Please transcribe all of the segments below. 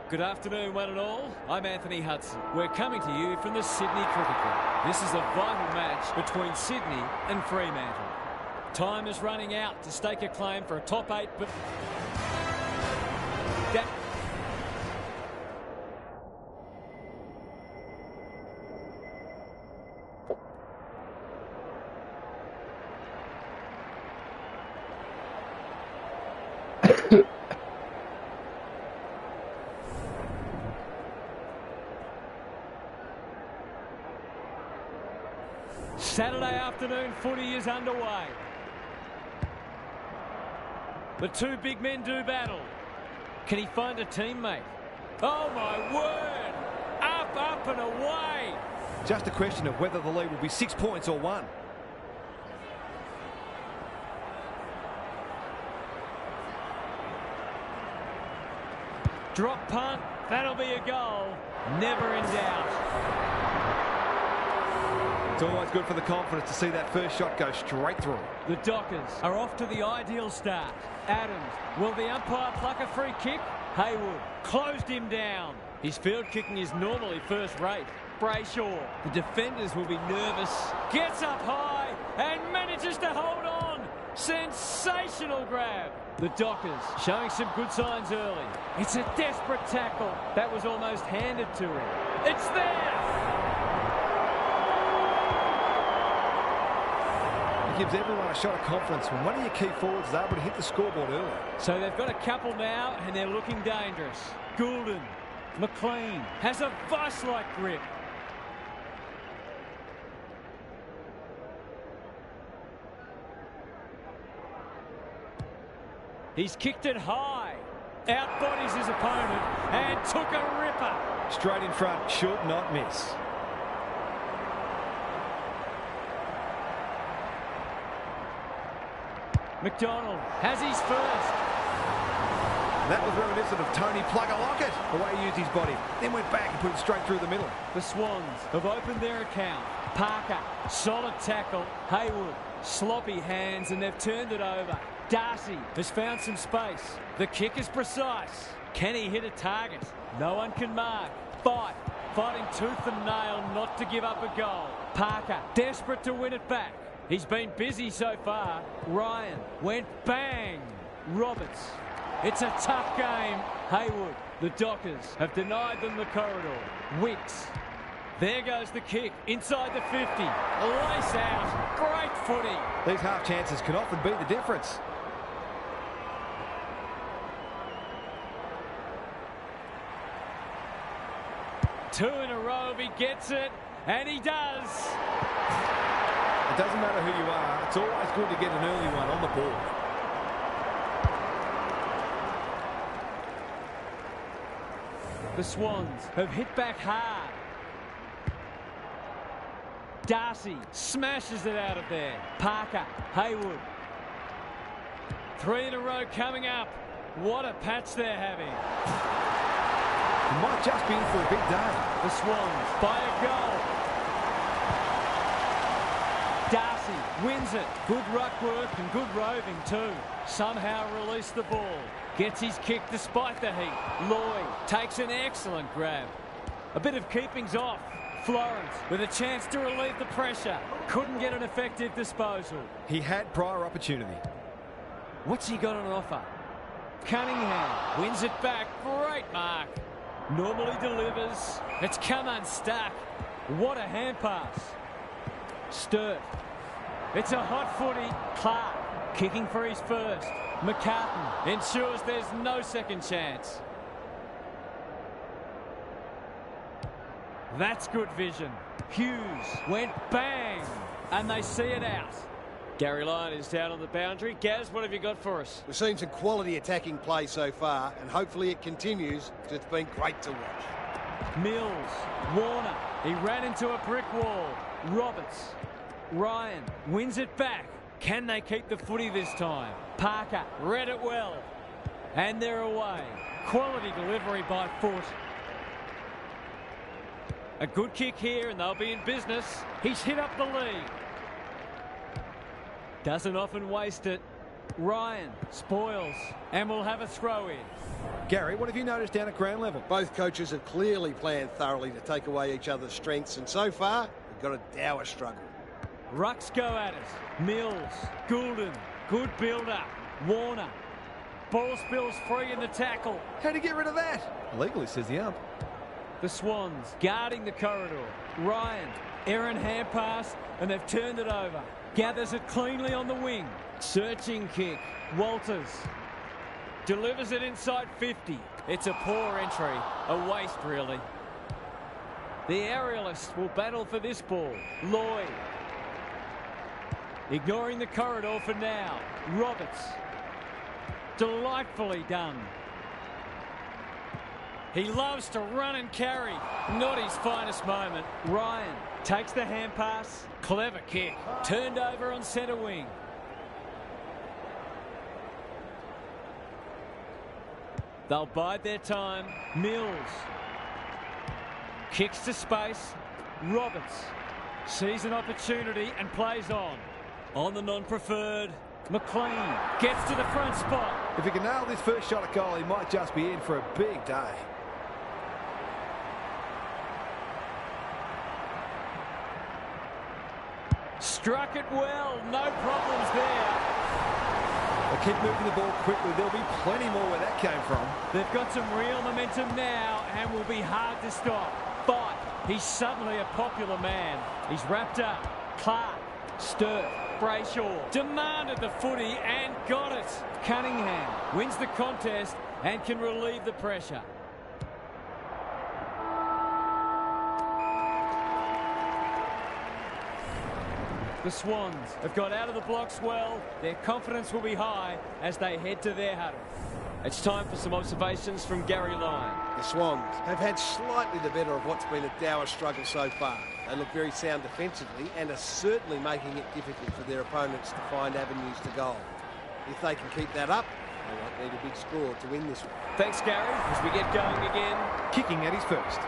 Good afternoon, one and all. I'm Anthony Hudson. We're coming to you from the Sydney Cricket Club. This is a vital match between Sydney and Fremantle. Time is running out to stake a claim for a top 8, but Saturday afternoon footy is underway. The two big men do battle. Can he find a teammate? Oh my word! Up, up and away! Just a question of whether the lead will be 6 points or 1. Drop punt, that'll be a goal. Never in doubt. It's always good for the confidence to see that first shot go straight through. The Dockers are off to the ideal start. Adams, will the umpire pluck a free kick? Haywood closed him down. His field kicking is normally first rate. Brayshaw, the defenders will be nervous. Gets up high and manages to hold on. Sensational grab. The Dockers showing some good signs early. It's a desperate tackle. That was almost handed to him. It's there! Gives everyone a shot of confidence when one of your key forwards is able to hit the scoreboard early. So they've got a couple now and they're looking dangerous. Goulden, McLean has a vice-like grip. He's kicked it high. Outbodies his opponent and took a ripper. Straight in front, should not miss. McDonald has his first. That was reminiscent of Tony Plugger-Lockett, the way he used his body, then went back and put it straight through the middle. The Swans have opened their account. Parker, solid tackle. Haywood, sloppy hands, and they've turned it over. Darcy has found some space. The kick is precise. Can he hit a target? No one can mark. Fighting tooth and nail not to give up a goal. Parker, desperate to win it back. He's been busy so far. Ryan went bang. Roberts. It's a tough game. Haywood. The Dockers have denied them the corridor. Wicks. There goes the kick. Inside the 50. Lace out. Great footy. These half chances can often be the difference. Two in a row if he gets it. And he does. It doesn't matter who you are, it's always good to get an early one on the board. The Swans have hit back hard. Darcy smashes it out of there. Parker, Haywood. 3 in a row coming up. What a patch they're having. He might just be in for a big day. The Swans by a goal. Darcy wins it. Good ruck work and good roving too. Somehow released the ball. Gets his kick despite the heat. Lloyd takes an excellent grab. A bit of keepings off. Florence with a chance to relieve the pressure. Couldn't get an effective disposal. He had prior opportunity. What's he got on offer? Cunningham wins it back. Great mark. Normally delivers. It's come unstuck. What a hand pass. Sturt. It's a hot footy. Clark kicking for his first. McCartan ensures there's no second chance. That's good vision. Hughes went bang and they see it out. Gary Lyon is down on the boundary. Gaz, what have you got for us? We've seen some quality attacking play so far, and hopefully it continues because it's been great to watch. Mills, Warner, he ran into a brick wall. Roberts, Ryan wins it back. Can they keep the footy this time? Parker read it well. And they're away. Quality delivery by Foot. A good kick here and they'll be in business. He's hit up the lead. Doesn't often waste it. Ryan spoils and will have a throw in. Gary, what have you noticed down at ground level? Both coaches have clearly planned thoroughly to take away each other's strengths, and so far, we've got a dour struggle. Rucks go at it. Mills, Goulden, good build-up. Warner. Ball spills free in the tackle. How'd he get rid of that? Illegally, says the ump. The Swans guarding the corridor. Ryan, errant hand pass, and they've turned it over. Gathers it cleanly on the wing. Searching kick. Walters. Delivers it inside 50. It's a poor entry. A waste, really. The aerialist will battle for this ball. Lloyd. Ignoring the corridor for now. Roberts. Delightfully done. He loves to run and carry. Not his finest moment. Ryan takes the hand pass. Clever kick. Turned over on centre wing. They'll bide their time. Mills. Kicks to space. Roberts sees an opportunity and plays on. On the non-preferred. McLean gets to the front spot. If he can nail this first shot at goal, he might just be in for a big day. Struck it well. No problems there. They keep moving the ball quickly. There'll be plenty more where that came from. They've got some real momentum now and will be hard to stop. But he's suddenly a popular man. He's wrapped up. Clark, Sturt, Brayshaw demanded the footy and got it. Cunningham wins the contest and can relieve the pressure. The Swans have got out of the blocks well. Their confidence will be high as they head to their huddle. It's time for some observations from Gary Lyon. The Swans have had slightly the better of what's been a dour struggle so far. They look very sound defensively and are certainly making it difficult for their opponents to find avenues to goal. If they can keep that up, they won't need a big score to win this one. Thanks, Gary, as we get going again. Kicking at his first.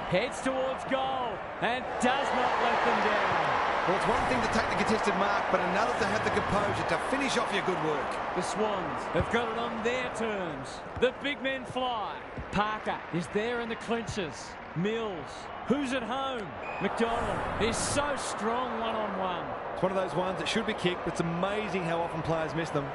Heads towards goal and does not let them down. Well, it's one thing to take the contested mark, but another to have the composure to finish off your good work. The Swans have got it on their terms. The big men fly. Parker is there in the clinches. Mills, who's at home? McDonald is so strong one-on-one. It's one of those ones that should be kicked, but it's amazing how often players miss them.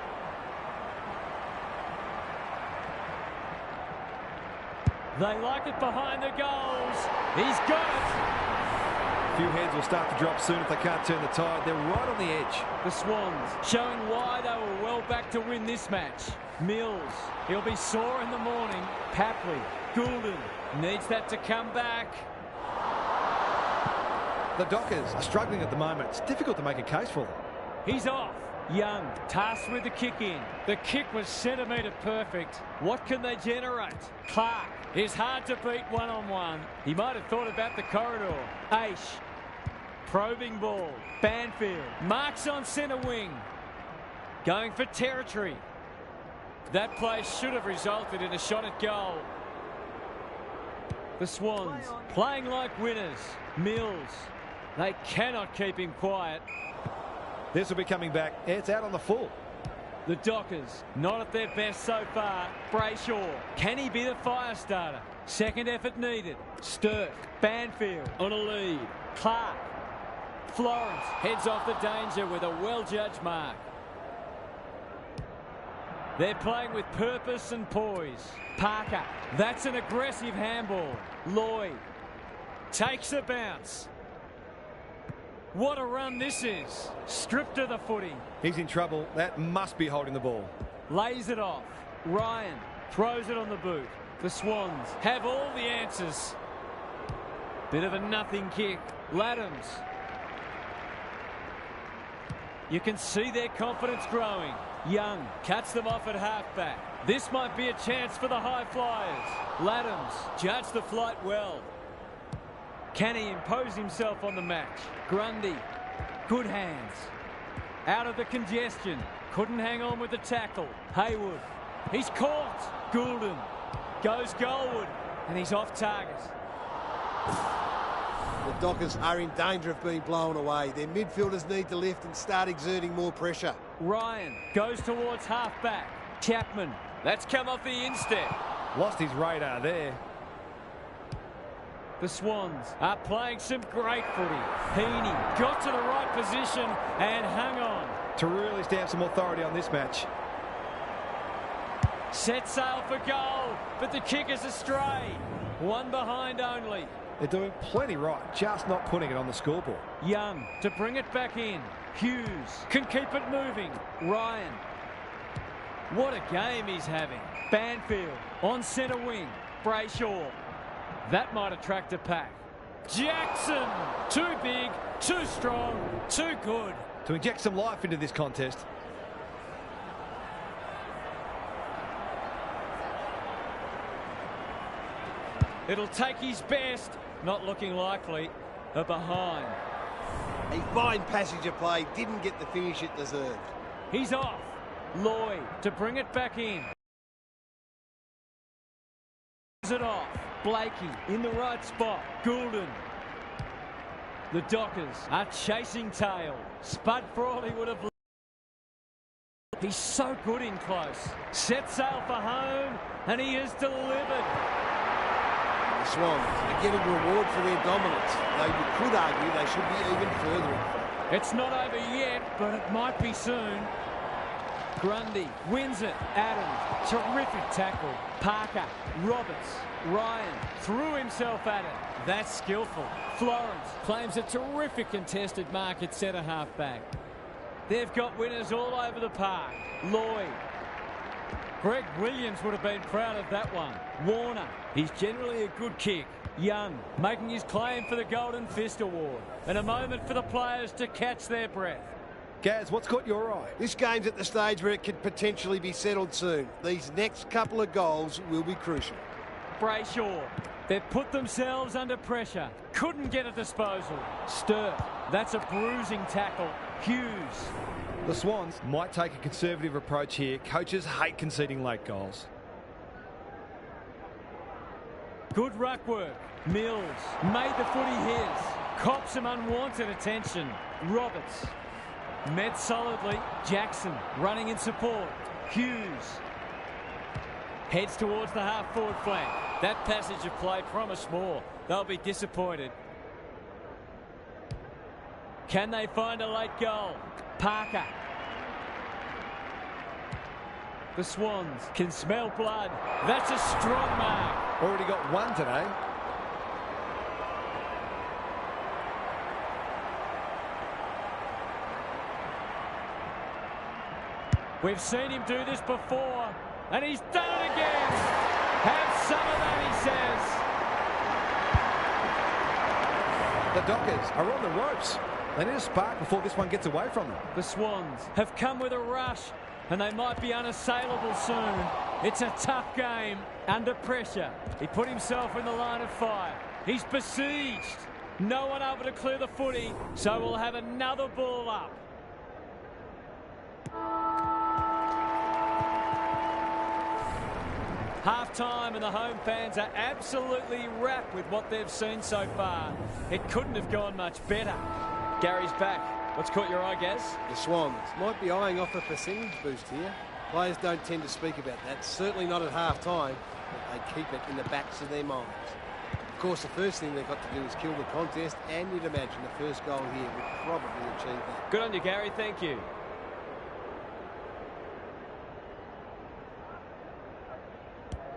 They like it behind the goals. He's got it. A few heads will start to drop soon if they can't turn the tide. They're right on the edge. The Swans showing why they were well back to win this match. Mills, he'll be sore in the morning. Papley, Goulden needs that to come back. The Dockers are struggling at the moment. It's difficult to make a case for them. He's off. Young tasked with the kick in. The kick was centimetre perfect. What can they generate? Clark is hard to beat one-on-one. He might have thought about the corridor. Aish. Probing ball. Banfield. Marks on centre wing. Going for territory. That play should have resulted in a shot at goal. The Swans playing like winners. Mills. They cannot keep him quiet. This will be coming back. It's out on the full. The Dockers not at their best so far. Brayshaw, can he be the fire starter? Second effort needed. Sturt, Banfield on a lead. Clark, Florence heads off the danger with a well-judged mark. They're playing with purpose and poise. Parker, that's an aggressive handball. Lloyd takes the bounce. What a run this is. Stripped of the footy. He's in trouble. That must be holding the ball. Lays it off. Ryan throws it on the boot. The Swans have all the answers. Bit of a nothing kick. Laddams. You can see their confidence growing. Young cuts them off at halfback. This might be a chance for the high flyers. Laddams judged the flight well. Can he impose himself on the match? Grundy, good hands. Out of the congestion. Couldn't hang on with the tackle. Haywood, he's caught. Goulden goes goalward, and he's off target. The Dockers are in danger of being blown away. Their midfielders need to lift and start exerting more pressure. Ryan goes towards half-back. Chapman, that's come off the instep. Lost his radar there. The Swans are playing some great footy. Heaney got to the right position and hung on. To really stamp some authority on this match. Set sail for goal, but the kick is astray. One behind only. They're doing plenty right, just not putting it on the scoreboard. Young to bring it back in. Hughes can keep it moving. Ryan. What a game he's having. Banfield on centre wing. Brayshaw. That might attract a pack. Jackson. Too big, too strong, too good. To inject some life into this contest. It'll take his best. Not looking likely. A behind. A fine passage of play, didn't get the finish it deserved. He's off. Lloyd to bring it back in. It off. Blakey in the right spot. Goulden. The Dockers are chasing tail. Spud Frawley would have... He's so good in close. Set sail for home, and he has delivered. The Swans are getting reward for their dominance, though you could argue they should be even further in front. It's not over yet, but it might be soon. Grundy wins it. Adams, terrific tackle. Parker, Roberts, Ryan threw himself at it. That's skillful. Florence claims a terrific contested mark at centre half back. They've got winners all over the park. Lloyd. Greg Williams would have been proud of that one. Warner, he's generally a good kick. Young making his claim for the Golden Fist Award. And a moment for the players to catch their breath. Gaz, what's caught your eye? This game's at the stage where it could potentially be settled soon. These next couple of goals will be crucial. Brayshaw, they've put themselves under pressure. Couldn't get a disposal. Sturt, that's a bruising tackle. Hughes. The Swans might take a conservative approach here. Coaches hate conceding late goals. Good ruck work. Mills made the footy his. Cops some unwanted attention. Roberts. Met solidly. Jackson running in support. Hughes. Heads towards the half-forward flank. That passage of play promised more. They'll be disappointed. Can they find a late goal? Parker. The Swans can smell blood. That's a strong mark. Already got one today. We've seen him do this before, and he's done it again. Have some of that, he says. The Dockers are on the ropes. They need a spark before this one gets away from them. The Swans have come with a rush, and they might be unassailable soon. It's a tough game, under pressure. He put himself in the line of fire. He's besieged. No one able to clear the footy, so we'll have another ball up. Half-time and the home fans are absolutely wrapped with what they've seen so far. It couldn't have gone much better. Gary's back. What's caught your eye, Gaz? The Swans might be eyeing off a percentage boost here. Players don't tend to speak about that, certainly not at half-time, but they keep it in the backs of their minds. Of course, the first thing they've got to do is kill the contest, and you'd imagine the first goal here would probably achieve that. Good on you, Gary. Thank you.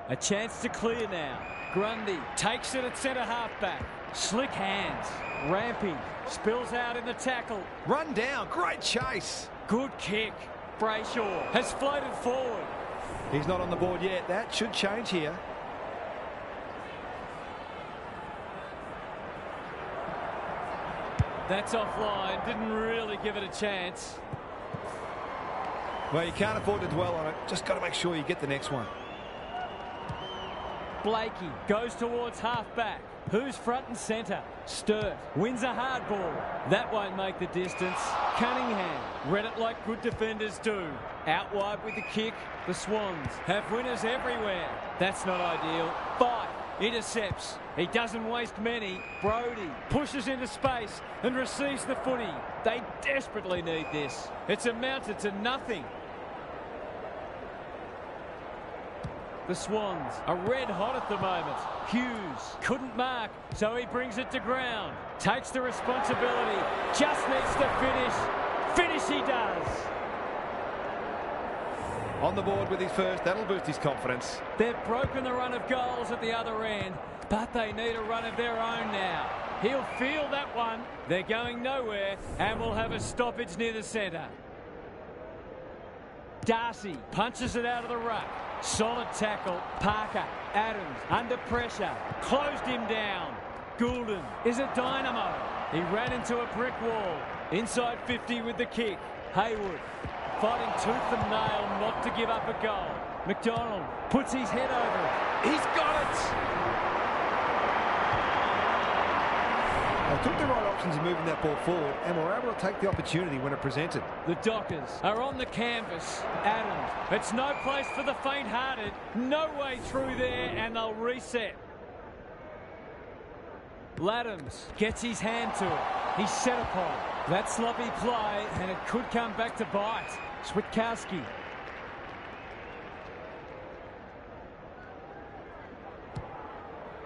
A chance to clear now. Grundy takes it at centre half-back. Slick hands. Rampy spills out in the tackle. Run down. Great chase. Good kick. Brayshaw has floated forward. He's not on the board yet. That should change here. That's offline. Didn't really give it a chance. Well, you can't afford to dwell on it. Just got to make sure you get the next one. Blakey goes towards half-back. Who's front and centre? Sturt wins a hard ball. That won't make the distance. Cunningham read it like good defenders do. Out wide with the kick. The Swans have winners everywhere. That's not ideal. Fight intercepts. He doesn't waste many. Brody pushes into space and receives the footy. They desperately need this. It's amounted to nothing. The Swans are red hot at the moment. Hughes couldn't mark, so he brings it to ground. Takes the responsibility. Just needs to finish. Finish he does. On the board with his first, that'll boost his confidence. They've broken the run of goals at the other end, but they need a run of their own now. He'll feel that one. They're going nowhere, and we'll have a stoppage near the centre. Darcy punches it out of the ruck. Solid tackle. Parker, Adams, under pressure. Closed him down. Goulden is a dynamo. He ran into a brick wall. Inside 50 with the kick. Haywood fighting tooth and nail not to give up a goal. McDonald puts his head over it. He's got it! They took the right options in moving that ball forward and were able to take the opportunity when it presented. The Dockers are on the canvas. Adams, it's no place for the faint-hearted. No way through there, and they'll reset. Laddams gets his hand to it. He's set upon. That sloppy play, and it could come back to bite. Switkowski.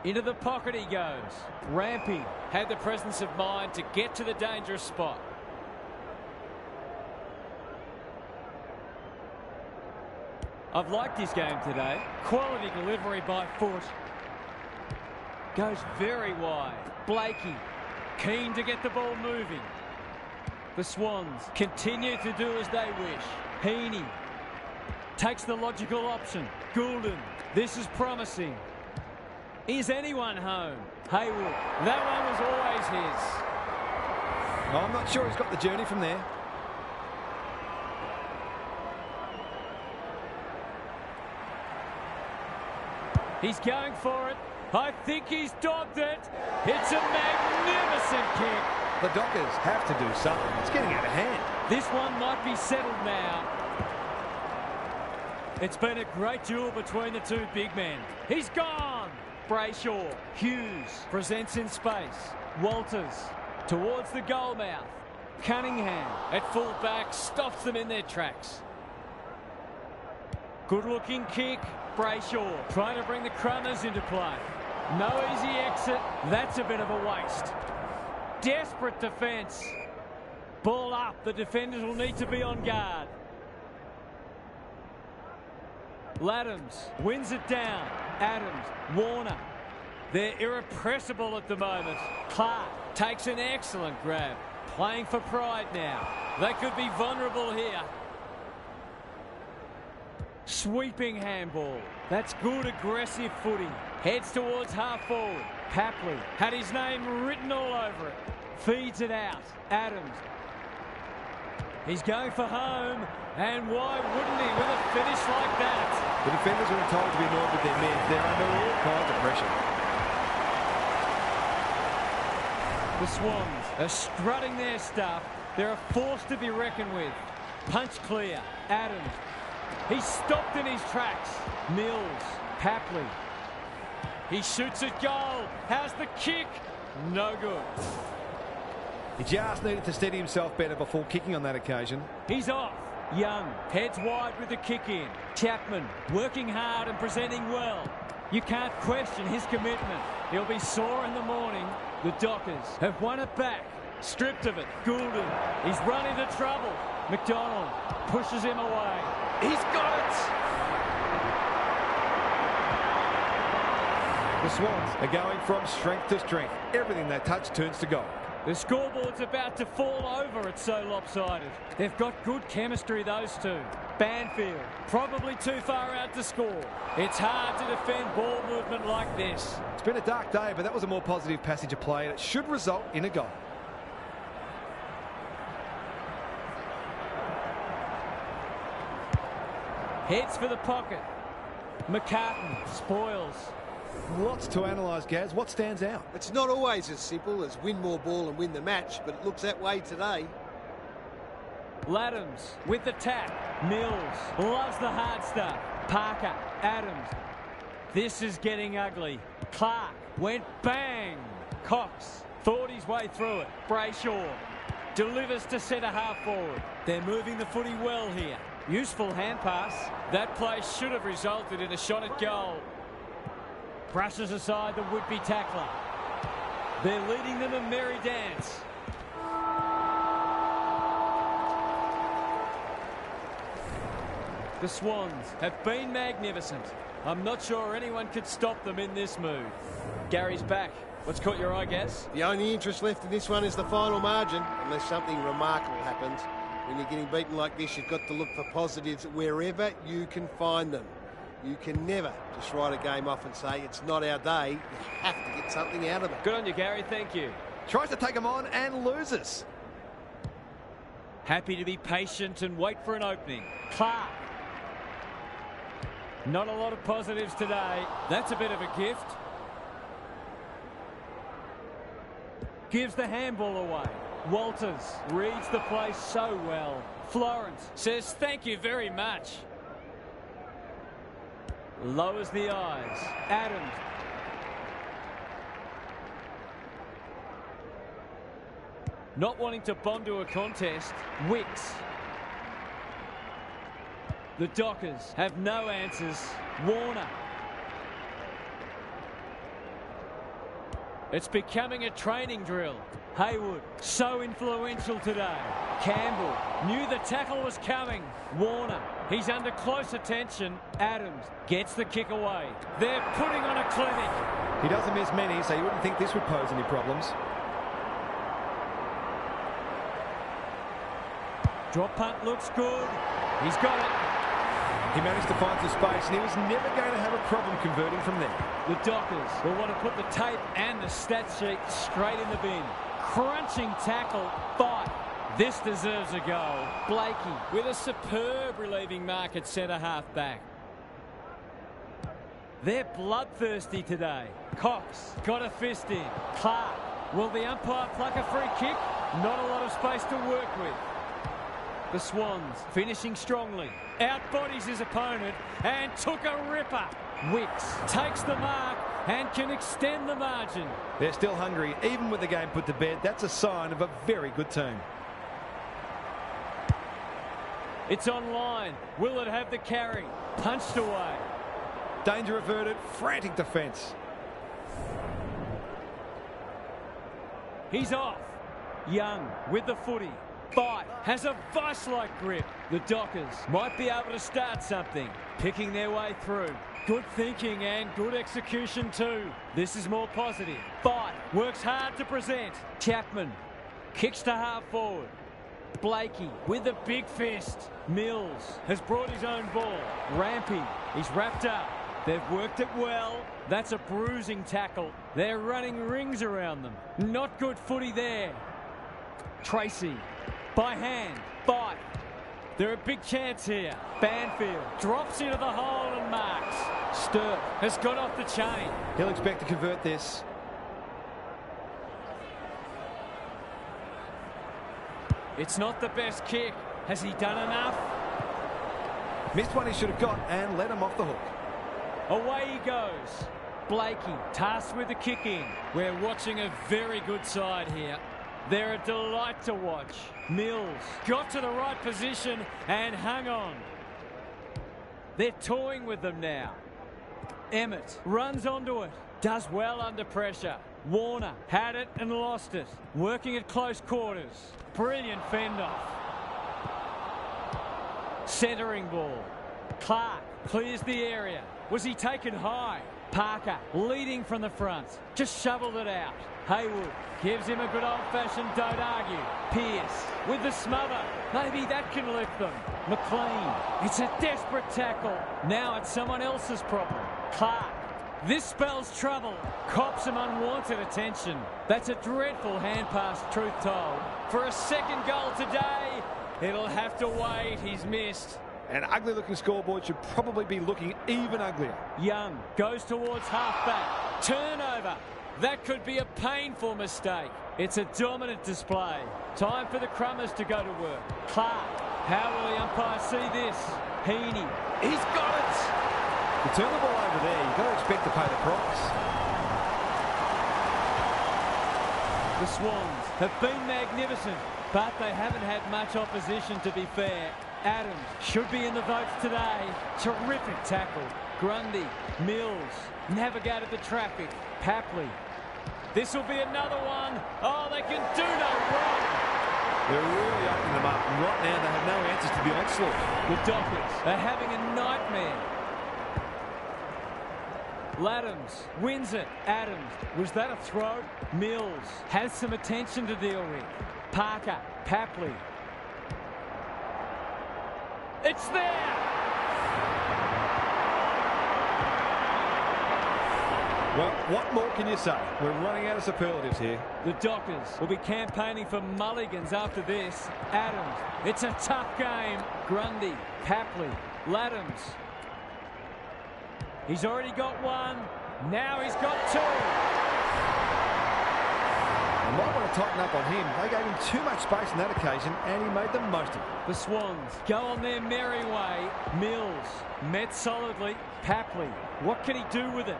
Into the pocket he goes. Rampy had the presence of mind to get to the dangerous spot. I've liked his game today. Quality delivery by foot. Goes very wide. Blakey keen to get the ball moving. The Swans continue to do as they wish. Heaney takes the logical option. Goulden, this is promising. Is anyone home? Haywood, that one was always his. I'm not sure he's got the journey from there. He's going for it. I think he's dogged it. It's a magnificent kick. The Dockers have to do something. It's getting out of hand. This one might be settled now. It's been a great duel between the two big men. He's gone. Brayshaw. Hughes presents in space. Walters towards the goal mouth. Cunningham at full back stops them in their tracks. Good looking kick. Brayshaw trying to bring the Crummers into play. No easy exit. That's a bit of a waste. Desperate defence. Ball up. The defenders will need to be on guard. Laddams wins it down. Adams, Warner. They're irrepressible at the moment. Clark takes an excellent grab. Playing for pride now. They could be vulnerable here. Sweeping handball. That's good aggressive footy. Heads towards half forward. Papley had his name written all over it. Feeds it out. Adams. He's going for home. And why wouldn't he with a finish like that? The defenders are entitled to be annoyed with their men. They're under all kinds of pressure. The Swans are strutting their stuff. They're a force to be reckoned with. Punch clear. Adams. He's stopped in his tracks. Mills. Papley. He shoots at goal. How's the kick? No good. He just needed to steady himself better before kicking on that occasion. He's off. Young heads wide with the kick in. Chapman working hard and presenting well. You can't question his commitment. He'll be sore in the morning. The Dockers have won it back. Stripped of it. Goulden. He's run into trouble. McDonald pushes him away. He's got it! The Swans are going from strength to strength. Everything they touch turns to gold. The scoreboard's about to fall over. It's so lopsided. They've got good chemistry, those two. Banfield, probably too far out to score. It's hard to defend ball movement like this. It's been a dark day, but that was a more positive passage of play, and it should result in a goal. Heads for the pocket. McCartan spoils. Lots to analyse, Gaz. What stands out? It's not always as simple as win more ball and win the match, but it looks that way today. Laddams with the tap. Mills loves the hard stuff. Parker, Adams. This is getting ugly. Clark went bang. Cox thought his way through it. Brayshaw delivers to centre half forward. They're moving the footy well here. Useful hand pass. That play should have resulted in a shot at goal. Brushes aside the would-be tackler. They're leading them a merry dance. The Swans have been magnificent. I'm not sure anyone could stop them in this move. Gary's back. What's caught your eye, Gaz? The only interest left in this one is the final margin, unless something remarkable happens. When you're getting beaten like this, you've got to look for positives wherever you can find them. You can never just write a game off and say, it's not our day. You have to get something out of it. Good on you, Gary. Thank you. Tries to take them on and loses. Happy to be patient and wait for an opening. Clark. Not a lot of positives today. That's a bit of a gift. Gives the handball away. Walters reads the play so well. Florence says thank you very much. Lowers the eyes. Adams. Not wanting to bond to a contest. Wicks. The Dockers have no answers. Warner. It's becoming a training drill. Haywood, so influential today. Campbell knew the tackle was coming. Warner, he's under close attention. Adams gets the kick away. They're putting on a clinic. He doesn't miss many, so you wouldn't think this would pose any problems. Drop punt looks good. He's got it. He managed to find some space, and he was never going to have a problem converting from there. The Dockers will want to put the tape and the stat sheet straight in the bin. Crunching tackle, but this deserves a goal. Blakey with a superb relieving mark at centre half back. They're bloodthirsty today. Cox got a fist in. Clark, will the umpire pluck a free kick? Not a lot of space to work with. The Swans finishing strongly. Outbodies his opponent and took a ripper. Wicks takes the mark and can extend the margin. They're still hungry. Even with the game put to bed, that's a sign of a very good team. It's online. Will it have the carry? Punched away. Danger averted. Frantic defence. He's off. Young with the footy. Fight has a vice-like grip. The Dockers might be able to start something. Picking their way through. Good thinking and good execution too. This is more positive. Fight works hard to present. Chapman kicks to half forward. Blakey with the big fist. Mills has brought his own ball. Rampy, he's wrapped up. They've worked it well. That's a bruising tackle. They're running rings around them. Not good footy there. Tracy. By hand, Fight. They're a big chance here. Banfield drops into the hole and marks. Sturt has got off the chain. He'll expect to convert this. It's not the best kick. Has he done enough? Missed one he should have got and let him off the hook. Away he goes. Blakey tasked with the kick in. We're watching a very good side here. They're a delight to watch. Mills got to the right position and hung on. They're toying with them now. Emmett runs onto it. Does well under pressure. Warner had it and lost it. Working at close quarters. Brilliant fend-off. Centering ball. Clark clears the area. Was he taken high? Parker leading from the front. Just shoveled it out. Haywood gives him a good old-fashioned don't argue. Pearce with the smother. Maybe that can lift them. McLean. It's a desperate tackle. Now it's someone else's problem. Clark. This spells trouble. Cops some unwanted attention. That's a dreadful hand pass, truth told. For a second goal today, it'll have to wait. He's missed. An ugly-looking scoreboard should probably be looking even uglier. Young goes towards half-back. Turnover. That could be a painful mistake. It's a dominant display. Time for the Crummers to go to work. Clark. How will the umpire see this? Heaney. He's got it. You turn the ball over there, you've got to expect to pay the price. The Swans have been magnificent, but they haven't had much opposition, to be fair. Adams should be in the votes today. Terrific tackle. Grundy, Mills, navigated the traffic. Papley. This will be another one. Oh, they can do no wrong. They're really opening them up, and right now they have no answers to the onslaught. The Dockers are having a nightmare. Laddams wins it. Adams. Was that a throw? Mills has some attention to deal with. Parker. Papley. It's there! Well, what more can you say? We're running out of superlatives here. The Dockers will be campaigning for mulligans after this. Adams. It's a tough game. Grundy. Papley. Laddams. He's already got one. Now he's got two. They might want to tighten up on him. They gave him too much space on that occasion, and he made the most of it. The Swans go on their merry way. Mills met solidly. Papley. What can he do with it?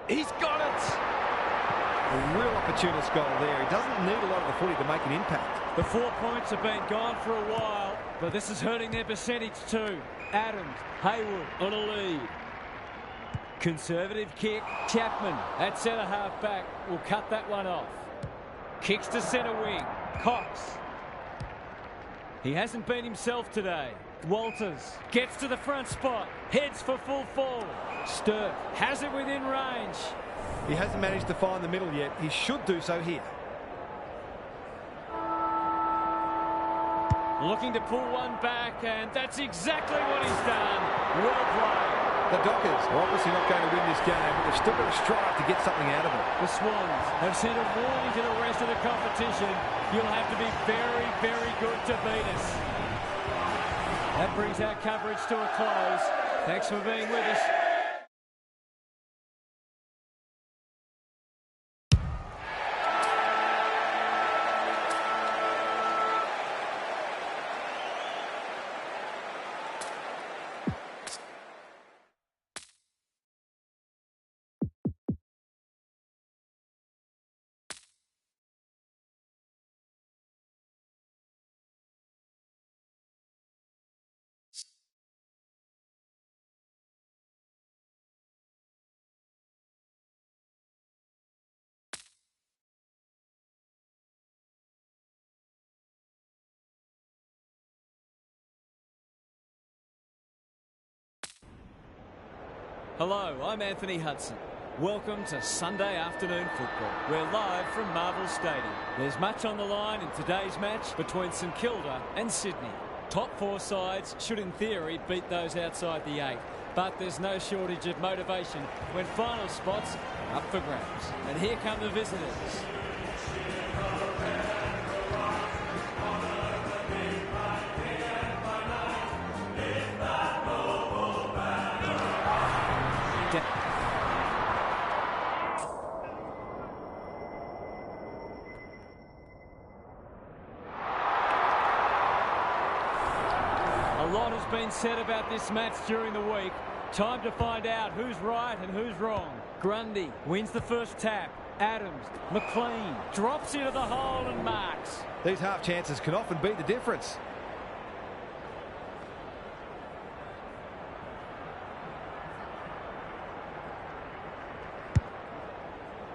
He's got it. A real opportunist goal there. He doesn't need a lot of the footy to make an impact. The 4 points have been gone for a while, but this is hurting their percentage too. Adams. Haywood on a lead. Conservative kick. Chapman at centre half back will cut that one off. Kicks to centre wing. Cox. He hasn't been himself today. Walters gets to the front spot. Heads for full forward. Sturt has it within range. He hasn't managed to find the middle yet. He should do so here. Looking to pull one back, and that's exactly what he's done. Well played. The Dockers are obviously not going to win this game, but they've still got to strive to get something out of it. The Swans have sent a warning to the rest of the competition. You'll have to be very, very good to beat us. That brings our coverage to a close. Thanks for being with us. Hello, I'm Anthony Hudson. Welcome to Sunday afternoon football. We're live from Marvel Stadium. There's much on the line in today's match between St Kilda and Sydney. Top 4 sides should in theory beat those outside the 8. But there's no shortage of motivation when final spots are up for grabs. And here come the visitors. A lot has been said about this match during the week. Time to find out who's right and who's wrong. Grundy wins the first tap. Adams, McLean drops into the hole and marks. These half chances can often be the difference.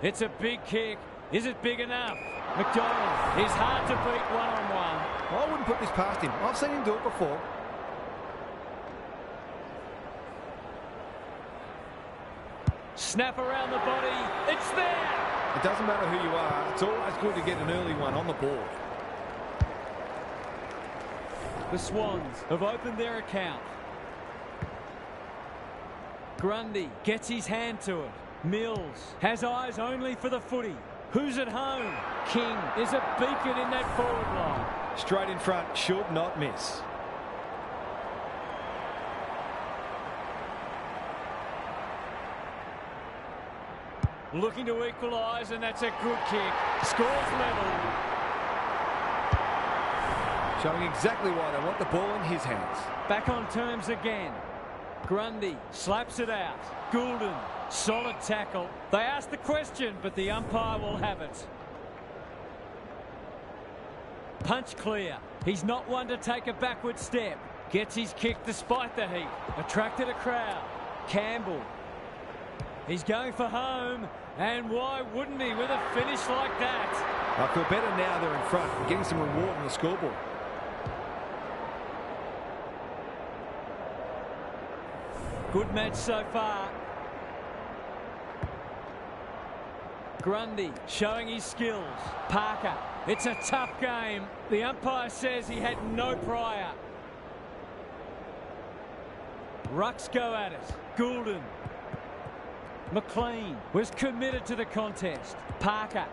It's a big kick. Is it big enough? McDonald is hard to beat one-on-one. I wouldn't put this past him. I've seen him do it before. Snap around the body. It's there. It doesn't matter who you are. It's always good to get an early one on the board. The Swans have opened their account. Grundy gets his hand to it. Mills has eyes only for the footy. Who's at home? King is a beacon in that forward line. Straight in front, should not miss. Looking to equalise, and that's a good kick. Scores level. Showing exactly why they want the ball in his hands. Back on terms again. Grundy slaps it out. Goulden, solid tackle. They ask the question, but the umpire will have it. Punch clear. He's not one to take a backward step. Gets his kick despite the heat. Attracted a crowd. Campbell. He's going for home. And why wouldn't he with a finish like that? I feel better now they're in front and getting some reward on the scoreboard. Good match so far. Grundy showing his skills. Parker. It's a tough game. The umpire says he had no prior. Rucks go at it. Goulden. McLean was committed to the contest. Parker.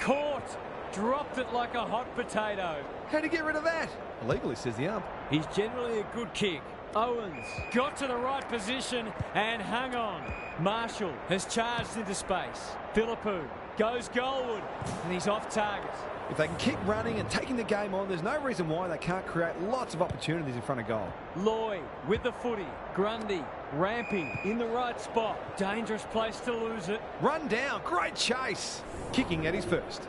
Caught. Dropped it like a hot potato. How to get rid of that? Illegally, says the ump. He's generally a good kick. Owens got to the right position and hung on. Marshall has charged into space. Philippou goes goalward and he's off target. If they can keep running and taking the game on, there's no reason why they can't create lots of opportunities in front of goal. Lloyd with the footy. Grundy ramping in the right spot. Dangerous place to lose it. Run down. Great chase. Kicking at his first.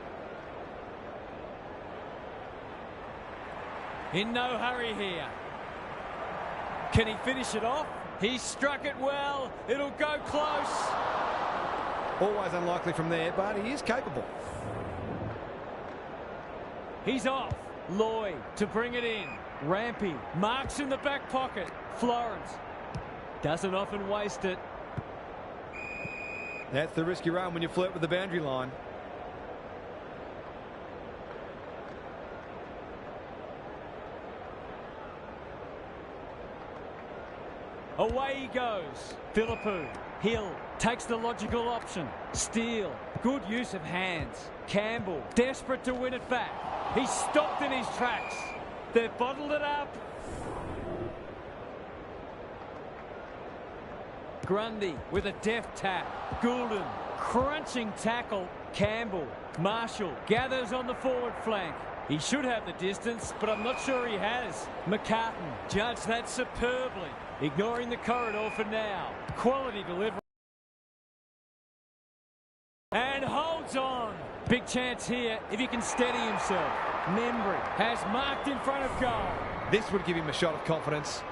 In no hurry here. Can he finish it off? He struck it well. It'll go close. Always unlikely from there, but he is capable. He's off. Lloyd to bring it in. Rampy marks in the back pocket. Florence doesn't often waste it. That's the risky run when you flirt with the boundary line. Away he goes. Philippou. Hill takes the logical option. Steele. Good use of hands. Campbell. Desperate to win it back. He's stopped in his tracks. They've bottled it up. Grundy with a deft tap. Goulden. Crunching tackle. Campbell. Marshall gathers on the forward flank. He should have the distance, but I'm not sure he has. McCartan judged that superbly. Ignoring the corridor for now. Quality delivery. And holds on. Big chance here if he can steady himself. Membry has marked in front of goal. This would give him a shot of confidence.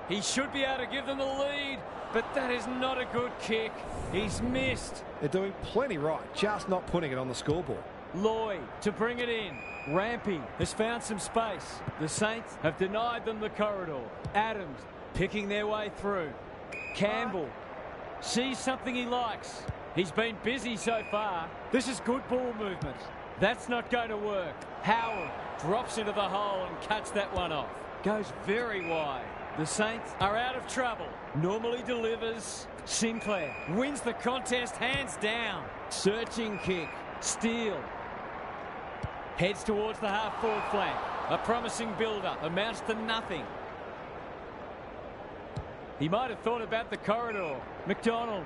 He should be able to give them the lead, but that is not a good kick. He's missed. They're doing plenty right, just not putting it on the scoreboard. Lloyd to bring it in. Rampy has found some space. The Saints have denied them the corridor. Adams picking their way through. Campbell sees something he likes. He's been busy so far. This is good ball movement. That's not going to work. Howard drops into the hole and cuts that one off. Goes very wide. The Saints are out of trouble. Normally delivers. Sinclair wins the contest hands down. Searching kick. Steele heads towards the half-forward flank. A promising build-up amounts to nothing. He might have thought about the corridor. McDonald.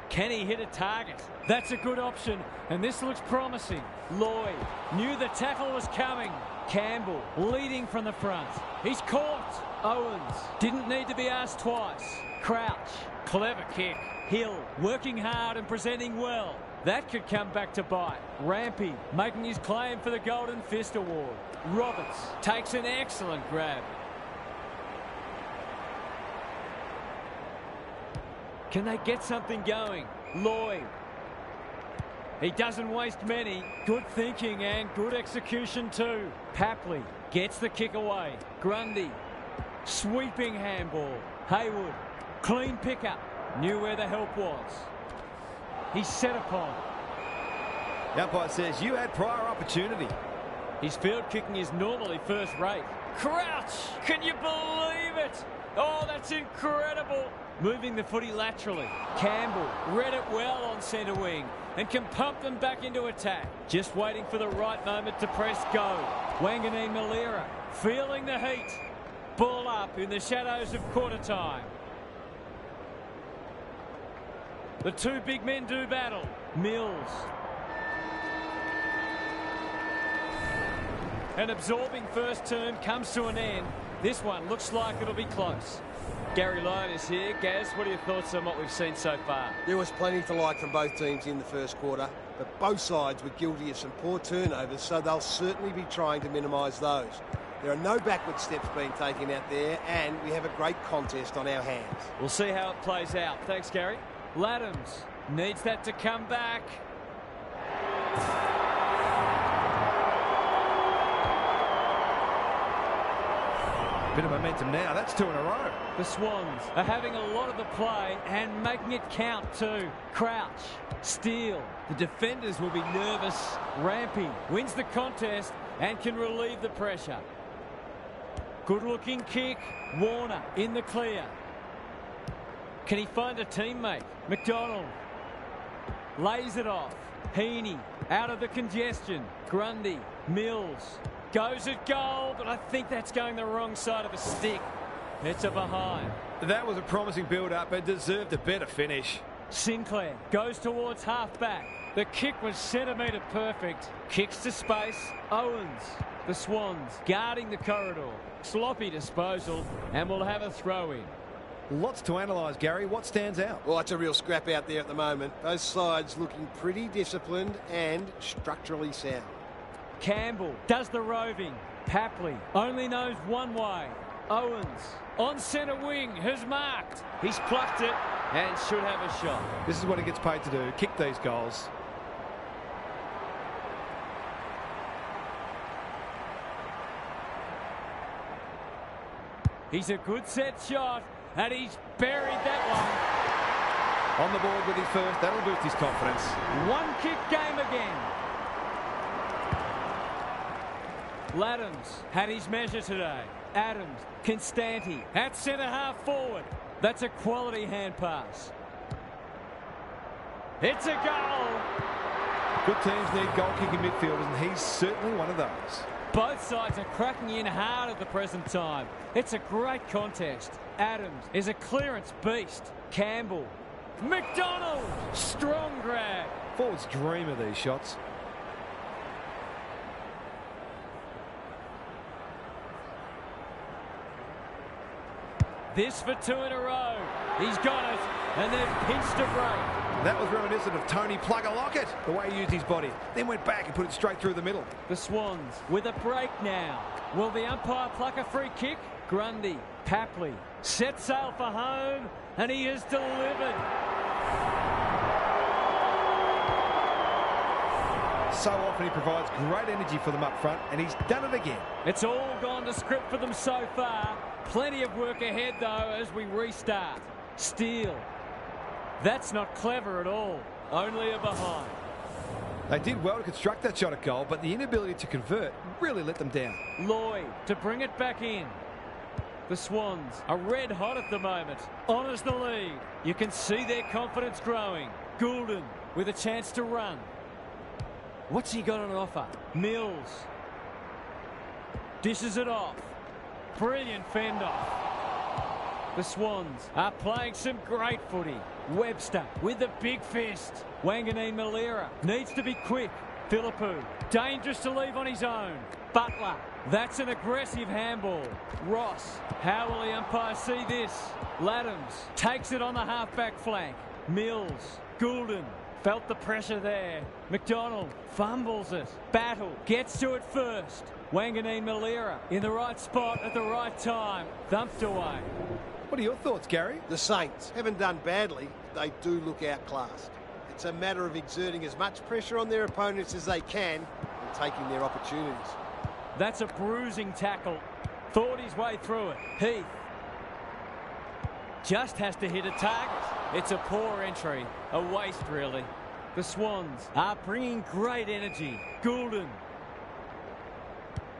Can he hit a target? That's a good option, and this looks promising. Lloyd knew the tackle was coming. Campbell leading from the front. He's caught. Owens didn't need to be asked twice. Crouch. Clever kick. Hill working hard and presenting well. That could come back to bite. Rampy making his claim for the Golden Fist Award. Roberts takes an excellent grab. Can they get something going? Lloyd. He doesn't waste many. Good thinking and good execution too. Papley gets the kick away. Grundy. Sweeping handball. Haywood. Clean pickup. Knew where the help was. He's set upon. The umpire says you had prior opportunity. His field kicking is normally first rate. Crouch! Can you believe it? Oh, that's incredible. Moving the footy laterally. Campbell read it well on centre wing and can pump them back into attack. Just waiting for the right moment to press go. Wanganeen Malira feeling the heat. Ball up in the shadows of quarter time. The two big men do battle. Mills. An absorbing first term comes to an end. This one looks like it'll be close. Gary Lyon is here. Gaz, what are your thoughts on what we've seen so far? There was plenty to like from both teams in the first quarter, but both sides were guilty of some poor turnovers, so they'll certainly be trying to minimise those. There are no backward steps being taken out there, and we have a great contest on our hands. We'll see how it plays out. Thanks, Gary. Laddams needs that to come back. Bit of momentum now. That's 2 in a row. The Swans are having a lot of the play and making it count too. Crouch, Steele. The defenders will be nervous. Rampy wins the contest and can relieve the pressure. Good-looking kick. Warner in the clear. Can he find a teammate? McDonald lays it off. Heaney out of the congestion. Grundy, Mills. Goes at goal, but I think that's going the wrong side of the stick. It's a behind. That was a promising build-up and deserved a better finish. Sinclair goes towards half-back. The kick was centimetre perfect. Kicks to space. Owens. The Swans guarding the corridor. Sloppy disposal, and we'll have a throw-in. Lots to analyse, Gary. What stands out? Well, it's a real scrap out there at the moment. Both sides looking pretty disciplined and structurally sound. Campbell does the roving. Papley only knows one way. Owens on centre wing has marked. He's plucked it and should have a shot. This is what he gets paid to do, kick these goals. He's a good set shot and he's buried that one. On the board with his first, that'll boost his confidence. One kick game again. Laddams had his measure today. Adams, Constanti at centre half forward. That's a quality hand pass. It's a goal. Good teams need goal-kicking midfielders, and he's certainly one of those. Both sides are cracking in hard at the present time. It's a great contest. Adams is a clearance beast. Campbell. McDonald. Strong grab. Forwards dream of these shots. This for 2 in a row. He's got it, and they've pinched a break. That was reminiscent of Tony Plugger-Lockett, the way he used his body. Then went back and put it straight through the middle. The Swans with a break now. Will the umpire pluck a free kick? Grundy, Papley, set sail for home, and he has delivered. So often he provides great energy for them up front, and he's done it again. It's all gone to script for them so far. Plenty of work ahead, though, as we restart. Steele. That's not clever at all. Only a behind. They did well to construct that shot at goal, but the inability to convert really let them down. Lloyd to bring it back in. The Swans are red hot at the moment. Honours the lead. You can see their confidence growing. Goulden with a chance to run. What's he got on offer? Mills. Dishes it off. Brilliant fend off. The Swans are playing some great footy. Webster with the big fist. Wanganeen Malira needs to be quick. Philippou dangerous to leave on his own. Butler, that's an aggressive handball. Ross, how will the umpire see this? Laddams takes it on the half-back flank. Mills, Goulden felt the pressure there. McDonald fumbles it. Battle gets to it first. Wanganeen Malira in the right spot at the right time. Thumped away. What are your thoughts, Gary? The Saints haven't done badly, but they do look outclassed. It's a matter of exerting as much pressure on their opponents as they can and taking their opportunities. That's a bruising tackle. Thought his way through it. Heath just has to hit a target. It's a poor entry. A waste, really. The Swans are bringing great energy. Goulden.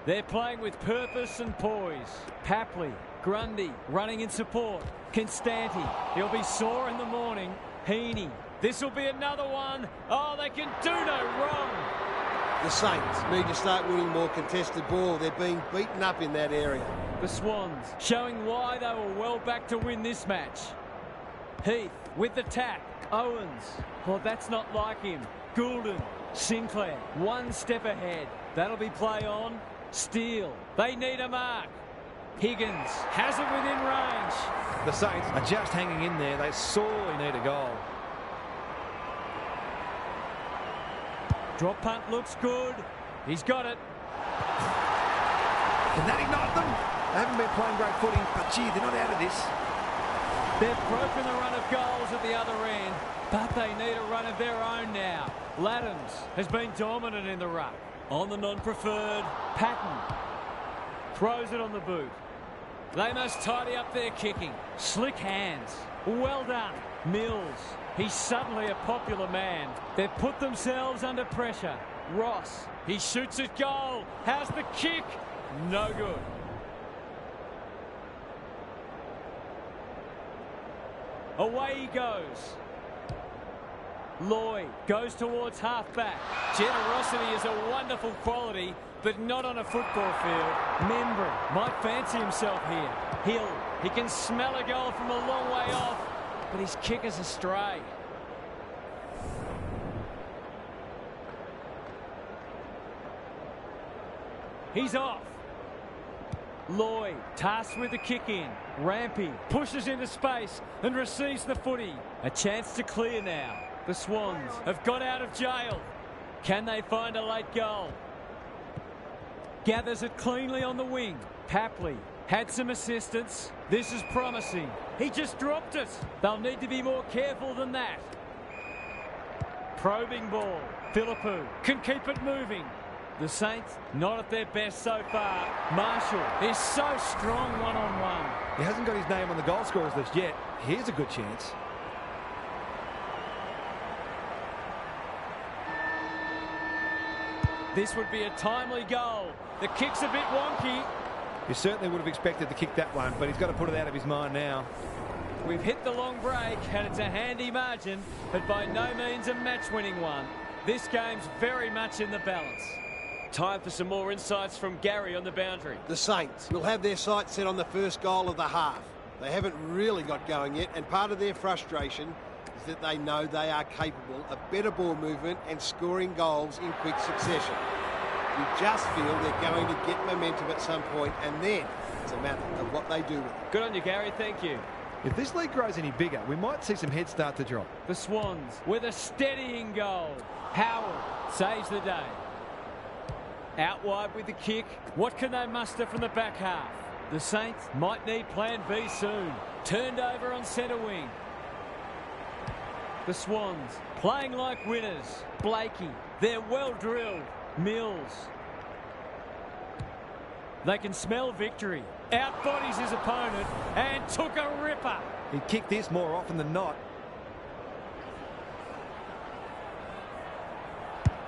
They're playing with purpose and poise. Papley, Grundy running in support. Constanti, he'll be sore in the morning. Heaney, this will be another one. Oh, they can do no wrong. The Saints need to start winning more contested ball. They're being beaten up in that area. The Swans showing why they were well back to win this match. Heath with the tap. Owens, well, that's not like him. Goulden, Sinclair, one step ahead. That'll be play on. Steele. They need a mark. Higgins has it within range. The Saints are just hanging in there. They sorely need a goal. Drop punt looks good. He's got it. Can that ignite them? They haven't been playing great footy, but gee, they're not out of this. They've broken the run of goals at the other end, but they need a run of their own now. Laddams has been dominant in the ruck. On the non-preferred, Patton throws it on the boot. They must tidy up their kicking. Slick hands. Well done. Mills. He's suddenly a popular man. They've put themselves under pressure. Ross. He shoots at goal. How's the kick? No good. Away he goes. Lloyd goes towards half-back. Generosity is a wonderful quality, but not on a football field. Membry might fancy himself here. Hill, he can smell a goal from a long way off, but his kick is astray. He's off. Lloyd tasked with the kick in. Rampy pushes into space and receives the footy. A chance to clear now. The Swans have got out of jail. Can they find a late goal? Gathers it cleanly on the wing. Papley had some assistance. This is promising. He just dropped it. They'll need to be more careful than that. Probing ball. Philippou can keep it moving. The Saints not at their best so far. Marshall is so strong one-on-one. He hasn't got his name on the goal scorers list yet. Here's a good chance. This would be a timely goal. The kick's a bit wonky. You certainly would have expected to kick that one, but he's got to put it out of his mind now. We've hit the long break, and it's a handy margin, but by no means a match-winning one. This game's very much in the balance. Time for some more insights from Gary on the boundary. The Saints will have their sights set on the first goal of the half. They haven't really got going yet, and part of their frustration is that they know they are capable of better ball movement and scoring goals in quick succession. You just feel they're going to get momentum at some point, and then it's a matter of what they do with it. Good on you, Gary. Thank you. If this league grows any bigger, we might see some heads start to drop. The Swans with a steadying goal. Howard saves the day. Out wide with the kick. What can they muster from the back half? The Saints might need plan B soon. Turned over on centre wing. The Swans playing like winners. Blakey, they're well drilled. Mills. They can smell victory. Outbodies his opponent and took a ripper. He'd kick this more often than not.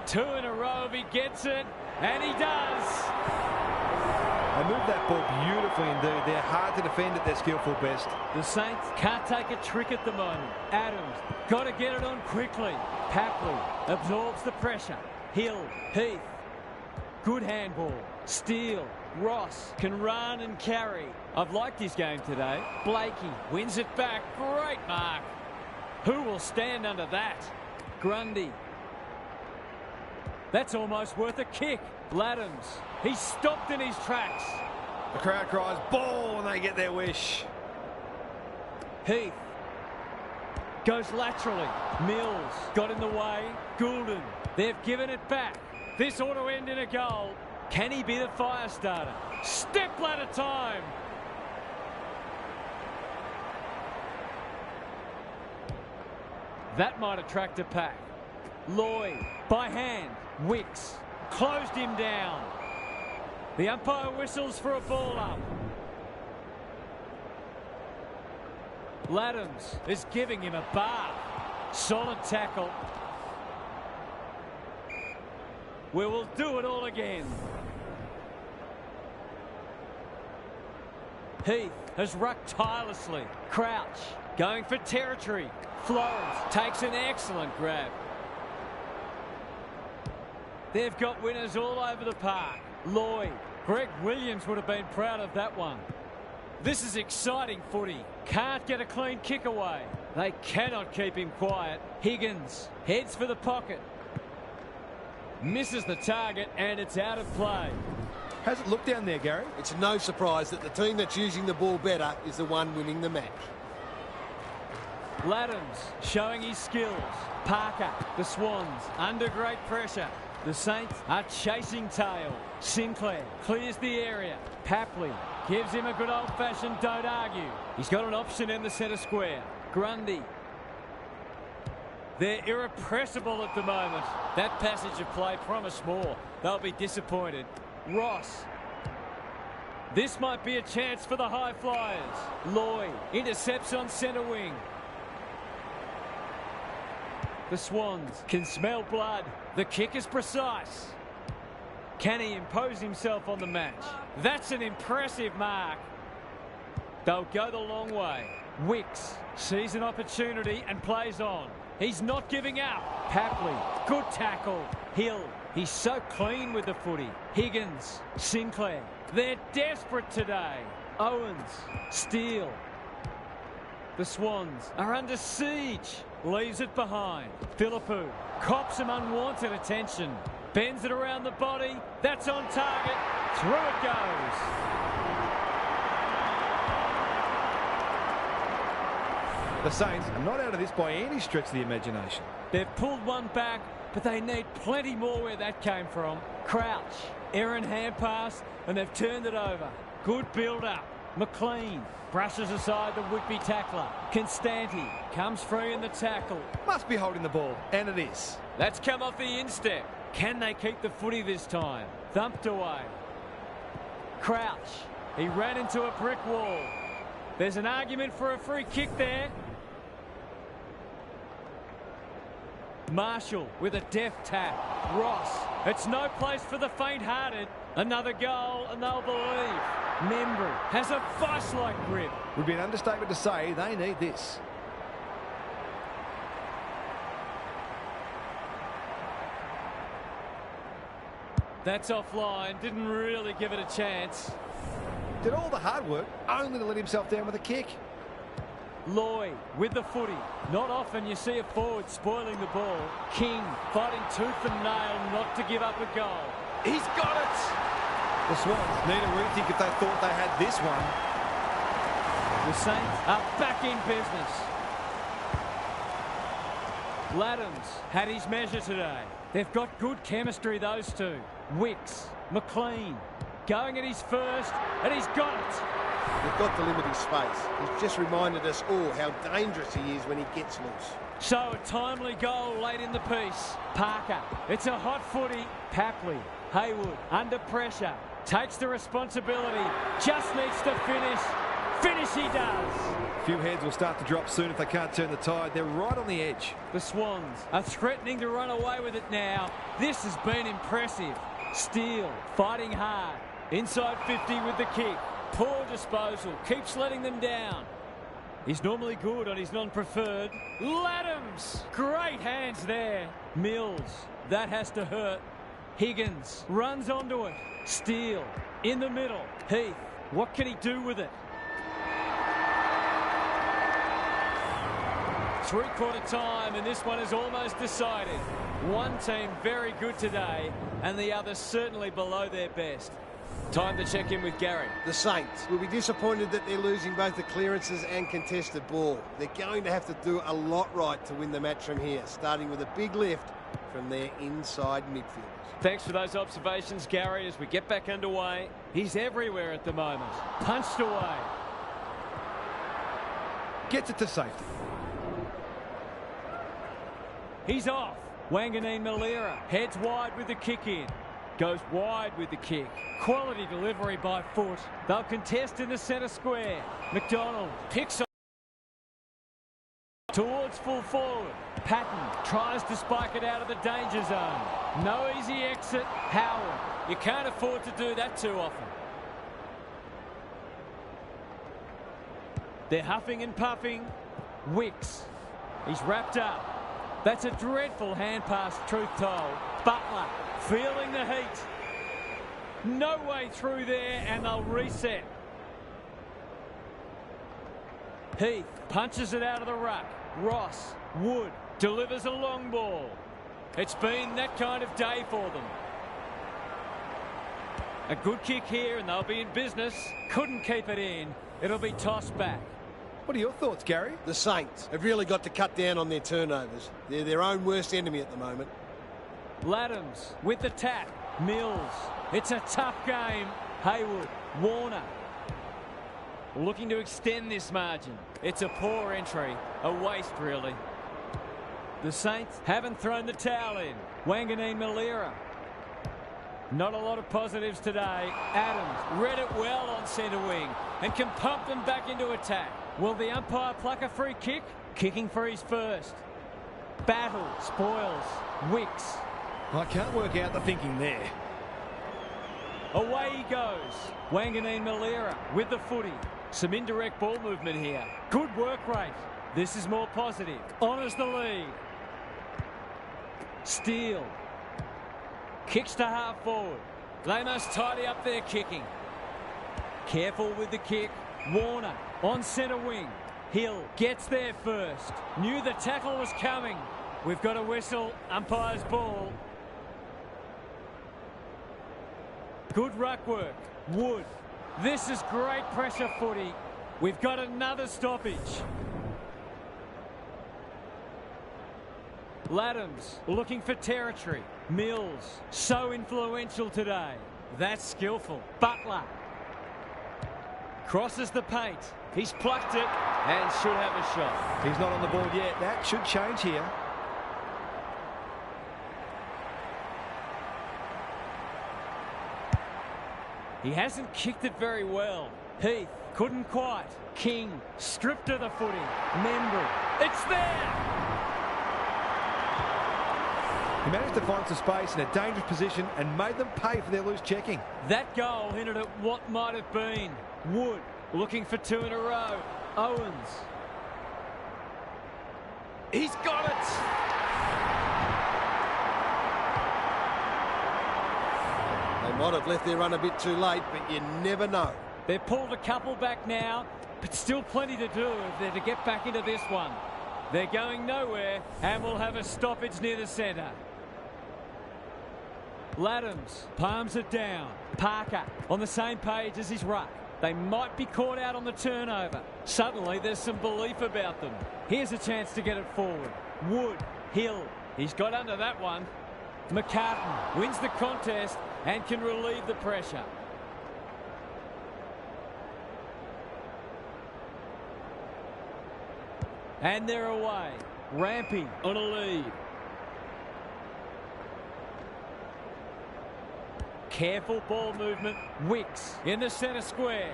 2 in a row if he gets it, and he does. They moved that ball beautifully indeed. They're hard to defend at their skillful best. The Saints can't take a trick at the moment. Adams got to get it on quickly. Papley absorbs the pressure. Hill, Heath, good handball. Steele, Ross can run and carry. I've liked his game today. Blakey wins it back. Great mark. Who will stand under that? Grundy. That's almost worth a kick. Laddams, he's stopped in his tracks. The crowd cries ball when they get their wish. Heath goes laterally. Mills got in the way. Goulden, they've given it back. This ought to end in a goal. Can he be the fire starter? Step ladder time. That might attract a pack. Lloyd by hand. Wicks closed him down. The umpire whistles for a ball up. Laddams is giving him a bath. Solid tackle. We will do it all again. Heath has rucked tirelessly. Crouch going for territory. Flores takes an excellent grab. They've got winners all over the park. Lloyd. Greg Williams would have been proud of that one. This is exciting footy. Can't get a clean kick away. They cannot keep him quiet. Higgins heads for the pocket. Misses the target and it's out of play. How's it look down there, Gary? It's no surprise that the team that's using the ball better is the one winning the match. Laddams showing his skills. Parker, the Swans, under great pressure. The Saints are chasing tail. Sinclair clears the area. Papley gives him a good old-fashioned don't argue. He's got an option in the centre square. Grundy. They're irrepressible at the moment. That passage of play promised more. They'll be disappointed. Ross. This might be a chance for the high flyers. Lloyd intercepts on centre wing. The Swans can smell blood. The kick is precise. Can he impose himself on the match? That's an impressive mark. They'll go the long way. Wicks sees an opportunity and plays on. He's not giving up. Papley, good tackle. Hill, he's so clean with the footy. Higgins, Sinclair, they're desperate today. Owens, Steele. The Swans are under siege. Leaves it behind. Philippou cops some unwanted attention. Bends it around the body. That's on target. Through it goes. The Saints are not out of this by any stretch of the imagination. They've pulled one back, but they need plenty more where that came from. Crouch, errant hand pass, and they've turned it over. Good build-up. McLean brushes aside the would-be tackler. Constanti comes free in the tackle. Must be holding the ball, and it is. That's come off the instep. Can they keep the footy this time? Thumped away. Crouch. He ran into a brick wall. There's an argument for a free kick there. Marshall with a deft tap. Ross. It's no place for the faint-hearted. Another goal and they'll believe. Membry has a vice-like grip. Would be an understatement to say they need this. That's offline. Didn't really give it a chance. Did all the hard work only to let himself down with a kick. Lloyd with the footy. Not often you see a forward spoiling the ball. King fighting tooth and nail not to give up a goal. He's got it! The Swans need a rethink if they thought they had this one. The Saints are back in business. Laddams had his measure today. They've got good chemistry, those two. Wicks, McLean, going at his first, and he's got it. They've got to limit his space. He's just reminded us all how dangerous he is when he gets loose. So a timely goal late in the piece. Parker, it's a hot footy. Papley, Haywood, under pressure. Takes the responsibility. Just needs to finish. Finish he does. A few heads will start to drop soon if they can't turn the tide. They're right on the edge. The Swans are threatening to run away with it now. This has been impressive. Steele fighting hard. Inside 50 with the kick. Poor disposal. Keeps letting them down. He's normally good on his non-preferred. Laddams. Great hands there. Mills. That has to hurt. Higgins runs onto it. Steele in the middle. Heath. What can he do with it? Three-quarter time, and this one is almost decided. One team very good today, and the other certainly below their best. Time to check in with Gary. The Saints will be disappointed that they're losing both the clearances and contested ball. They're going to have to do a lot right to win the match from here, starting with a big lift from their inside midfielders. Thanks for those observations, Gary, as we get back underway. He's everywhere at the moment. Punched away. Gets it to safety. He's off. Wanganeen Malira heads wide with the kick in. Goes wide with the kick. Quality delivery by foot. They'll contest in the centre square. McDonald picks up towards full forward. Patton tries to spike it out of the danger zone. No easy exit. Howard. You can't afford to do that too often. They're huffing and puffing. Wicks. He's wrapped up. That's a dreadful hand pass, truth told. Butler feeling the heat. No way through there, and they'll reset. Heath punches it out of the ruck. Ross, Wood, delivers a long ball. It's been that kind of day for them. A good kick here and they'll be in business. Couldn't keep it in. It'll be tossed back. What are your thoughts, Gary? The Saints have really got to cut down on their turnovers. They're their own worst enemy at the moment. Laddams with the tap. Mills. It's a tough game. Haywood. Warner. Looking to extend this margin. It's a poor entry. A waste, really. The Saints haven't thrown the towel in. Wanganeen Malira. Not a lot of positives today. Adams read it well on centre wing and can pump them back into attack. Will the umpire pluck a free kick? Kicking for his first. Battle spoils. Wicks. I can't work out the thinking there. Away he goes. Wanganeen Malira with the footy. Some indirect ball movement here. Good work rate. This is more positive. Honours the lead. Steele. Kicks to half forward. They must tidy up their kicking. Careful with the kick. Warner on centre wing. Hill gets there first. Knew the tackle was coming. We've got a whistle. Umpire's ball. Good ruck work. Wood. This is great pressure footy. We've got another stoppage. Laddams looking for territory. Mills, so influential today. That's skillful. Butler crosses the paint. He's plucked it and should have a shot. He's not on the board yet. That should change here. He hasn't kicked it very well. Heath couldn't quite. King stripped of the footy. Membry. It's there! He managed to find some space in a dangerous position and made them pay for their loose checking. That goal hinted at what might have been. Wood looking for two in a row. Owens. He's got it! They might have left their run a bit too late, but you never know. They've pulled a couple back now, but still plenty to do if they're to get back into this one. They're going nowhere, and we'll have a stoppage near the centre. Laddams palms it down. Parker on the same page as his ruck. They might be caught out on the turnover. Suddenly there's some belief about them. Here's a chance to get it forward. Wood, Hill, he's got under that one. McCartan wins the contest and can relieve the pressure. And they're away. Rampy on a lead. Careful ball movement. Wicks in the centre square.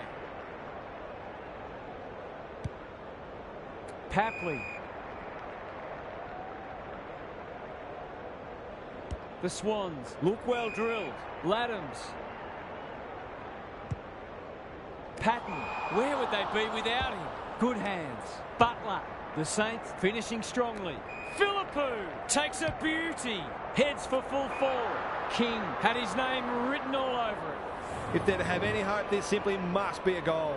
Papley. The Swans look well drilled. Laddams. Patton. Where would they be without him? Good hands. Butler. The Saints finishing strongly. Philippou takes a beauty. Heads for full forward. King had his name written all over it. If they're to have any hope, there simply must be a goal.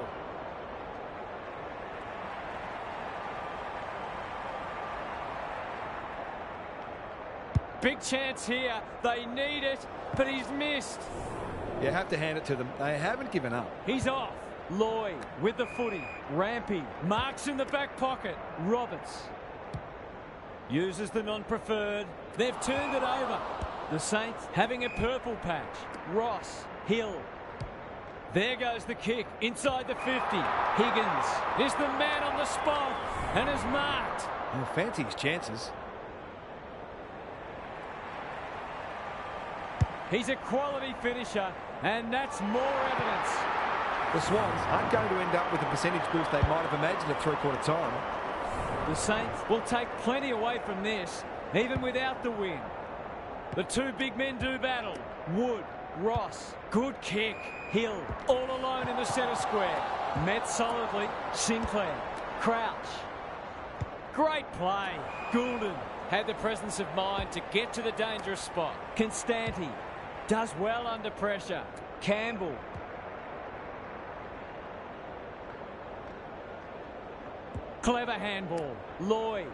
Big chance here. They need it, but he's missed. You have to hand it to them. They haven't given up. He's off. Lloyd with the footy. Rampy marks in the back pocket. Roberts uses the non-preferred. They've turned it over. The Saints having a purple patch. Ross, Hill. There goes the kick inside the 50. Higgins is the man on the spot and is marked. He'll fancy his chances. He's a quality finisher, and that's more evidence. The Swans aren't going to end up with the percentage boost they might have imagined at three-quarter time. The Saints will take plenty away from this, even without the win. The two big men do battle. Wood, Ross, good kick. Hill, all alone in the centre square. Met solidly. Sinclair, Crouch. Great play. Goulden had the presence of mind to get to the dangerous spot. Constanti does well under pressure. Campbell. Clever handball. Lloyd.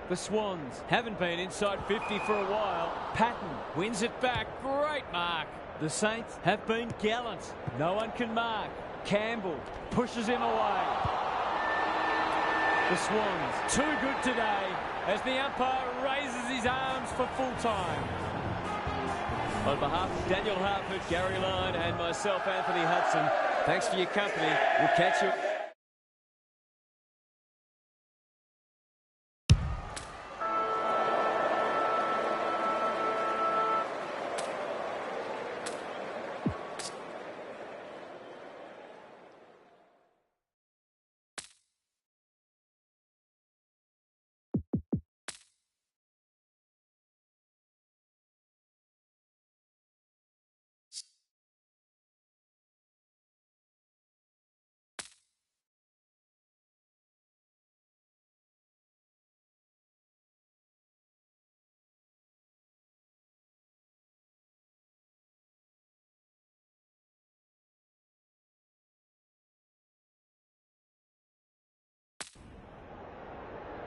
The Swans haven't been inside 50 for a while. Patton wins it back. Great mark. The Saints have been gallant. No one can mark. Campbell pushes him away. The Swans, too good today as the umpire raises his arms for full time. On behalf of Daniel Harford, Gary Lyon and myself, Anthony Hudson, thanks for your company. We'll catch you.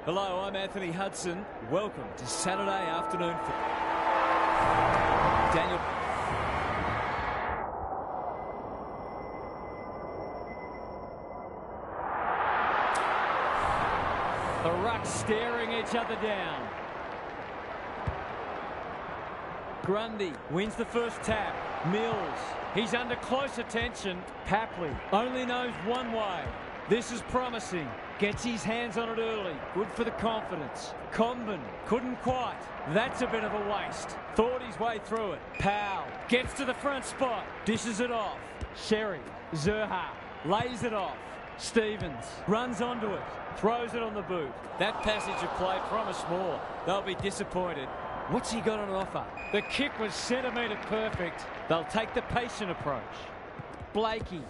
Hello, I'm Anthony Hudson. Welcome to Saturday afternoon football. Daniel. The Rucks staring each other down. Grundy wins the first tap. Mills, he's under close attention. Papley only knows one way. This is promising. Gets his hands on it early. Good for the confidence. Comben couldn't quite. That's a bit of a waste. Thought his way through it. Powell gets to the front spot. Dishes it off. Sherry. Zerha lays it off. Stevens runs onto it. Throws it on the boot. That passage of play promised more. They'll be disappointed. What's he got on offer? The kick was centimetre perfect. They'll take the patient approach. Blakey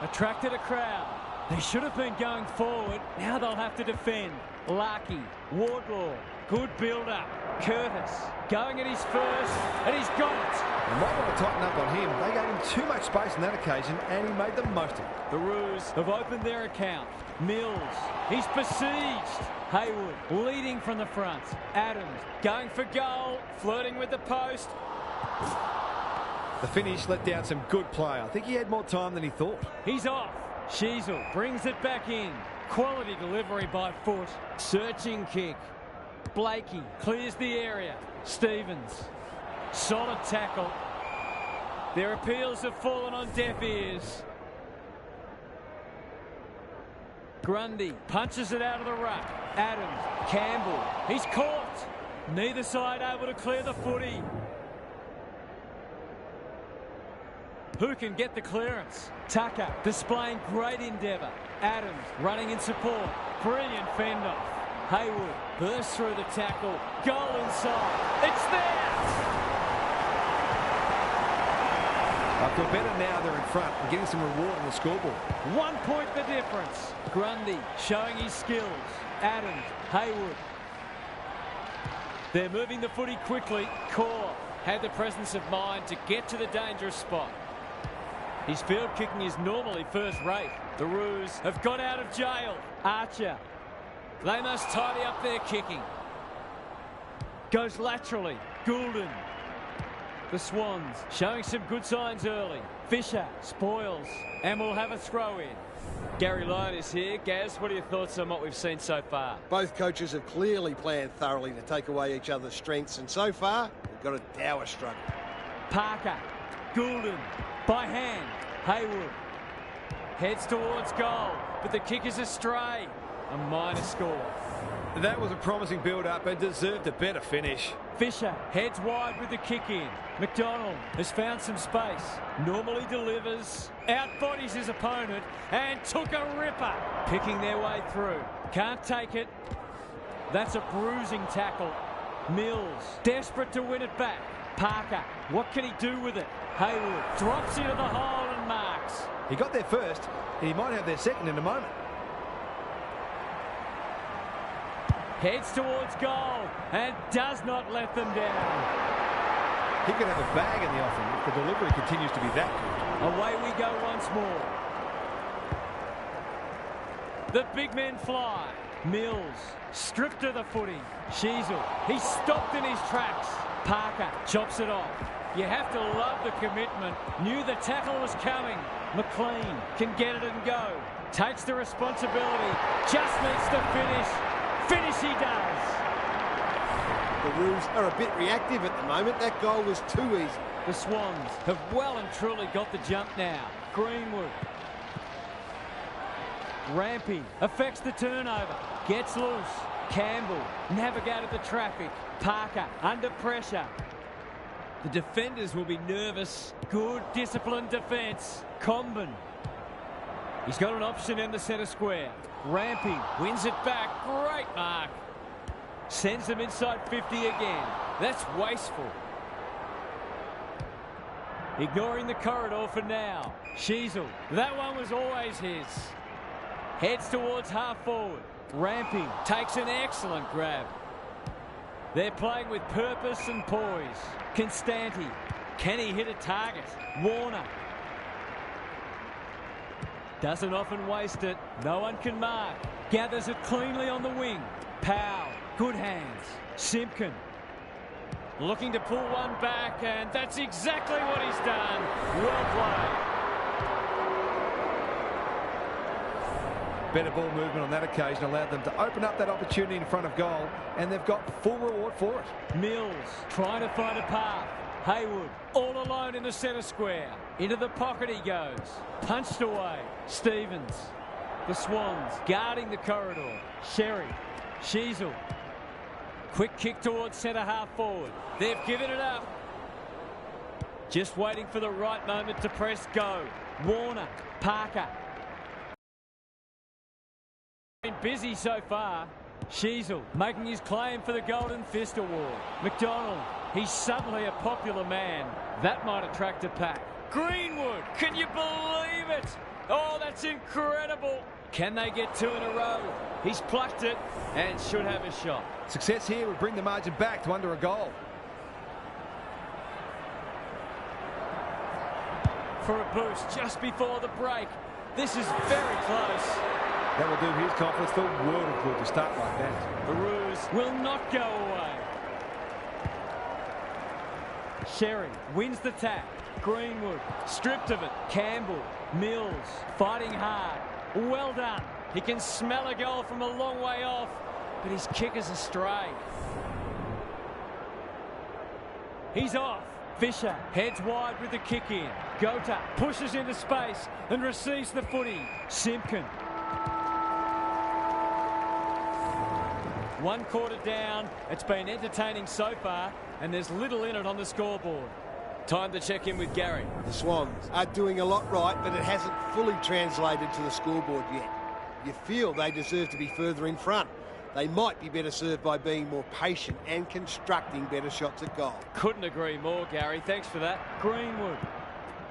attracted a crowd. They should have been going forward. Now they'll have to defend. Larkey, Wardlaw, good build-up. Curtis going at his first, and he's got it. They might want to tighten up on him. They gave him too much space on that occasion, and he made the most of it. The Roos have opened their account. Mills, he's besieged. Haywood leading from the front. Adams going for goal, flirting with the post. The finish let down some good play. I think he had more time than he thought. He's off. Sheasel brings it back in. Quality delivery by foot. Searching kick. Blakey clears the area. Stevens. Solid tackle. Their appeals have fallen on deaf ears. Grundy punches it out of the ruck. Adams. Campbell. He's caught. Neither side able to clear the footy. Who can get the clearance? Tucker displaying great endeavour. Adams running in support. Brilliant fend-off. Haywood bursts through the tackle. Goal inside. It's there! I feel better now they're in front and getting some reward on the scoreboard. 1 point the difference. Grundy showing his skills. Adams, Haywood. They're moving the footy quickly. Core had the presence of mind to get to the dangerous spot. His field kicking is normally first rate. The Roos have got out of jail. Archer. They must tidy up their kicking. Goes laterally. Goulden. The Swans showing some good signs early. Fisher spoils and will have a throw in. Gary Lyon is here. Gaz, what are your thoughts on what we've seen so far? Both coaches have clearly planned thoroughly to take away each other's strengths, and so far, we've got a dour struggle. Parker. Goulden. By hand. Haywood. Heads towards goal, but the kick is astray. A minor score. That was a promising build-up and deserved a better finish. Fisher heads wide with the kick in. McDonald has found some space. Normally delivers. Outbodies his opponent and took a ripper. Picking their way through. Can't take it. That's a bruising tackle. Mills desperate to win it back. Parker, what can he do with it? Haywood drops into the hole and marks. He got there first, and he might have their second in a moment. Heads towards goal and does not let them down. He could have a bag in the offing if the delivery continues to be that good. Away we go once more. The big men fly. Mills stripped of the footy. Sheasel, he's stopped in his tracks. Parker chops it off. You have to love the commitment. Knew the tackle was coming. McLean can get it and go. Takes the responsibility. Just needs to finish. Finish he does. The Roos are a bit reactive at the moment. That goal was too easy. The Swans have well and truly got the jump now. Greenwood. Rampy affects the turnover. Gets loose. Campbell navigated the traffic. Parker under pressure. The defenders will be nervous. Good disciplined defence. Comben. He's got an option in the centre square. Rampy wins it back. Great mark. Sends them inside 50 again. That's wasteful. Ignoring the corridor for now. Sheasel. That one was always his. Heads towards half forward. Rampy takes an excellent grab. They're playing with purpose and poise. Constanti. Can he hit a target? Warner. Doesn't often waste it. No one can mark. Gathers it cleanly on the wing. Powell. Good hands. Simpkin. Looking to pull one back, and that's exactly what he's done. Well played. Better ball movement on that occasion allowed them to open up that opportunity in front of goal, and they've got full reward for it. Mills trying to find a path. Haywood all alone in the centre square. Into the pocket he goes. Punched away. Stevens. The Swans guarding the corridor. Sherry. Sheasel. Quick kick towards centre half forward. They've given it up. Just waiting for the right moment to press go. Warner. Parker. Been busy so far. Sheasel making his claim for the Golden Fist Award. McDonald, he's suddenly a popular man. That might attract a pack. Greenwood, can you believe it? Oh, that's incredible. Can they get two in a row? He's plucked it and should have a shot. Success here would bring the margin back to under a goal. For a boost just before the break. This is very close. That will do his confidence the world of good to start like that. The Roos will not go away. Sherry wins the tap. Greenwood stripped of it. Campbell. Mills fighting hard. Well done. He can smell a goal from a long way off, but his kick is astray. He's off. Fisher heads wide with the kick in. Gota pushes into space and receives the footy. Simpkin. 1 quarter down. It's been entertaining so far, and there's little in it on the scoreboard. Time to check in with Gary. The Swans are doing a lot right, but it hasn't fully translated to the scoreboard yet. You feel they deserve to be further in front. They might be better served by being more patient and constructing better shots at goal. Couldn't agree more, Gary. Thanks for that. Greenwood.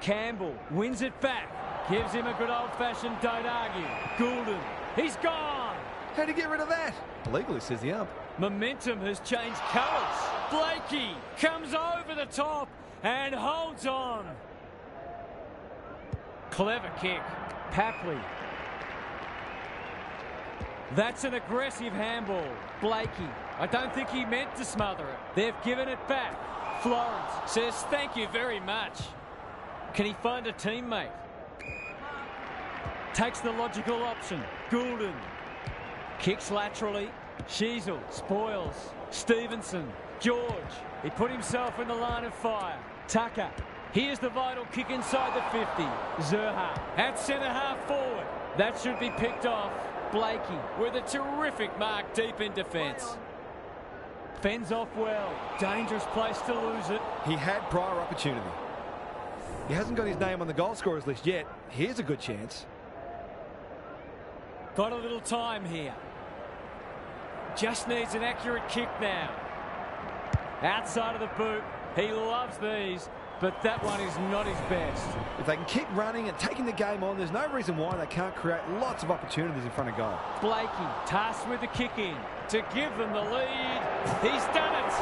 Campbell wins it back. Gives him a good old-fashioned don't argue. Goulden. He's gone. How'd he get rid of that? Illegally, says the ump. Momentum has changed colours. Blakey comes over the top and holds on. Clever kick. Papley. That's an aggressive handball. Blakey. I don't think he meant to smother it. They've given it back. Florence says thank you very much. Can he find a teammate? Takes the logical option. Goulden. Kicks laterally. Sheasel spoils. Stevenson. George. He put himself in the line of fire. Tucker. Here's the vital kick inside the 50. Zerha at centre half forward. That should be picked off. Blakey with a terrific mark deep in defence. Fends off well. Dangerous place to lose it. He had prior opportunity. He hasn't got his name on the goal scorers list yet. Here's a good chance. Got a little time here. Just needs an accurate kick now. Outside of the boot. He loves these, but that one is not his best. If they can keep running and taking the game on, there's no reason why they can't create lots of opportunities in front of goal. Blakey tasked with the kick in to give them the lead. He's done it.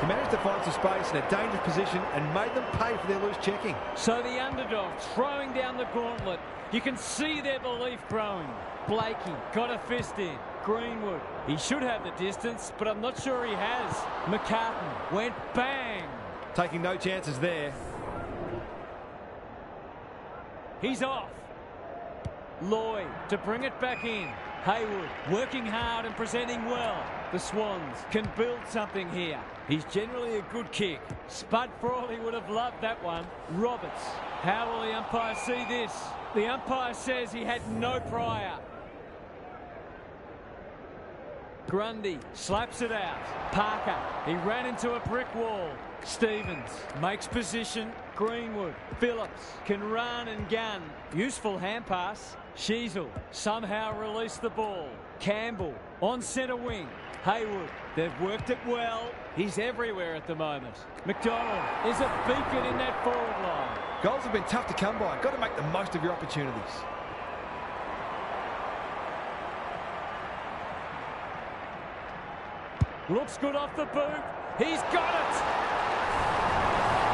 He managed to find some space in a dangerous position and made them pay for their loose checking. So the underdog throwing down the gauntlet. You can see their belief growing. Blakey got a fist in. Greenwood. He should have the distance, but I'm not sure he has. McCartan went bang. Taking no chances there. He's off. Lloyd to bring it back in. Haywood working hard and presenting well. The Swans can build something here. He's generally a good kick. Spud Frawley would have loved that one. Roberts. How will the umpire see this? The umpire says he had no prior. Grundy slaps it out. Parker, he ran into a brick wall. Stevens makes position. Greenwood. Phillips can run and gun. Useful hand pass. Sheasel somehow released the ball. Campbell on centre wing. Haywood, they've worked it well. He's everywhere at the moment. McDonald is a beacon in that forward line. Goals have been tough to come by. Got to make the most of your opportunities. Looks good off the boot. He's got it.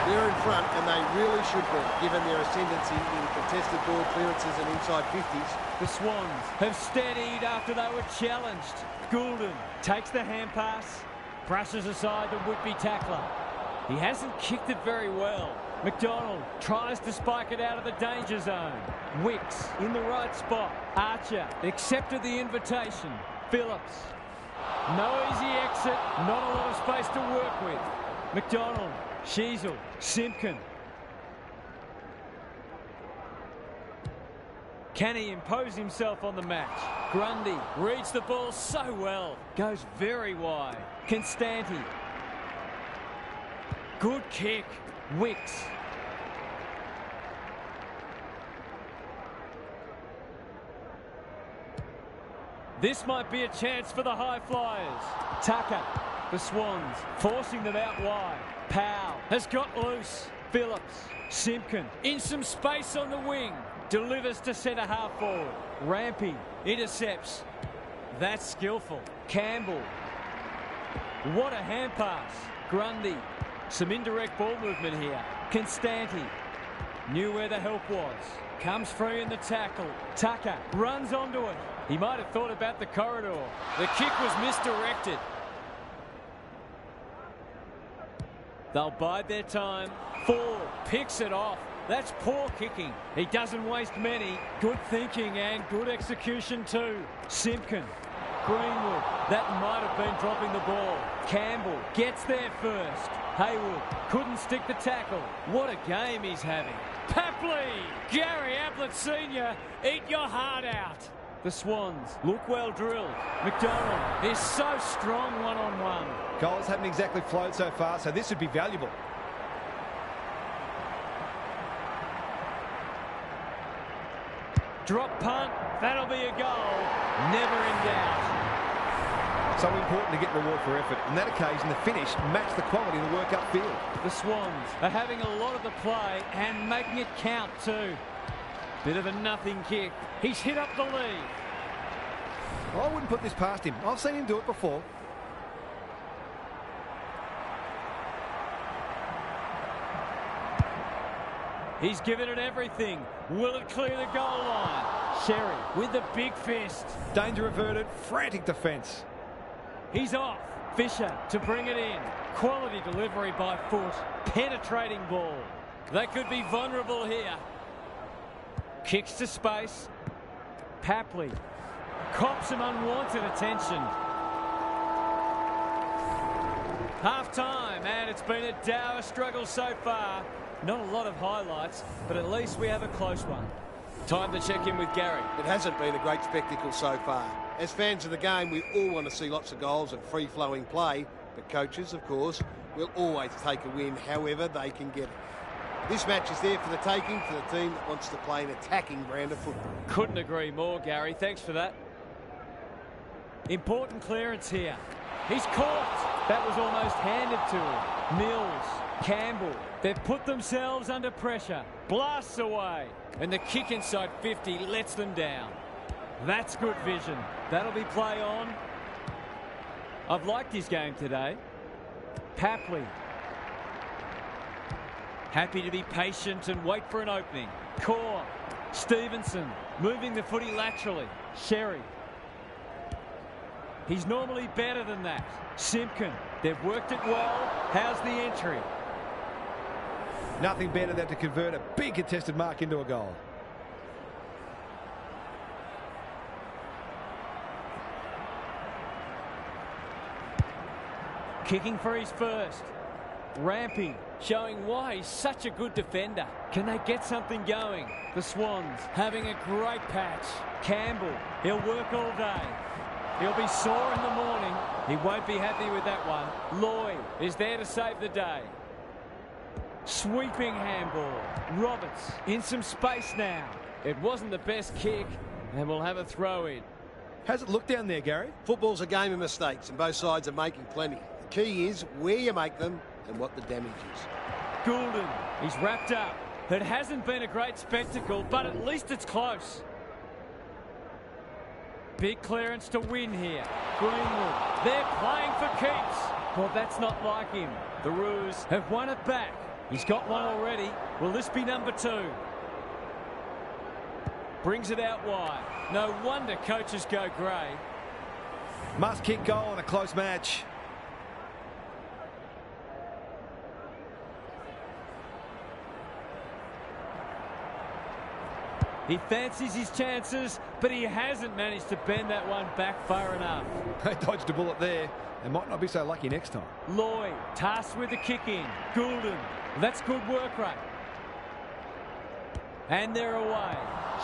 They're in front, and they really should be, given their ascendancy in contested ball clearances and inside 50s. The Swans have steadied after they were challenged. Goulden takes the hand pass, brushes aside the would-be tackler. He hasn't kicked it very well. McDonald tries to spike it out of the danger zone. Wicks in the right spot. Archer accepted the invitation. Phillips. No easy exit, not a lot of space to work with. McDonald, Sheasel, Simpkin. Can he impose himself on the match? Grundy reads the ball so well. Goes very wide. Constanti. Good kick. Wicks. This might be a chance for the high flyers. Tucker. The Swans forcing them out wide. Powell has got loose. Phillips. Simpkin in some space on the wing. Delivers to centre half forward. Rampy intercepts. That's skillful. Campbell. What a hand pass. Grundy. Some indirect ball movement here. Constanti. Knew where the help was. Comes free in the tackle. Tucker runs onto it. He might have thought about the corridor. The kick was misdirected. They'll bide their time. Ford picks it off. That's poor kicking. He doesn't waste many. Good thinking and good execution too. Simpkin. Greenwood. That might have been dropping the ball. Campbell gets there first. Haywood couldn't stick the tackle. What a game he's having. Papley. Gary Ablett Sr. Eat your heart out. The Swans look well drilled. McDonald is so strong one-on-one. Goals haven't exactly flowed so far, so this would be valuable. Drop punt. That'll be a goal. Never in doubt. So important to get reward for effort. On that occasion, the finish matched the quality of the work upfield. The Swans are having a lot of the play and making it count too. Bit of a nothing kick. He's hit up the lead. I wouldn't put this past him. I've seen him do it before. He's given it everything. Will it clear the goal line? Sherry with the big fist. Danger averted. Frantic defence. He's off. Fisher to bring it in. Quality delivery by foot. Penetrating ball. They could be vulnerable here. Kicks to space. Papley cops some unwanted attention. Half time, and it's been a dour struggle so far. Not a lot of highlights, but at least we have a close one. Time to check in with Gary. It hasn't been a great spectacle so far. As fans of the game, we all want to see lots of goals and free-flowing play, but coaches, of course, will always take a win however they can get it. This match is there for the taking for the team that wants to play an attacking brand of football. Couldn't agree more, Gary. Thanks for that. Important clearance here. He's caught. That was almost handed to him. Mills, Campbell, they've put themselves under pressure. Blasts away. And the kick inside 50 lets them down. That's good vision. That'll be play on. I've liked his game today. Papley. Happy to be patient and wait for an opening. Core. Stevenson moving the footy laterally. Sherry. He's normally better than that. Simpkin, they've worked it well. How's the entry? Nothing better than to convert a big contested mark into a goal. Kicking for his first. Ramping, showing why he's such a good defender. Can they get something going? The Swans having a great patch. Campbell, he'll work all day. He'll be sore in the morning. He won't be happy with that one. Lloyd is there to save the day. Sweeping handball. Roberts in some space now. It wasn't the best kick, and we'll have a throw in. How's it look down there, Gary? Football's a game of mistakes, and both sides are making plenty. The key is where you make them and what the damage is. Goulden, he's wrapped up. It hasn't been a great spectacle, but at least it's close. Big clearance to win here. Greenwood, they're playing for keeps. Well, that's not like him. The Roos have won it back. He's got one already. Will this be number 2? Brings it out wide. No wonder coaches go grey. Must kick goal in a close match. He fancies his chances, but he hasn't managed to bend that one back far enough. They dodged a bullet there. They might not be so lucky next time. Lloyd, tasked with the kick in. Goulden, that's good work rate. And they're away.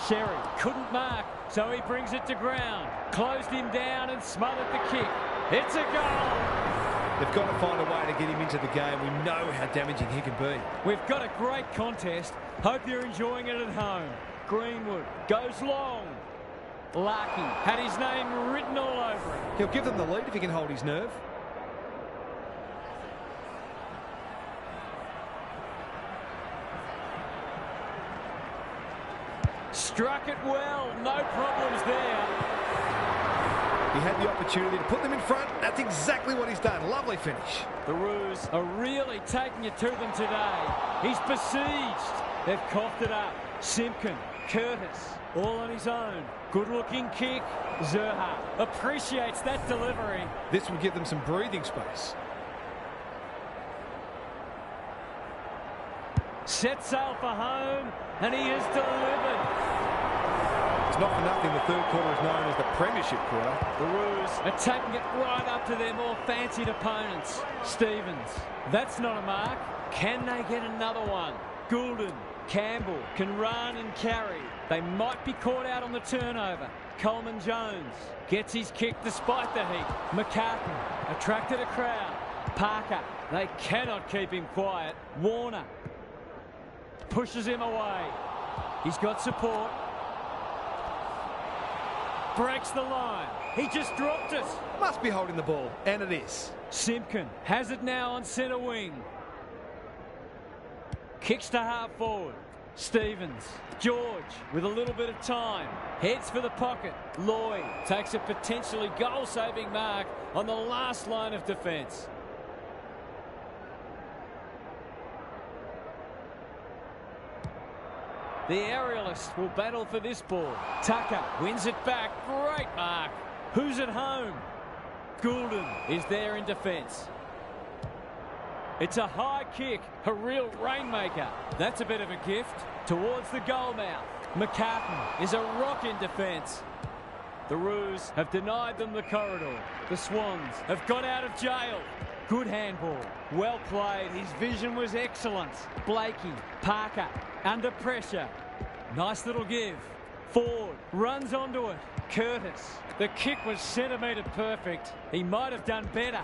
Sherry couldn't mark, so he brings it to ground. Closed him down and smothered the kick. It's a goal! They've got to find a way to get him into the game. We know how damaging he can be. We've got a great contest. Hope you're enjoying it at home. Greenwood goes long. Larky had his name written all over it. He'll give them the lead if he can hold his nerve. Struck it well. No problems there. He had the opportunity to put them in front. That's exactly what he's done. Lovely finish. The Roos are really taking it to them today. He's besieged. They've coughed it up. Simpkin, Curtis, all on his own. Good-looking kick. Zerha appreciates that delivery. This will give them some breathing space. Set sail for home, and he has delivered. It's not for nothing the third quarter is known as the Premiership quarter. The Roos are taking it right up to their more fancied opponents. Stevens, that's not a mark. Can they get another one? Goulden, Campbell can run and carry. They might be caught out on the turnover. Coleman Jones gets his kick despite the heat. McCartan attracted a crowd. Parker, they cannot keep him quiet. Warner pushes him away. He's got support. Breaks the line. He just dropped it. Must be holding the ball, and it is. Simpkin has it now on centre wing. Kicks to half forward. Stevens. George with a little bit of time. Heads for the pocket. Lloyd takes a potentially goal-saving mark on the last line of defence. The aerialists will battle for this ball. Tucker wins it back. Great mark. Who's at home? Goulden is there in defence. It's a high kick, a real rainmaker. That's a bit of a gift towards the goal mouth. McCartan is a rock in defence. The Roos have denied them the corridor. The Swans have got out of jail. Good handball. Well played. His vision was excellent. Blakey, Parker, under pressure. Nice little give. Ford runs onto it. Curtis. The kick was centimetre perfect. He might have done better.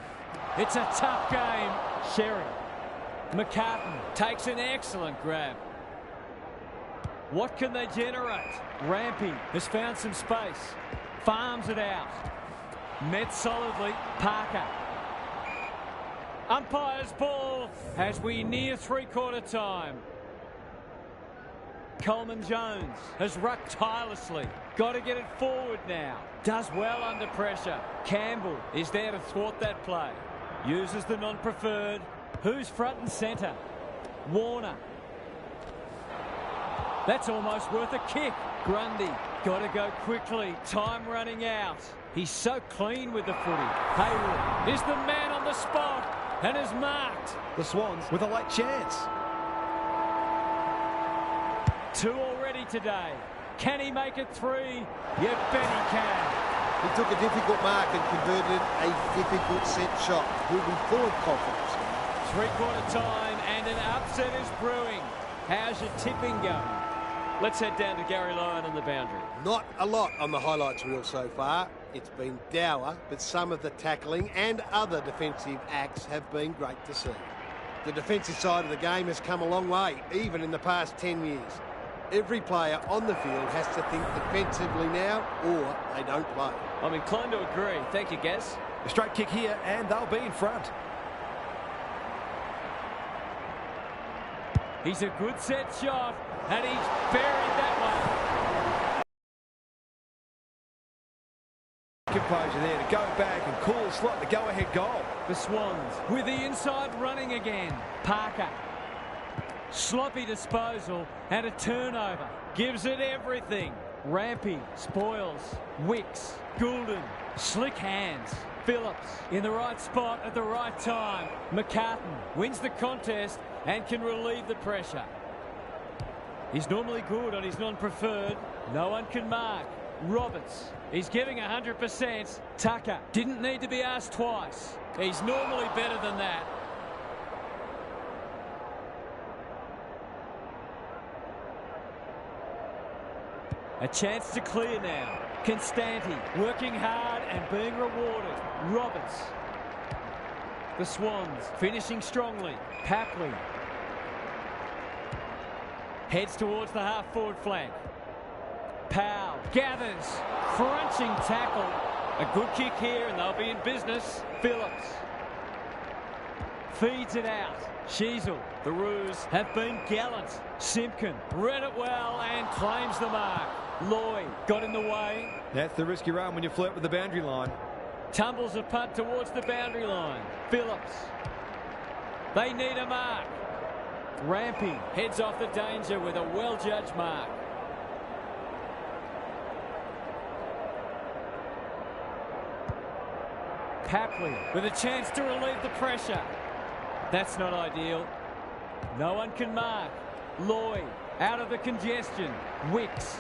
It's a tough game. Sherry. McCartan takes an excellent grab. What can they generate? Rampy has found some space. Farms it out. Met solidly. Parker. Umpire's ball as we near three-quarter time. Coleman Jones has rucked tirelessly. Got to get it forward now. Does well under pressure. Campbell is there to thwart that play. Uses the non-preferred. Who's front and centre? Warner. That's almost worth a kick. Grundy, got to go quickly. Time running out. He's so clean with the footy. Hayward is the man on the spot and is marked. The Swans with a late chance. 2 already today. Can he make it 3? You bet he can. He took a difficult mark and converted a difficult set shot, moving forward confidence. 3/4 time and an upset is brewing. How's your tipping going? Let's head down to Gary Lyon on the boundary. Not a lot on the highlights reel so far. It's been dour, but some of the tackling and other defensive acts have been great to see. The defensive side of the game has come a long way, even in the past 10 years. Every player on the field has to think defensively now, or they don't play. I'm inclined to agree. Thank you, Gaz. A straight kick here, and they'll be in front. He's a good set shot, and he's buried that one. Composure there to go back and cool slot the go-ahead goal. The Swans with the inside running again. Parker. Sloppy disposal and a turnover. Gives it everything. Rampy spoils. Wicks. Goulden. Slick hands. Phillips in the right spot at the right time. McCartan wins the contest and can relieve the pressure. He's normally good on his non-preferred. No one can mark. Roberts. He's giving 100%. Tucker didn't need to be asked twice. He's normally better than that. A chance to clear now. Constanti working hard and being rewarded. Roberts. The Swans finishing strongly. Papley heads towards the half-forward flank. Powell gathers. Crunching tackle. A good kick here and they'll be in business. Phillips feeds it out. Sheasel. The Roos have been gallant. Simpkin read it well and claims the mark. Lloyd got in the way. That's the risky run when you flirt with the boundary line. Tumbles a punt towards the boundary line. Phillips. They need a mark. Rampy heads off the danger with a well-judged mark. Papley with a chance to relieve the pressure. That's not ideal. No one can mark. Lloyd out of the congestion. Wicks.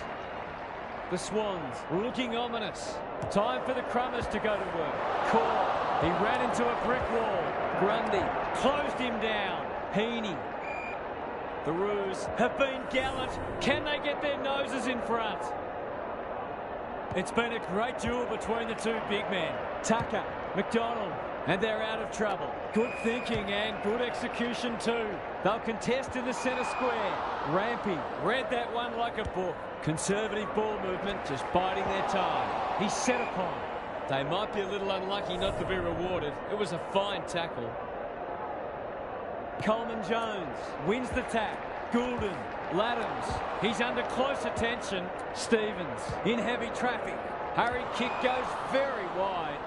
The Swans looking ominous. Time for the Crummers to go to work. Core. He ran into a brick wall. Grundy closed him down. Heaney. The Roos have been gallant. Can they get their noses in front? It's been a great duel between the two big men. Tucker, McDonald, and they're out of trouble. Good thinking and good execution too. They'll contest in the centre square. Rampy read that one like a book. Conservative ball movement, just biding their time. He's set upon. They might be a little unlucky not to be rewarded. It was a fine tackle. Coleman Jones wins the tap. Goulden, Laddams, he's under close attention. Stevens in heavy traffic. Hurried kick goes very wide.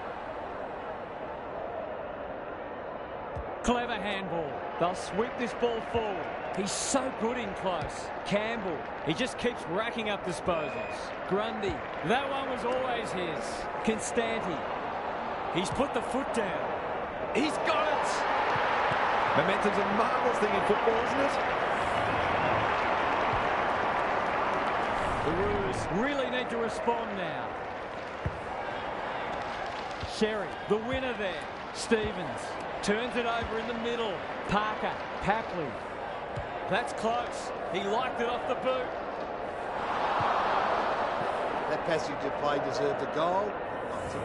Clever handball. They'll sweep this ball forward. He's so good in close. Campbell, he just keeps racking up disposals. Grundy, that one was always his. Constanti, he's put the foot down. He's got it. Momentum's a marvellous thing in football, isn't it? The Roos really need to respond now. Sherry, the winner there. Stevens turns it over in the middle. Parker, Papley. That's close. He liked it off the boot. That passage of play deserved a goal. Not to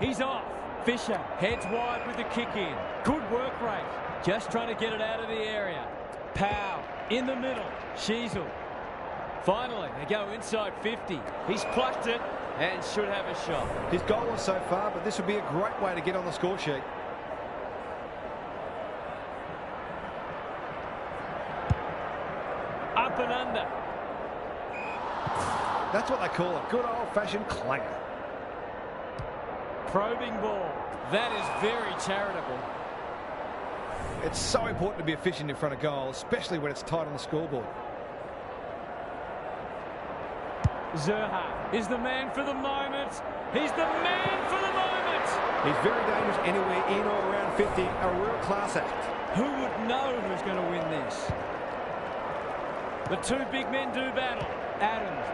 be. He's off. Fisher heads wide with the kick in. Good work rate. Just trying to get it out of the area. Powell in the middle. Sheasel. Finally, they go inside 50. He's plucked it and should have a shot. His goal was so far, but this would be a great way to get on the score sheet. Up and under. That's what they call a good old-fashioned clanger. Probing ball. That is very charitable. It's so important to be efficient in front of goal, especially when it's tight on the scoreboard. Zerha is the man for the moment. He's the man for the moment. He's very dangerous anywhere in or around 50. A real class act. Who would know who's going to win this? The two big men do battle. Adams.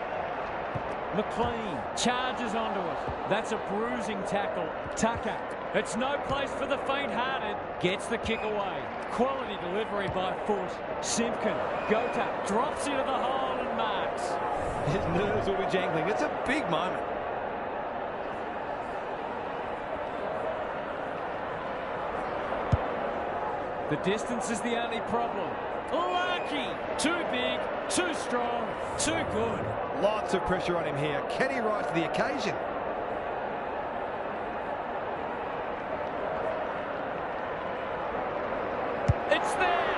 McLean charges onto it. That's a bruising tackle. Tucker. It's no place for the faint-hearted. Gets the kick away. Quality delivery by foot. Simpkin. Gota drops into the hole and marks. His nerves will be jangling. It's a big moment. The distance is the only problem. Lucky. Too big, too strong, too good. Lots of pressure on him here. Can he rise to the occasion? It's there.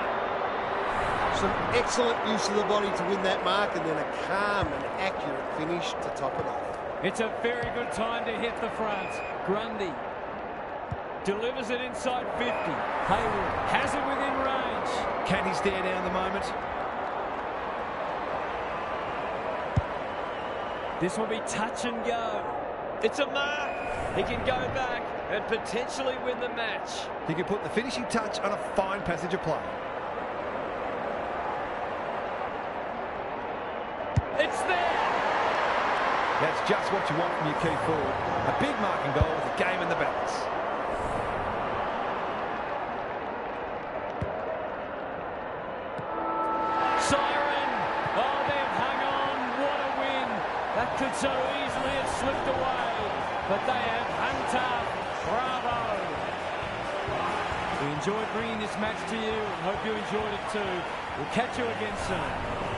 Some excellent use of the body to win that mark, and then a calm and accurate finish to top it off. It's a very good time to hit the front. Grundy delivers it inside 50. Hayward has it within range. Can he stare down the moment? This will be touch and go. It's a mark. He can go back and potentially win the match. He can put the finishing touch on a fine passage of play. It's there. That's just what you want from your key forward. A big marking goal with the game in the balance. Siren. Oh, they've hung on. What a win. That could so easily have slipped away. But they have hung tough. Bravo. We enjoyed bringing this match to you and hope you enjoyed it too. We'll catch you again soon.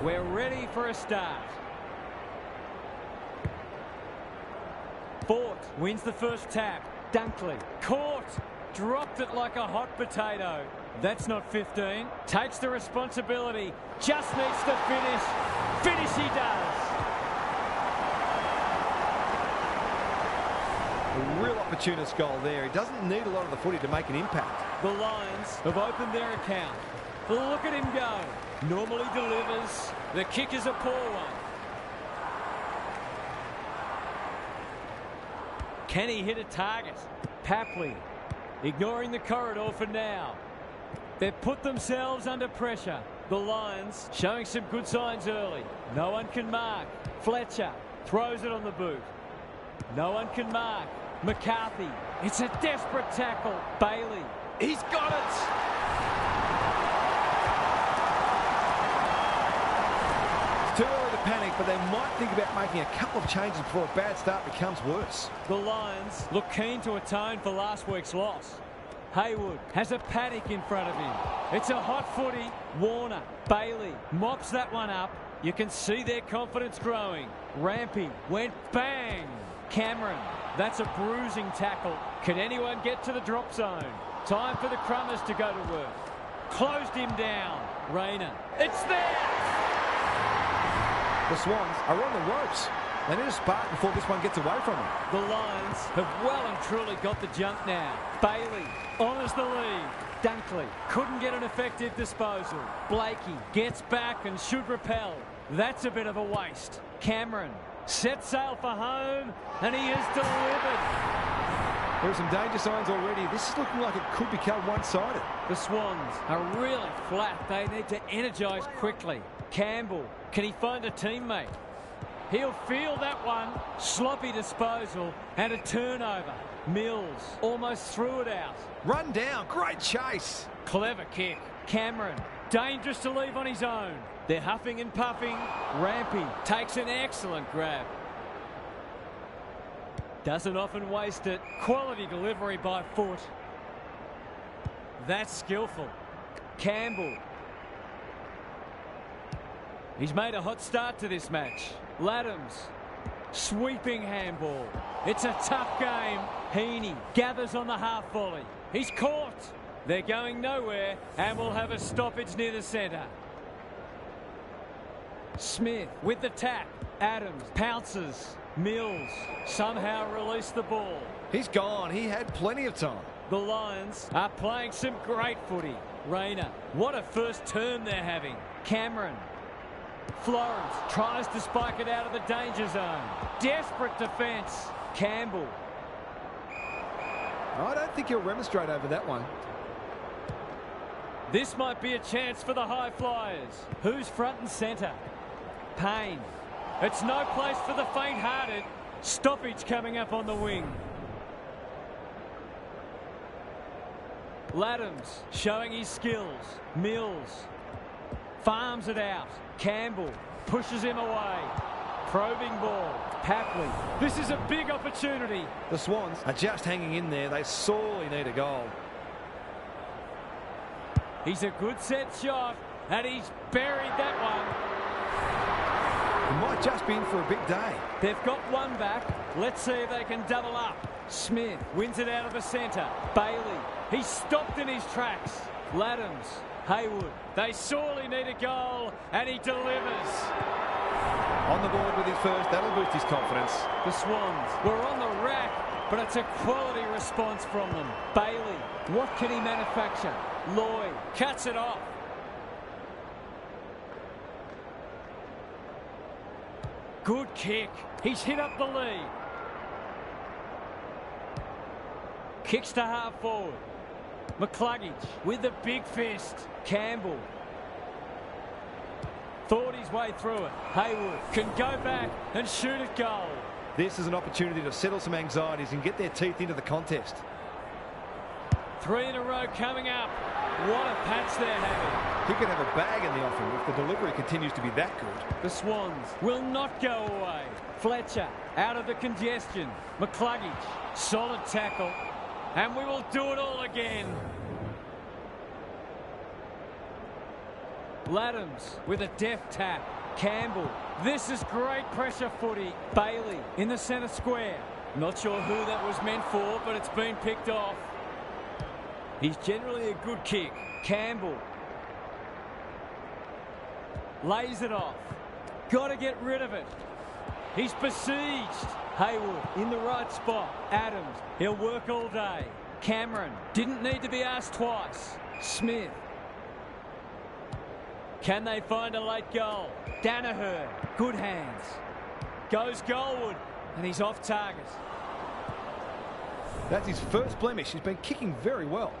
We're ready for a start. Fort wins the first tap. Dunkley caught. Dropped it like a hot potato. That's not 15. Takes the responsibility. Just needs to finish. Finish he does. A real opportunist goal there. He doesn't need a lot of the footy to make an impact. The Lions have opened their account. Look at him go. Normally delivers. The kick is a poor one. Can he hit a target? Papley ignoring the corridor for now. They've put themselves under pressure. The Lions showing some good signs early. No one can mark. Fletcher throws it on the boot. No one can mark. McCarthy. It's a desperate tackle. Bailey. He's got it. Too early to panic, but they might think about making a couple of changes before a bad start becomes worse. The Lions look keen to atone for last week's loss. Haywood has a paddock in front of him. It's a hot footy. Warner, Bailey mops that one up. You can see their confidence growing. Rampy went bang. Cameron, that's a bruising tackle. Can anyone get to the drop zone? Time for the Crummers to go to work. Closed him down. Rayner, it's there! The Swans are on the ropes. They need a spark before this one gets away from them. The Lions have well and truly got the jump now. Bailey honours the lead. Dunkley couldn't get an effective disposal. Blakey gets back and should repel. That's a bit of a waste. Cameron sets sail for home, and he has delivered. There are some danger signs already. This is looking like it could become one-sided. The Swans are really flat. They need to energise quickly. Campbell, can he find a teammate? He'll feel that one. Sloppy disposal and a turnover. Mills almost threw it out. Run down. Great chase. Clever kick. Cameron, dangerous to leave on his own. They're huffing and puffing. Rampy takes an excellent grab. Doesn't often waste it. Quality delivery by foot. That's skillful. Campbell. He's made a hot start to this match. Laddams. Sweeping handball. It's a tough game. Heaney gathers on the half volley. He's caught. They're going nowhere and will have a stoppage near the centre. Smith with the tap. Adams pounces. Mills somehow released the ball. He's gone. He had plenty of time. The Lions are playing some great footy. Rayner, what a first turn they're having. Cameron. Florence tries to spike it out of the danger zone. Desperate defence. Campbell. I don't think he'll remonstrate over that one. This might be a chance for the high flyers. Who's front and centre? Payne. It's no place for the faint-hearted. Stoppage coming up on the wing. Laddams showing his skills. Mills farms it out. Campbell pushes him away. Probing ball. Papley. This is a big opportunity. The Swans are just hanging in there. They sorely need a goal. He's a good set shot, and he's buried that one. He might just be in for a big day. They've got one back. Let's see if they can double up. Smith wins it out of the centre. Bailey. He's stopped in his tracks. Laddams. Haywood. They sorely need a goal, and he delivers. On the board with his first. That'll boost his confidence. The Swans were on the rack, but it's a quality response from them. Bailey. What can he manufacture? Lloyd cuts it off. Good kick. He's hit up the lead. Kicks to half forward. McCluggage with the big fist. Campbell. Thought his way through it. Haywood can go back and shoot at goal. This is an opportunity to settle some anxieties and get their teeth into the contest. 3 in a row coming up. What a patch they're having. He could have a bag in the offing if the delivery continues to be that good. The Swans will not go away. Fletcher out of the congestion. McCluggage, solid tackle. And we will do it all again. Laddams with a deft tap. Campbell. This is great pressure footy. Bailey in the centre square. Not sure who that was meant for, but it's been picked off. He's generally a good kick. Campbell. Lays it off. Got to get rid of it. He's besieged. Haywood in the right spot. Adams. He'll work all day. Cameron. Didn't need to be asked twice. Smith. Can they find a late goal? Danaher. Good hands. Goes goalward. And he's off target. That's his first blemish. He's been kicking very well.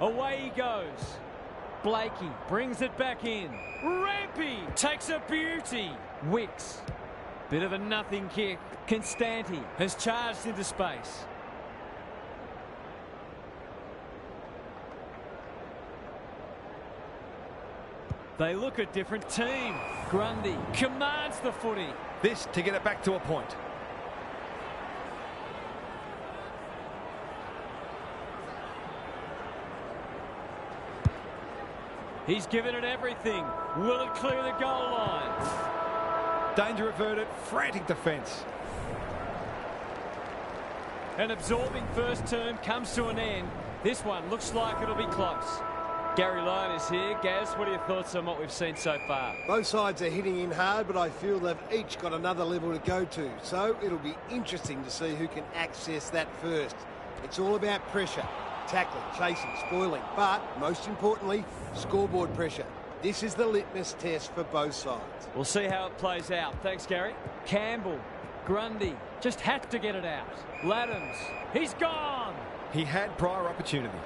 Away he goes. Blakey brings it back in. Rampy takes a beauty. Wicks. Bit of a nothing kick. Constanti has charged into space. They look a different team. Grundy commands the footy. This to get it back to a point. He's given it everything. Will it clear the goal line? Danger averted, frantic defence. An absorbing first term comes to an end. This one looks like it'll be close. Gary Lyon is here. Gaz, what are your thoughts on what we've seen so far? Both sides are hitting in hard, but I feel they've each got another level to go to. So it'll be interesting to see who can access that first. It's all about pressure, tackling, chasing, spoiling, but most importantly, scoreboard pressure. This is the litmus test for both sides. We'll see how it plays out. Thanks, Gary. Campbell, Grundy, just had to get it out. Laddams, he's gone! He had prior opportunity.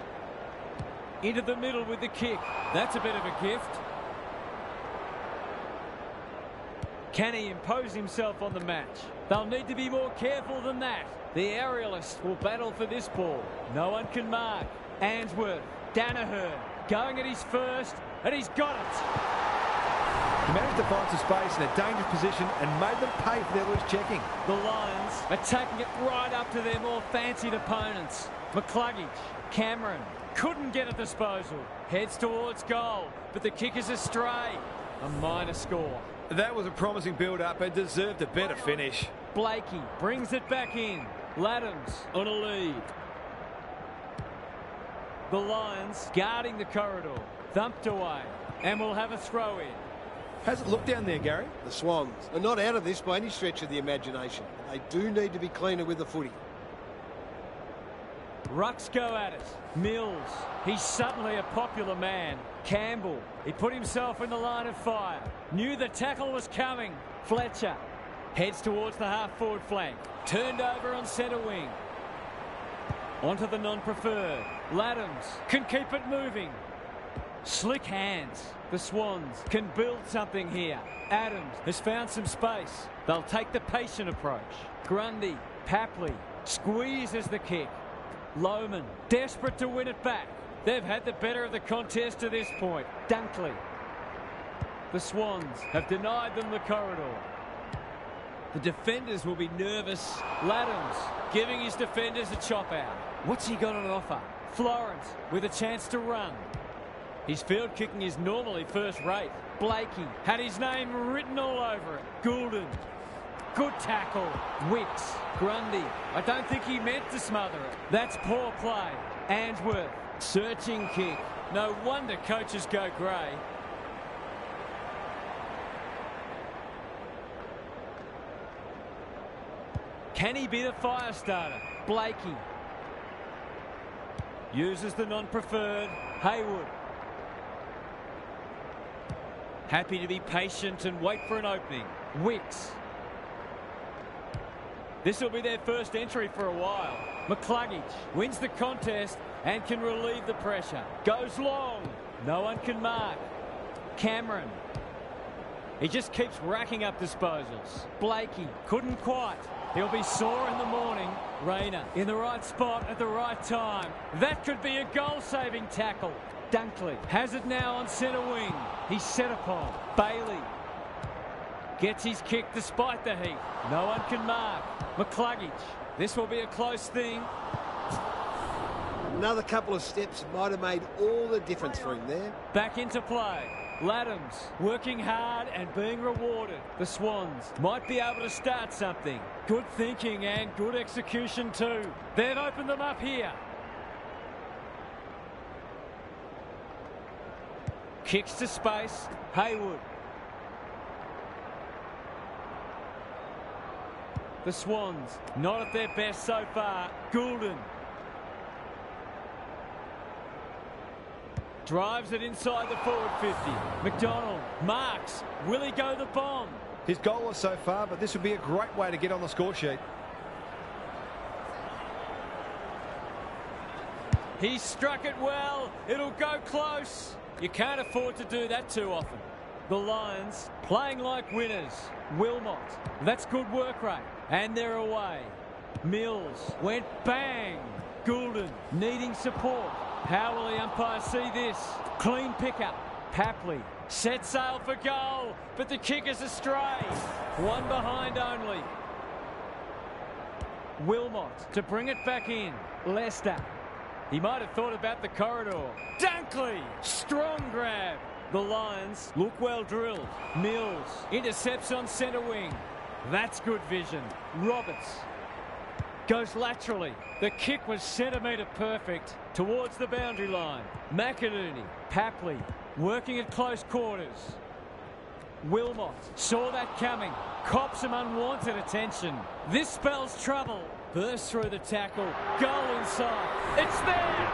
Into the middle with the kick. That's a bit of a gift. Can he impose himself on the match? They'll need to be more careful than that. The aerialists will battle for this ball. No one can mark. Answorth, Danaher, going at his first, and he's got it. He managed to find some space in a dangerous position and made them pay for their loose checking. The Lions are taking it right up to their more fancied opponents. McCluggage, Cameron, couldn't get a disposal. Heads towards goal, but the kick is astray. A minor score. That was a promising build-up and deserved a better finish. Blakey brings it back in. Laddams on a lead. The Lions guarding the corridor. Thumped away. And we'll have a throw in. How's it look down there, Gary? The Swans are not out of this by any stretch of the imagination. They do need to be cleaner with the footy. Rucks go at it. Mills, he's suddenly a popular man. Campbell, he put himself in the line of fire. Knew the tackle was coming. Fletcher heads towards the half-forward flank. Turned over on centre wing. Onto the non-preferred. Laddams can keep it moving. Slick hands. The Swans can build something here. Adams has found some space. They'll take the patient approach. Grundy, Papley, squeezes the kick. Lohman, desperate to win it back. They've had the better of the contest to this point. Dunkley. The Swans have denied them the corridor. The defenders will be nervous. Laddams giving his defenders a chop out. What's he got on offer? Florence with a chance to run. His field kicking is normally first rate. Blakey had his name written all over it. Goulden. Good tackle. Wicks. Grundy. I don't think he meant to smother it. That's poor play. Answorth. Searching kick. No wonder coaches go grey. Can he be the fire starter? Blakey. Uses the non-preferred. Haywood. Happy to be patient and wait for an opening. Wicks. This will be their first entry for a while. McCluggage wins the contest and can relieve the pressure. Goes long. No one can mark. Cameron. He just keeps racking up disposals. Blakey couldn't quite. He'll be sore in the morning. Rayner in the right spot at the right time. That could be a goal-saving tackle. Dunkley has it now on centre wing. He's set upon. Bailey gets his kick despite the heat. No one can mark. McCluggage. This will be a close thing. Another couple of steps might have made all the difference for him there. Back into play. Laddams working hard and being rewarded. The Swans might be able to start something. Good thinking and good execution too. They've opened them up here. Kicks to space. Haywood. The Swans not at their best so far. Goulden. Drives it inside the forward 50. McDonald marks. Will he go the bomb? His goal was so far, but this would be a great way to get on the score sheet. He struck it well. It'll go close. You can't afford to do that too often. The Lions playing like winners. Wilmot. That's good work rate. And they're away. Mills went bang. Goulden needing support. How will the umpire see this? Clean pickup. Papley set sail for goal, but the kick is astray. One behind only. Wilmot to bring it back in. Lester. He might have thought about the corridor. Dunkley, strong grab. The Lions look well drilled. Mills intercepts on centre wing. That's good vision. Roberts goes laterally. The kick was centimetre perfect towards the boundary line. McInerney, Papley working at close quarters. Wilmot saw that coming. Cops some unwanted attention. This spells trouble. Burst through the tackle. Goal inside. It's there!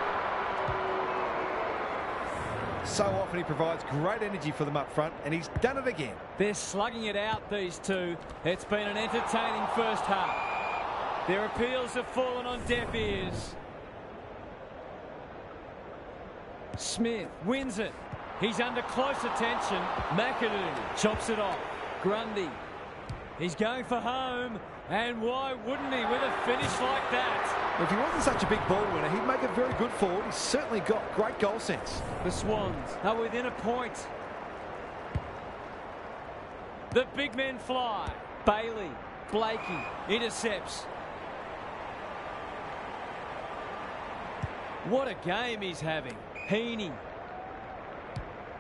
So often he provides great energy for them up front, and he's done it again. They're slugging it out, these two. It's been an entertaining first half. Their appeals have fallen on deaf ears. Smith wins it. He's under close attention. McInerney chops it off. Grundy. He's going for home. And why wouldn't he with a finish like that? If he wasn't such a big ball winner, he'd make a very good forward. He's certainly got great goal sense. The Swans are within a point. The big men fly. Bailey, Blakey intercepts. What a game he's having. Heaney.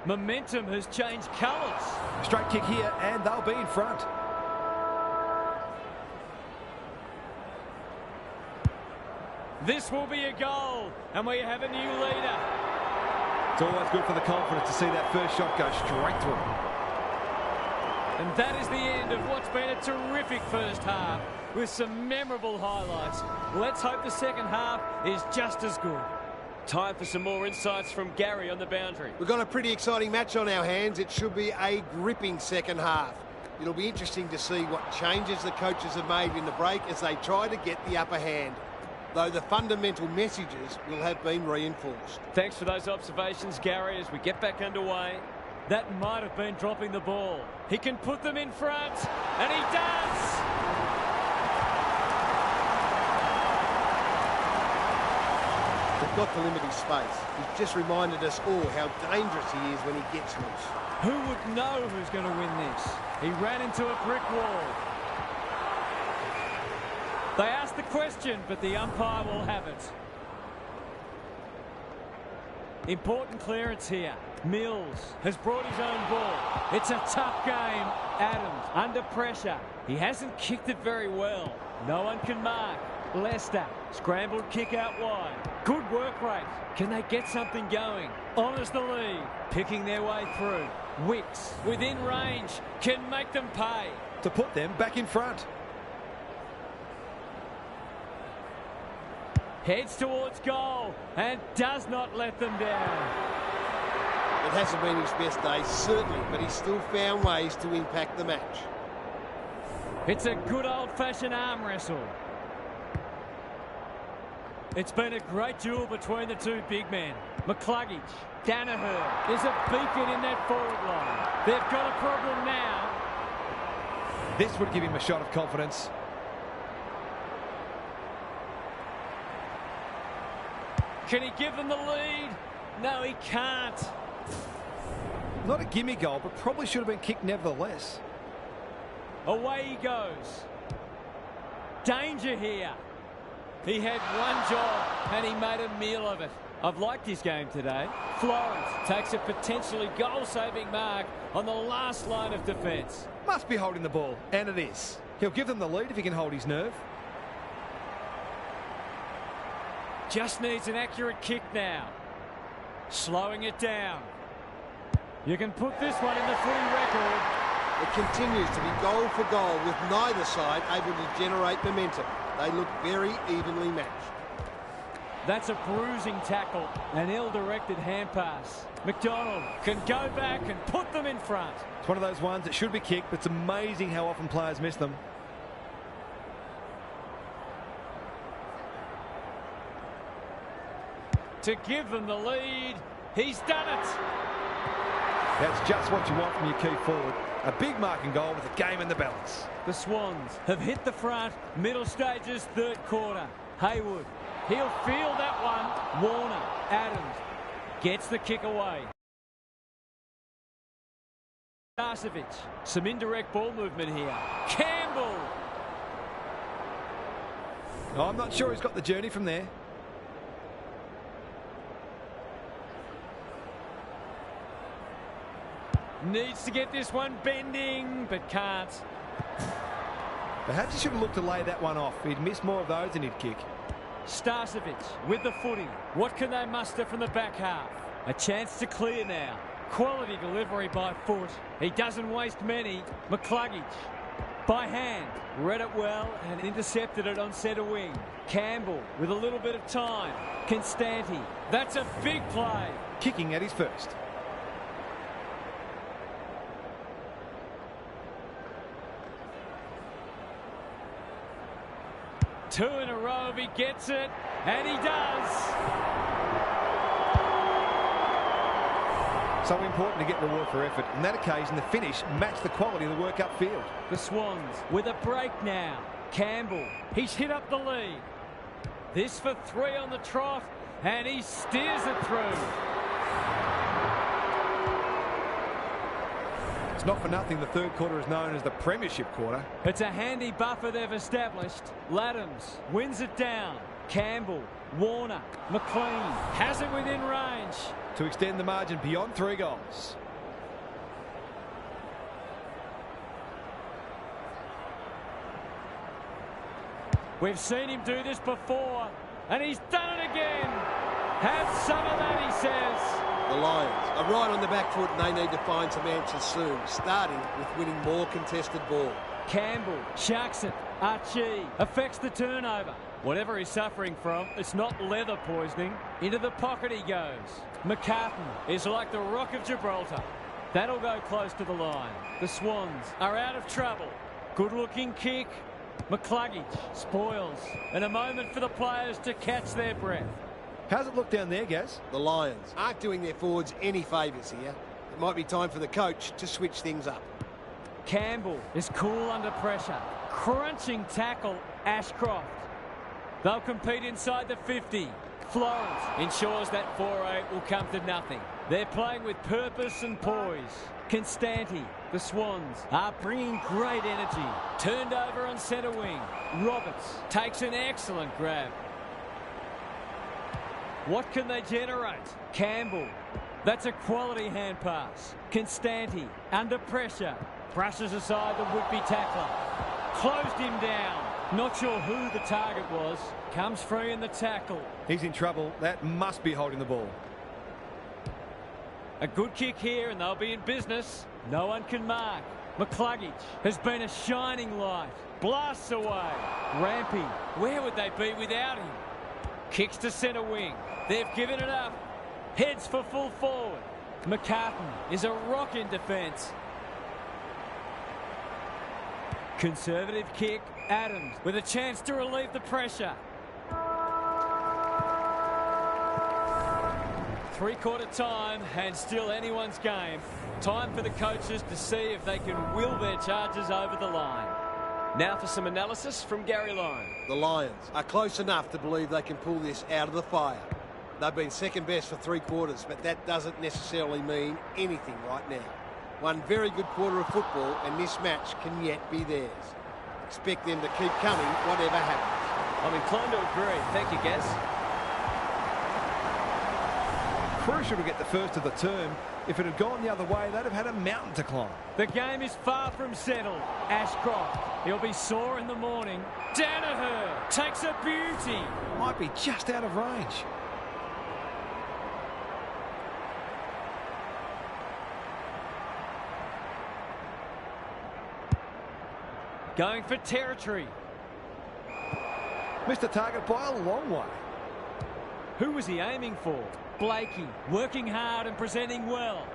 Momentum has changed colours. Straight kick here, and they'll be in front. This will be a goal, and we have a new leader. It's always good for the confidence to see that first shot go straight through. And that is the end of what's been a terrific first half with some memorable highlights. Let's hope the second half is just as good. Time for some more insights from Gary on the boundary. We've got a pretty exciting match on our hands. It should be a gripping second half. It'll be interesting to see what changes the coaches have made in the break as they try to get the upper hand, though the fundamental messages will have been reinforced. Thanks for those observations, Gary, as we get back underway. That might have been dropping the ball. He can put them in front, and he does! They've got to limit his space. He's just reminded us all how dangerous he is when he gets loose. Who would know who's going to win this? He ran into a brick wall. They asked the question, but the umpire will have it. Important clearance here. Mills has brought his own ball. It's a tough game. Adams under pressure. He hasn't kicked it very well. No one can mark. Lester, scrambled kick out wide. Good work rate. Can they get something going? Honours the lead. Picking their way through. Wicks within range. Can make them pay. To put them back in front. Heads towards goal and does not let them down. It hasn't been his best day, certainly, but he's still found ways to impact the match. It's a good old-fashioned arm wrestle. It's been a great duel between the two big men. McCluggage, Danaher is a beacon in that forward line. They've got a problem now. This would give him a shot of confidence. Can he give them the lead? No, he can't. Not a gimme goal, but probably should have been kicked nevertheless. Away he goes. Danger here. He had one job and he made a meal of it. I've liked his game today. Florence takes a potentially goal-saving mark on the last line of defence. Must be holding the ball, and it is. He'll give them the lead if he can hold his nerve. Just needs an accurate kick now. Slowing it down. You can put this one in the footy record. It continues to be goal for goal with neither side able to generate momentum. They look very evenly matched. That's a bruising tackle. An ill-directed hand pass. McDonald can go back and put them in front. It's one of those ones that should be kicked, but it's amazing how often players miss them. To give them the lead. He's done it. That's just what you want from your key forward. A big marking goal with a game in the balance. The Swans have hit the front. Middle stages, third quarter. Haywood. He'll feel that one. Warner. Adams gets the kick away. Darcevic. Some indirect ball movement here. Campbell. I'm not sure he's got the journey from there. Needs to get this one bending, but can't. Perhaps he should have looked to lay that one off. He'd miss more of those than he'd kick. Starcevic with the footy. What can they muster from the back half? A chance to clear now. Quality delivery by foot. He doesn't waste many. McCluggage by hand. Read it well and intercepted it on centre wing. Campbell with a little bit of time. Constanti. That's a big play. Kicking at his first. Two in a row if he gets it, and he does. So important to get reward for effort. On that occasion, the finish matched the quality of the work upfield. The Swans with a break now. Campbell, he's hit up the lead. This for 3 on the trot, and he steers it through. It's not for nothing the third quarter is known as the premiership quarter. It's a handy buffer they've established. Laddams wins it down. Campbell, Warner, McLean has it within range. To extend the margin beyond 3 goals. We've seen him do this before, and he's done it again. Have some of that, he says. The Lions are right on the back foot and they need to find some answers soon, starting with winning more contested ball. Campbell sharks it. Archie affects the turnover. Whatever he's suffering from, it's not leather poisoning. Into the pocket he goes. McCartan is like the Rock of Gibraltar. That'll go close to the line. The Swans are out of trouble. Good-looking kick. McCluggage spoils. And a moment for the players to catch their breath. How's it look down there, Gaz? The Lions aren't doing their forwards any favours here. It might be time for the coach to switch things up. Campbell is cool under pressure. Crunching tackle, Ashcroft. They'll compete inside the 50. Florence ensures that 4-8 will come to nothing. They're playing with purpose and poise. Constanti, the Swans, are bringing great energy. Turned over on centre wing. Roberts takes an excellent grab. What can they generate? Campbell. That's a quality hand pass. Constanti, under pressure, brushes aside the would-be tackler. Closed him down. Not sure who the target was. Comes free in the tackle. He's in trouble. That must be holding the ball. A good kick here and they'll be in business. No one can mark. McCluggage has been a shining light. Blasts away. Rampy. Where would they be without him? Kicks to centre wing. They've given it up. Heads for full forward. McCartan is a rock in defence. Conservative kick. Adams with a chance to relieve the pressure. Three-quarter time and still anyone's game. Time for the coaches to see if they can will their charges over the line. Now for some analysis from Gary Lyon. The Lions are close enough to believe they can pull this out of the fire. They've been second best for 3 quarters, but that doesn't necessarily mean anything right now. One very good quarter of football and this match can yet be theirs. Expect them to keep coming whatever happens. I'm inclined to agree. Thank you, Gaz. Crucial to get the first of the term. If it had gone the other way, they'd have had a mountain to climb. The game is far from settled. Ashcroft, he'll be sore in the morning. Danaher takes a beauty. Might be just out of range. Going for territory. Missed the target by a long way. Who was he aiming for? Blakey, working hard and presenting well.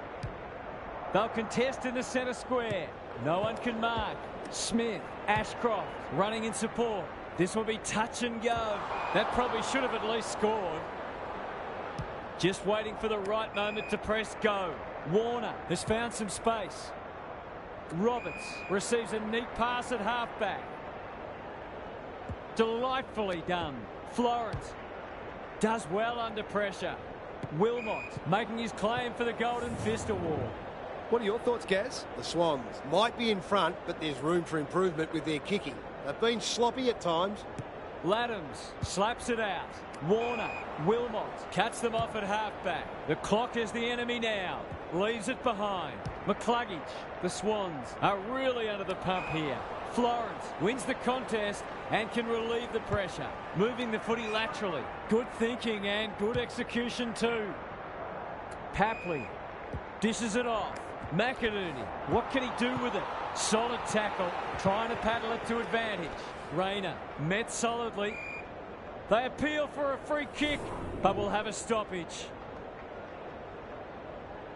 They'll contest in the centre square. No one can mark. Smith, Ashcroft, running in support. This will be touch and go. That probably should have at least scored. Just waiting for the right moment to press go. Warner has found some space. Roberts receives a neat pass at halfback. Delightfully done. Florence does well under pressure. Wilmot making his claim for the Golden Fist Award. What are your thoughts, Gaz? The Swans might be in front, but there's room for improvement with their kicking. They've been sloppy at times. Laddams slaps it out. Warner, Wilmot cuts them off at halfback. The clock is the enemy now. Leaves it behind. McCluggage. The Swans are really under the pump here. Florence wins the contest and can relieve the pressure. Moving the footy laterally. Good thinking and good execution too. Papley dishes it off. McInerney, what can he do with it? Solid tackle, trying to paddle it to advantage. Rayner met solidly. They appeal for a free kick, but will have a stoppage.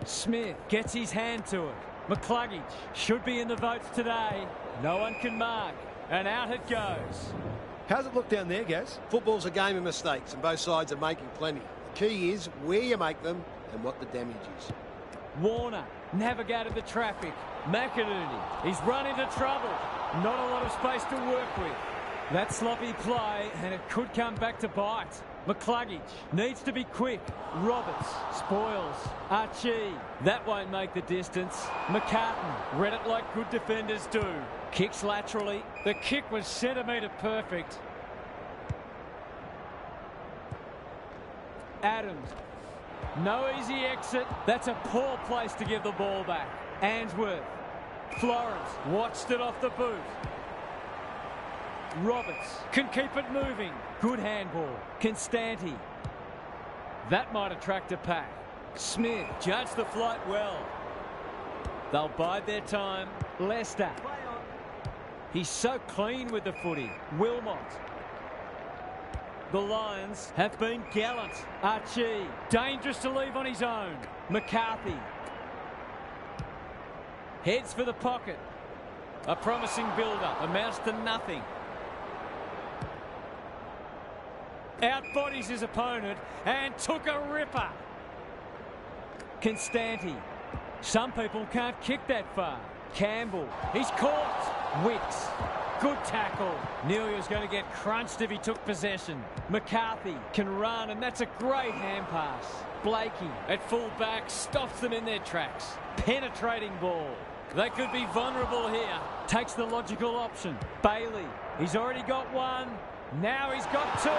Smith gets his hand to it. McCluggage should be in the votes today. No one can mark, and out it goes. How's it look down there, Gaz? Football's a game of mistakes, and both sides are making plenty. The key is where you make them and what the damage is. Warner navigated the traffic. McInerney, he's run into trouble. Not a lot of space to work with. That sloppy play, and it could come back to bite. McCluggage needs to be quick. Roberts spoils. Archie, that won't make the distance. McCartan read it like good defenders do. Kicks laterally. The kick was centimetre perfect. Adams. No easy exit. That's a poor place to give the ball back. Answorth. Florence watched it off the boot. Roberts can keep it moving. Good handball. Constanti. That might attract a pack. Smith judged the flight well. They'll bide their time. Lester. He's so clean with the footy. Wilmot. The Lions have been gallant. Archie, dangerous to leave on his own. McCarthy. Heads for the pocket. A promising build-up. Amounts to nothing. Outbodies his opponent and took a ripper. Constanti. Some people can't kick that far. Campbell. He's caught. Wicks. Good tackle. Nelia's going to get crunched if he took possession. McCarthy can run, and that's a great hand pass. Blakey at full back stops them in their tracks. Penetrating ball. They could be vulnerable here. Takes the logical option. Bailey. He's already got one. Now he's got two.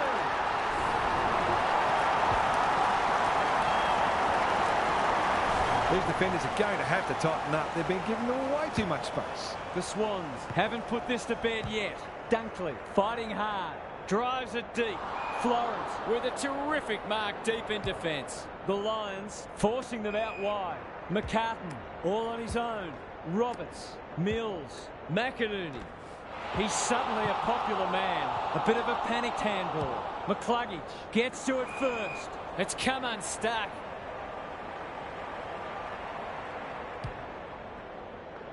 These defenders are going to have to tighten up. They've been giving them way too much space. The Swans haven't put this to bed yet. Dunkley fighting hard. Drives it deep. Florence with a terrific mark deep in defence. The Lions forcing them out wide. McCartan all on his own. Roberts. Mills. McInerney. He's suddenly a popular man. A bit of a panicked handball. McCluggage gets to it first. It's come unstuck.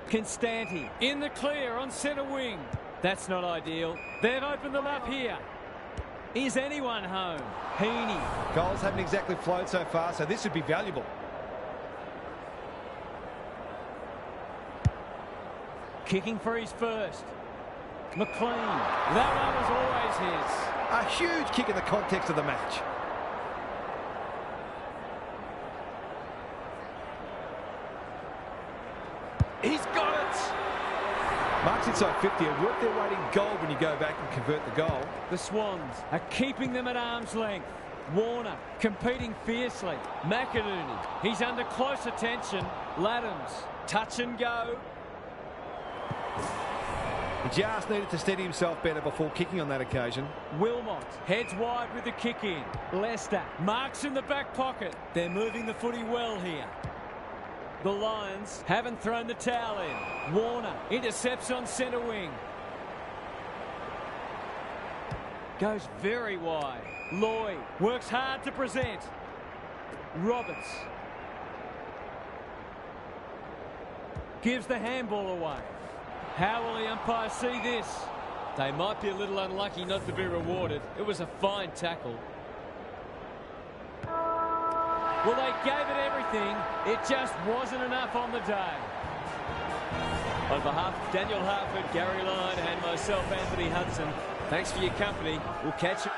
Constanti in the clear on centre wing. That's not ideal. They've opened them up here. Is anyone home? Heaney. Goals haven't exactly flowed so far, so this would be valuable. Kicking for his first. McLean. That one was always his. A huge kick in the context of the match. He's got it. Marks inside 50 and work their weight in gold when you go back and convert the goal. The Swans are keeping them at arm's length. Warner competing fiercely. McInerney. He's under close attention. Laddams. Touch and go. He just needed to steady himself better before kicking on that occasion. Wilmot heads wide with the kick in. Lester marks in the back pocket. They're moving the footy well here. The Lions haven't thrown the towel in. Warner intercepts on centre wing. Goes very wide. Lloyd works hard to present. Roberts gives the handball away. How will the umpire see this? They might be a little unlucky not to be rewarded. It was a fine tackle. Well, they gave it everything. It just wasn't enough on the day. On behalf of Daniel Harford, Gary Lyon and myself, Anthony Hudson, thanks for your company. We'll catch you.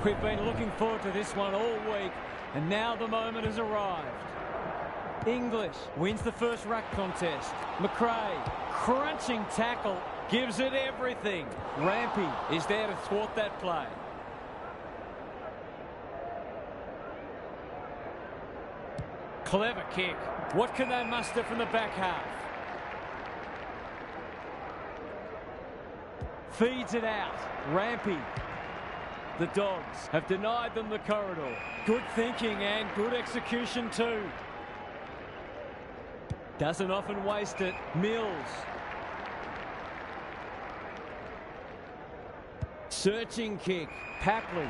We've been looking forward to this one all week, and now the moment has arrived. English wins the first ruck contest. McRae, crunching tackle, gives it everything. Rampy is there to thwart that play. Clever kick. What can they muster from the back half? Feeds it out. Rampy. The Dogs have denied them the corridor. Good thinking and good execution too. Doesn't often waste it. Mills. Searching kick. Papley.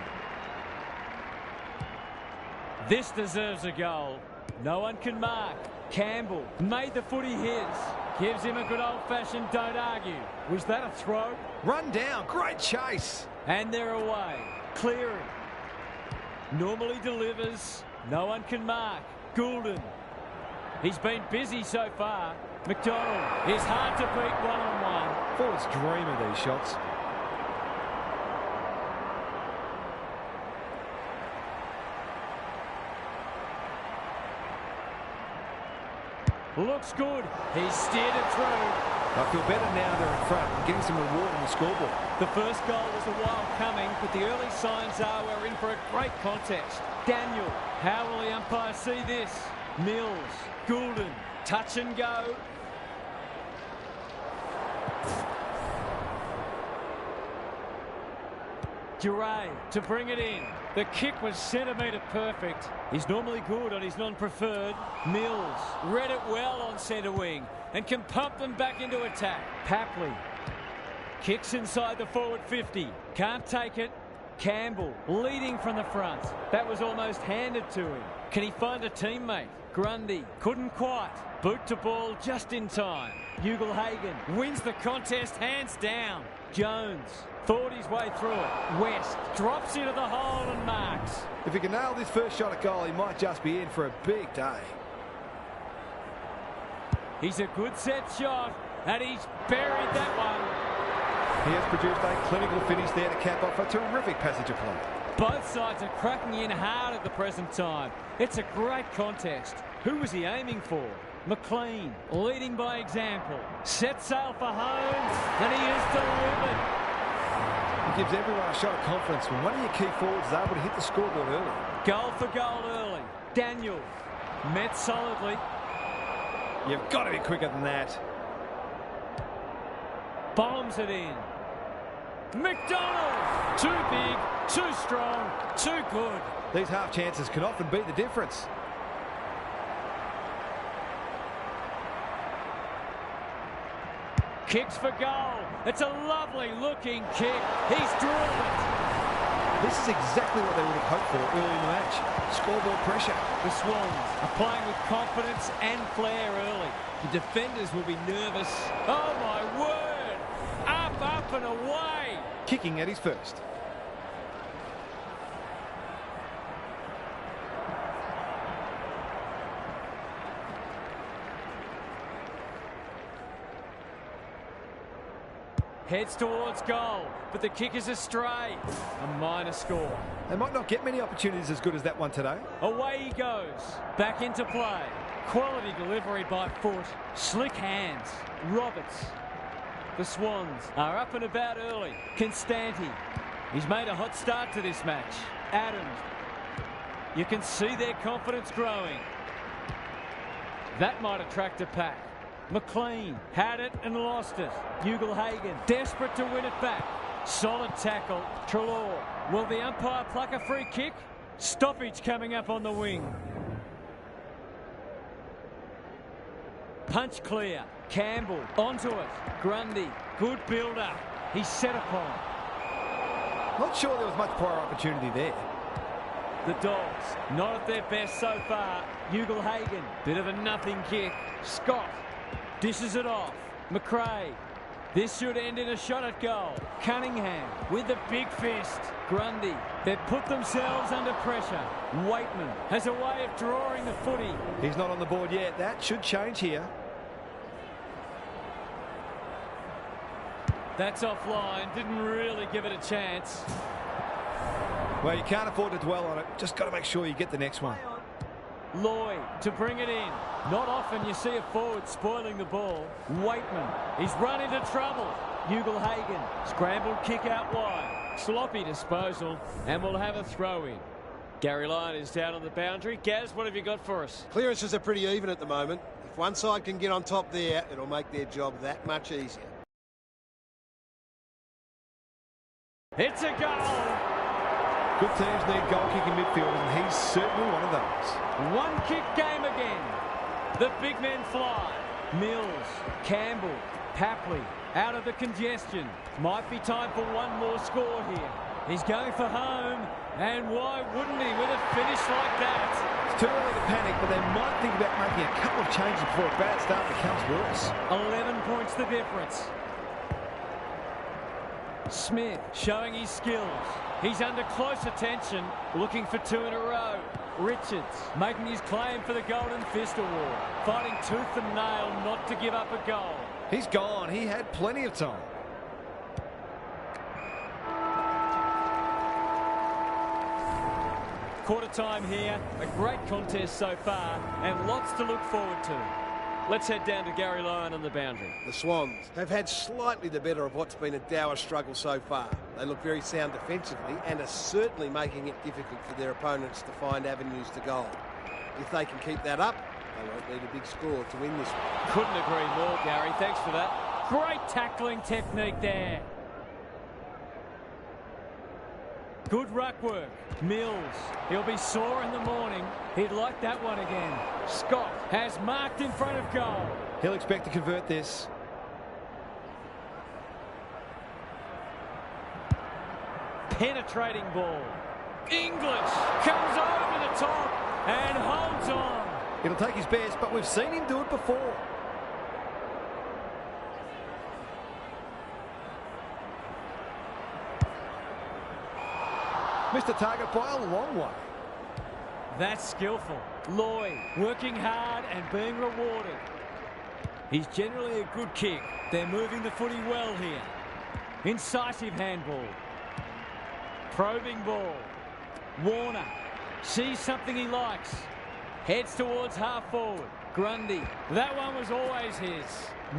This deserves a goal. No one can mark. Campbell made the footy his. Gives him a good old-fashioned don't argue. Was that a throw? Run down. Great chase. And they're away. Clearing. Normally delivers. No one can mark. Goulden. He's been busy so far. McDonald is hard to beat one-on-one. Forwards dream of these shots. Looks good. He's steered it through. I feel better now they're in front and getting some reward on the scoreboard. The first goal was a while coming, but the early signs are we're in for a great contest. Daniel, how will the umpire see this? Mills, Goulden, touch and go. Duray to bring it in. The kick was centimetre perfect. He's normally good on his non-preferred. Mills read it well on centre wing and can pump them back into attack. Papley kicks inside the forward 50. Can't take it. Campbell leading from the front. That was almost handed to him. Can he find a teammate? Grundy couldn't quite. Boot to ball just in time. Ugle-Hagan wins the contest hands down. Jones thought his way through it. West drops into the hole and marks. If he can nail this first shot at goal, he might just be in for a big day. He's a good set shot, and he's buried that one. He has produced a clinical finish there to cap off a terrific passage of play. Both sides are cracking in hard at the present time. It's a great contest. Who was he aiming for? McLean leading by example. Set sail for home, and he is delivered. It gives everyone a shot of confidence when one of your key forwards is able to hit the scoreboard early. Goal for goal early. Daniel met solidly. You've got to be quicker than that. Bombs it in. McDonald! Too big, too strong, too good. These half chances can often be the difference. Kicks for goal. It's a lovely looking kick. He's drilled it. This is exactly what they would have hoped for early in the match. Scoreboard pressure. The Swans are playing with confidence and flair early. The defenders will be nervous. Oh my word! Up, up and away. Kicking at his first. Heads towards goal, but the kick is astray. A minor score. They might not get many opportunities as good as that one today. Away he goes. Back into play. Quality delivery by foot. Slick hands. Roberts. The Swans are up and about early. Constanti. He's made a hot start to this match. Adams. You can see their confidence growing. That might attract a pack. McLean had it and lost it. Ugle-Hagan desperate to win it back. Solid tackle. Treloar. Will the umpire pluck a free kick? Stoppage coming up on the wing. Punch clear. Campbell onto it. Grundy. Good build-up. He's set upon. Not sure there was much prior opportunity there. The Dogs not at their best so far. Ugle-Hagan. Bit of a nothing kick. Scott dishes it off. McRae. This should end in a shot at goal. Cunningham with the big fist. Grundy. They've put themselves under pressure. Waitman has a way of drawing the footy. He's not on the board yet. That should change here. That's offline. Didn't really give it a chance. Well, you can't afford to dwell on it. Just got to make sure you get the next one. Lloyd to bring it in. Not often you see a forward spoiling the ball. Waitman, he's run into trouble. Ugle-Hagan, scrambled kick out wide. Sloppy disposal, and we'll have a throw in. Gary Lyon is down on the boundary. Gaz, what have you got for us? Clearances are pretty even at the moment. If one side can get on top there, it'll make their job that much easier. It's a goal! Good teams need goal-kicking midfielders, and he's certainly one of those. One-kick game again. The big men fly. Mills, Campbell, Papley out of the congestion. Might be time for one more score here. He's going for home, and why wouldn't he with a finish like that? It's too early to panic, but they might think about making a couple of changes before a bad start becomes worse. 11 points the difference. Smith showing his skills. He's under close attention, looking for two in a row. Richards making his claim for the Golden Fist Award, fighting tooth and nail not to give up a goal. He's gone. He had plenty of time. Quarter time here. A great contest so far, and lots to look forward to. Let's head down to Gary Lyon on the boundary. The Swans have had slightly the better of what's been a dour struggle so far. They look very sound defensively and are certainly making it difficult for their opponents to find avenues to goal. If they can keep that up, they won't need a big score to win this one. Couldn't agree more, Gary. Thanks for that. Great tackling technique there. Good ruck work. Mills. He'll be sore in the morning. He'd like that one again. Scott has marked in front of goal. He'll expect to convert this. Penetrating ball. English comes over the top and holds on. It'll take his best, but we've seen him do it before. Missed the target by a long way. That's skillful. Lloyd working hard and being rewarded. He's generally a good kick. They're moving the footy well here. Incisive handball. Probing ball. Warner sees something he likes. Heads towards half forward. Grundy. That one was always his.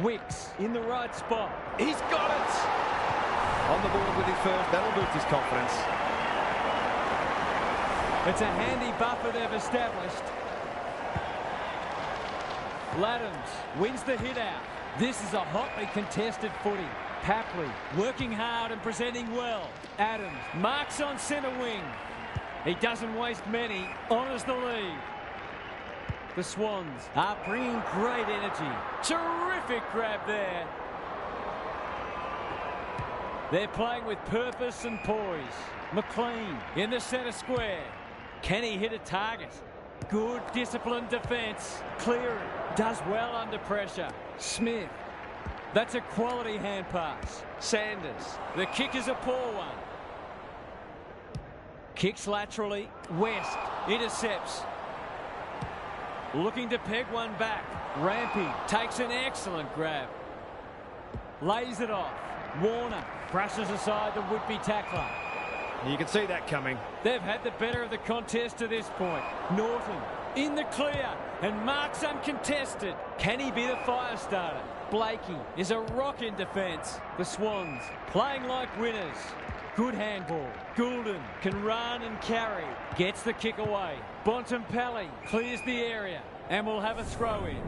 Wicks in the right spot. He's got it! On the board with his first. That'll boost his confidence. It's a handy buffer they've established. Laddams wins the hit out. This is a hotly contested footy. Papley working hard and presenting well. Adams marks on centre wing. He doesn't waste many, honours the lead. The Swans are bringing great energy. Terrific grab there. They're playing with purpose and poise. McLean in the centre square. Can he hit a target? Good disciplined defence. Clearing. Does well under pressure. Smith. That's a quality hand pass. Sanders. The kick is a poor one. Kicks laterally. West intercepts. Looking to peg one back. Rampy takes an excellent grab. Lays it off. Warner brushes aside the would-be tackler. You can see that coming. They've had the better of the contest to this point. Norton in the clear and marks uncontested. Can he be the fire starter? Blakey is a rock in defence. The Swans playing like winners. Good handball. Goulden can run and carry. Gets the kick away. Bontempelli clears the area and will have a throw in.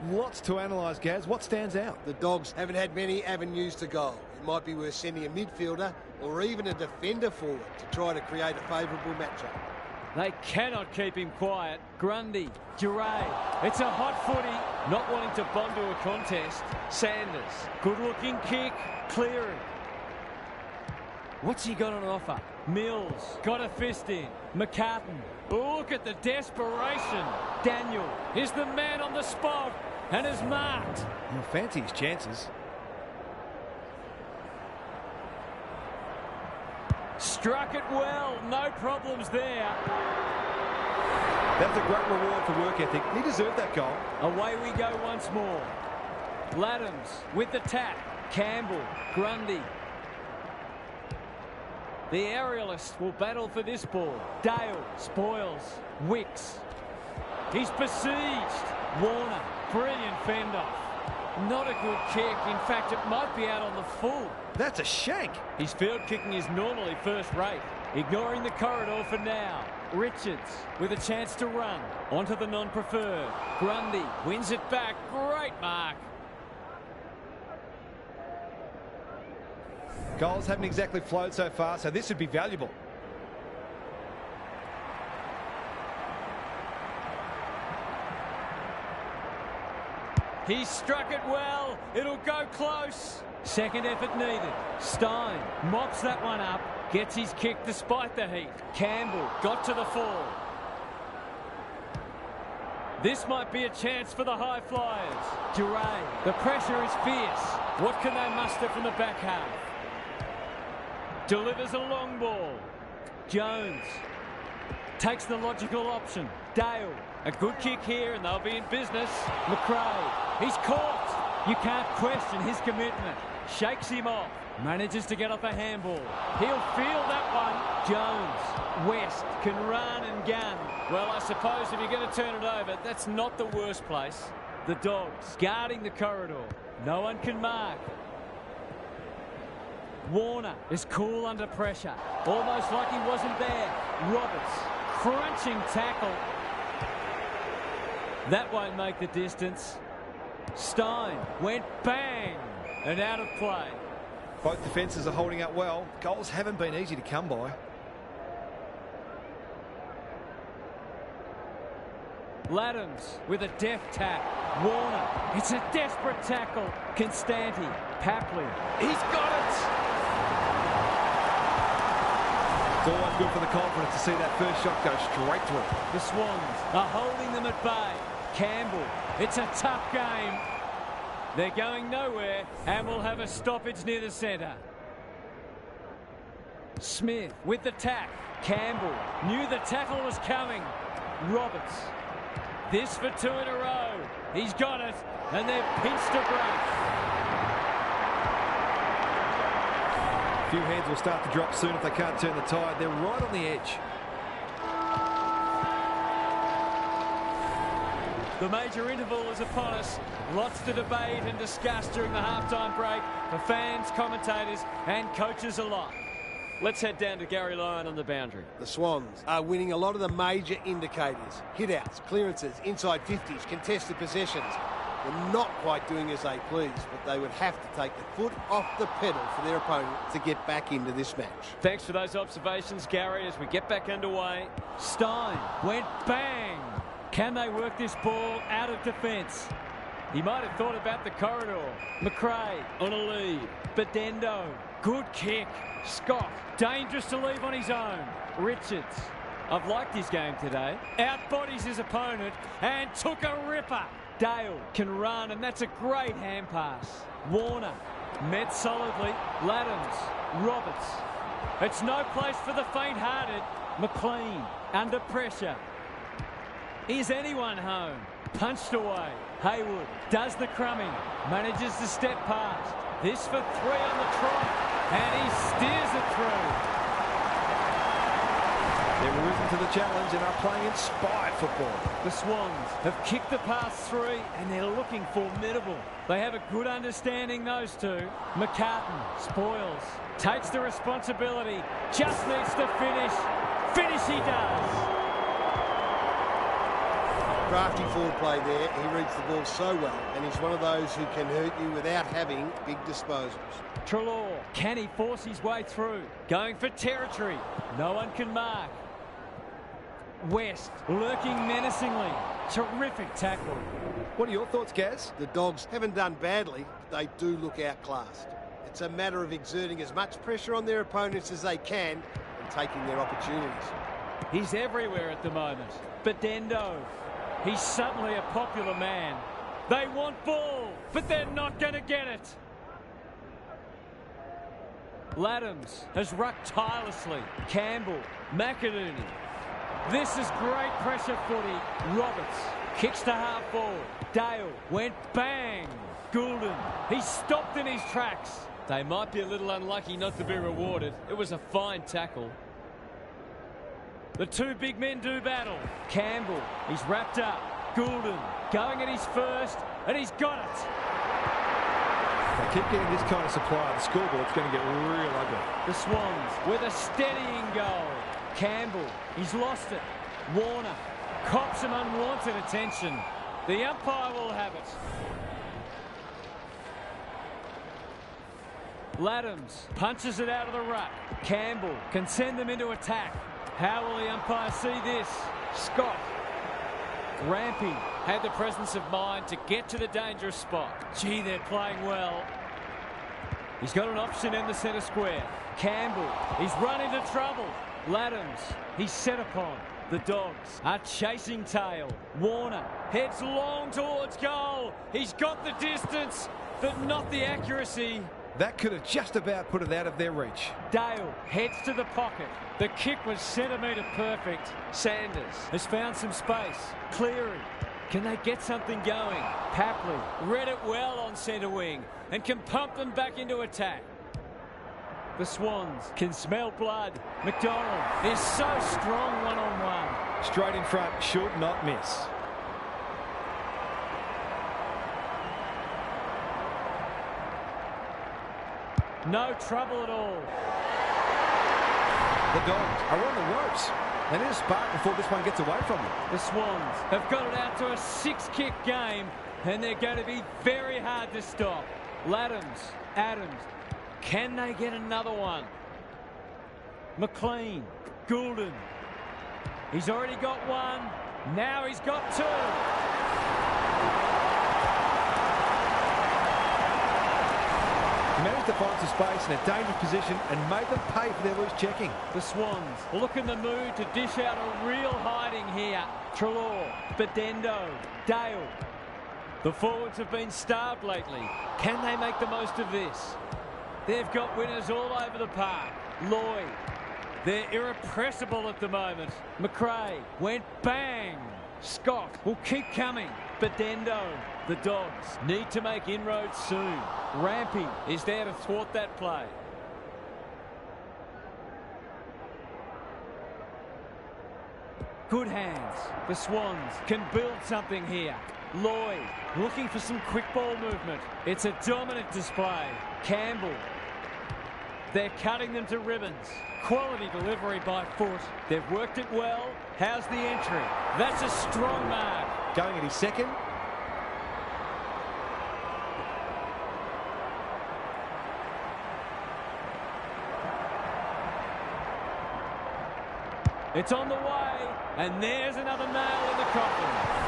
Lots to analyse, Gaz. What stands out? The Dogs haven't had many avenues to goal. It might be worth sending a midfielder or even a defender forward to try to create a favourable matchup. They cannot keep him quiet. Grundy, Duray. It's a hot footy. Not wanting to bond to a contest. Sanders. Good-looking kick. Clearing. What's he got on offer? Mills. Got a fist in. McCartan. Look at the desperation. Daniel is the man on the spot and is marked. He'll fancy his chances. Struck it well. No problems there. That's a great reward for work ethic. He deserved that goal. Away we go once more. Laddams with the tap. Campbell. Grundy. The aerialist will battle for this ball. Dale spoils. Wicks. He's besieged. Warner, brilliant fend-off. Not a good kick. In fact, it might be out on the full. That's a shank. His field kicking is normally first rate. Ignoring the corridor for now. Richards with a chance to run. Onto the non-preferred. Grundy wins it back. Great mark. Goals haven't exactly flowed so far, so this would be valuable. He struck it well. It'll go close. Second effort needed. Stein mops that one up. Gets his kick despite the heat. Campbell got to the fall. This might be a chance for the high flyers. Duray, the pressure is fierce. What can they muster from the back half? Delivers a long ball. Jones takes the logical option. Dale, a good kick here and they'll be in business. McRae, he's caught. You can't question his commitment. Shakes him off. Manages to get off a handball. He'll feel that one. Jones, West can run and gun. Well, I suppose if you're going to turn it over, that's not the worst place. The Dogs guarding the corridor. No one can mark. Warner is cool under pressure. Almost like he wasn't there. Roberts, crunching tackle. That won't make the distance. Stein went bang and out of play. Both defences are holding up well. Goals haven't been easy to come by. Laddams with a deft tap. Warner, it's a desperate tackle. Constanti, Papley, he's got it! It's always good for the confidence to see that first shot go straight through. The Swans are holding them at bay. Campbell, it's a tough game. They're going nowhere and will have a stoppage near the centre. Smith with the tack. Campbell knew the tackle was coming. Roberts. This for two in a row. He's got it and they've pinched a break. A few heads will start to drop soon if they can't turn the tide. They're right on the edge. The major interval is upon us. Lots to debate and discuss during the halftime break for fans, commentators and coaches alike. Let's head down to Gary Lyon on the boundary. The Swans are winning a lot of the major indicators. Hit-outs, clearances, inside 50s, contested possessions. They're not quite doing as they please, but they would have to take the foot off the pedal for their opponent to get back into this match. Thanks for those observations, Gary, as we get back underway. Stein went bang. Can they work this ball out of defence? He might have thought about the corridor. McRae on a lead. Bedendo, good kick. Scott, dangerous to leave on his own. Richards, I've liked his game today. Outbodies his opponent and took a ripper. Dale can run and that's a great hand pass. Warner met solidly. Laddams, Roberts. It's no place for the faint-hearted. McLean under pressure. Is anyone home? Punched away. Haywood does the crumbing. Manages to step past. This for three on the trot. And he steers it through. They've risen to the challenge and are playing inspired football. The Swans have kicked the past three and they're looking formidable. They have a good understanding, those two. McCartan spoils. Takes the responsibility. Just needs to finish. Finish he does. Crafty forward play there. He reads the ball so well, and he's one of those who can hurt you without having big disposals. Treloar, can he force his way through? Going for territory. No one can mark. West lurking menacingly. Terrific tackle. What are your thoughts, Gaz? The Dogs haven't done badly, but they do look outclassed. It's a matter of exerting as much pressure on their opponents as they can and taking their opportunities. He's everywhere at the moment. Bedendo. He's suddenly a popular man. They want ball, but they're not going to get it. Laddams has rucked tirelessly. Campbell, McInerney. This is great pressure footy. Roberts kicks to half forward. Dale went bang. Goulden, he stopped in his tracks. They might be a little unlucky not to be rewarded. It was a fine tackle. The two big men do battle. Campbell, he's wrapped up. Goulden going at his first, and he's got it. They keep getting this kind of supply. The scoreboard's going to get real ugly. The Swans with a steadying goal. Campbell, he's lost it. Warner cops some unwanted attention. The umpire will have it. Laddams punches it out of the ruck. Campbell can send them into attack. How will the umpire see this? Scott. Rampy had the presence of mind to get to the dangerous spot. Gee, they're playing well. He's got an option in the centre square. Campbell, he's run into trouble. Laddams, he's set upon. The Dogs are chasing tail. Warner heads long towards goal. He's got the distance, but not the accuracy. That could have just about put it out of their reach. Dale heads to the pocket. The kick was centimetre perfect. Sanders has found some space. Cleary, can they get something going? Papley read it well on centre wing and can pump them back into attack. The Swans can smell blood. McDonald is so strong one-on-one. Straight in front, should not miss. No trouble at all. The Dogs are on the ropes. They need a spark before this one gets away from them. The Swans have got it out to a 6-kick game, and they're going to be very hard to stop. Laddams, Adams, can they get another one? McLean, Goulden. He's already got one. Now he's got two. He managed to find some space in a dangerous position and made them pay for their loose checking. The Swans look in the mood to dish out a real hiding here. Treloar, Bedendo, Dale. The forwards have been starved lately. Can they make the most of this? They've got winners all over the park. Lloyd, they're irrepressible at the moment. McRae went bang. Scott will keep coming. Bedendo, the Dogs need to make inroads soon. Rampy is there to thwart that play. Good hands. The Swans can build something here. Lloyd looking for some quick ball movement. It's a dominant display. Campbell. They're cutting them to ribbons. Quality delivery by foot. They've worked it well. How's the entry? That's a strong mark. Going at his second. It's on the way, and there's another nail in the coffin.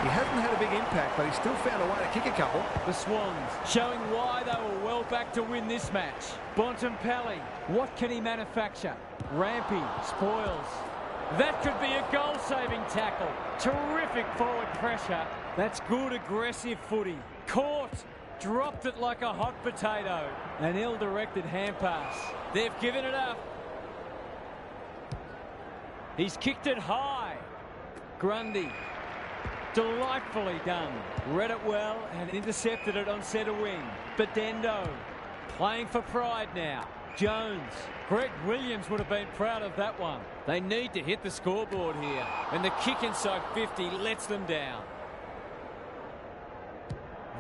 He hasn't had a big impact, but he's still found a way to kick a couple. The Swans showing why they were well back to win this match. Bontempelli, what can he manufacture? Rampy spoils. That could be a goal-saving tackle. Terrific forward pressure. That's good aggressive footy. Caught. Dropped it like a hot potato. An ill-directed hand pass. They've given it up. He's kicked it high. Grundy. Delightfully done. Read it well and intercepted it on centre wing. Bedendo playing for pride now. Jones. Greg Williams would have been proud of that one. They need to hit the scoreboard here. And the kick inside 50 lets them down.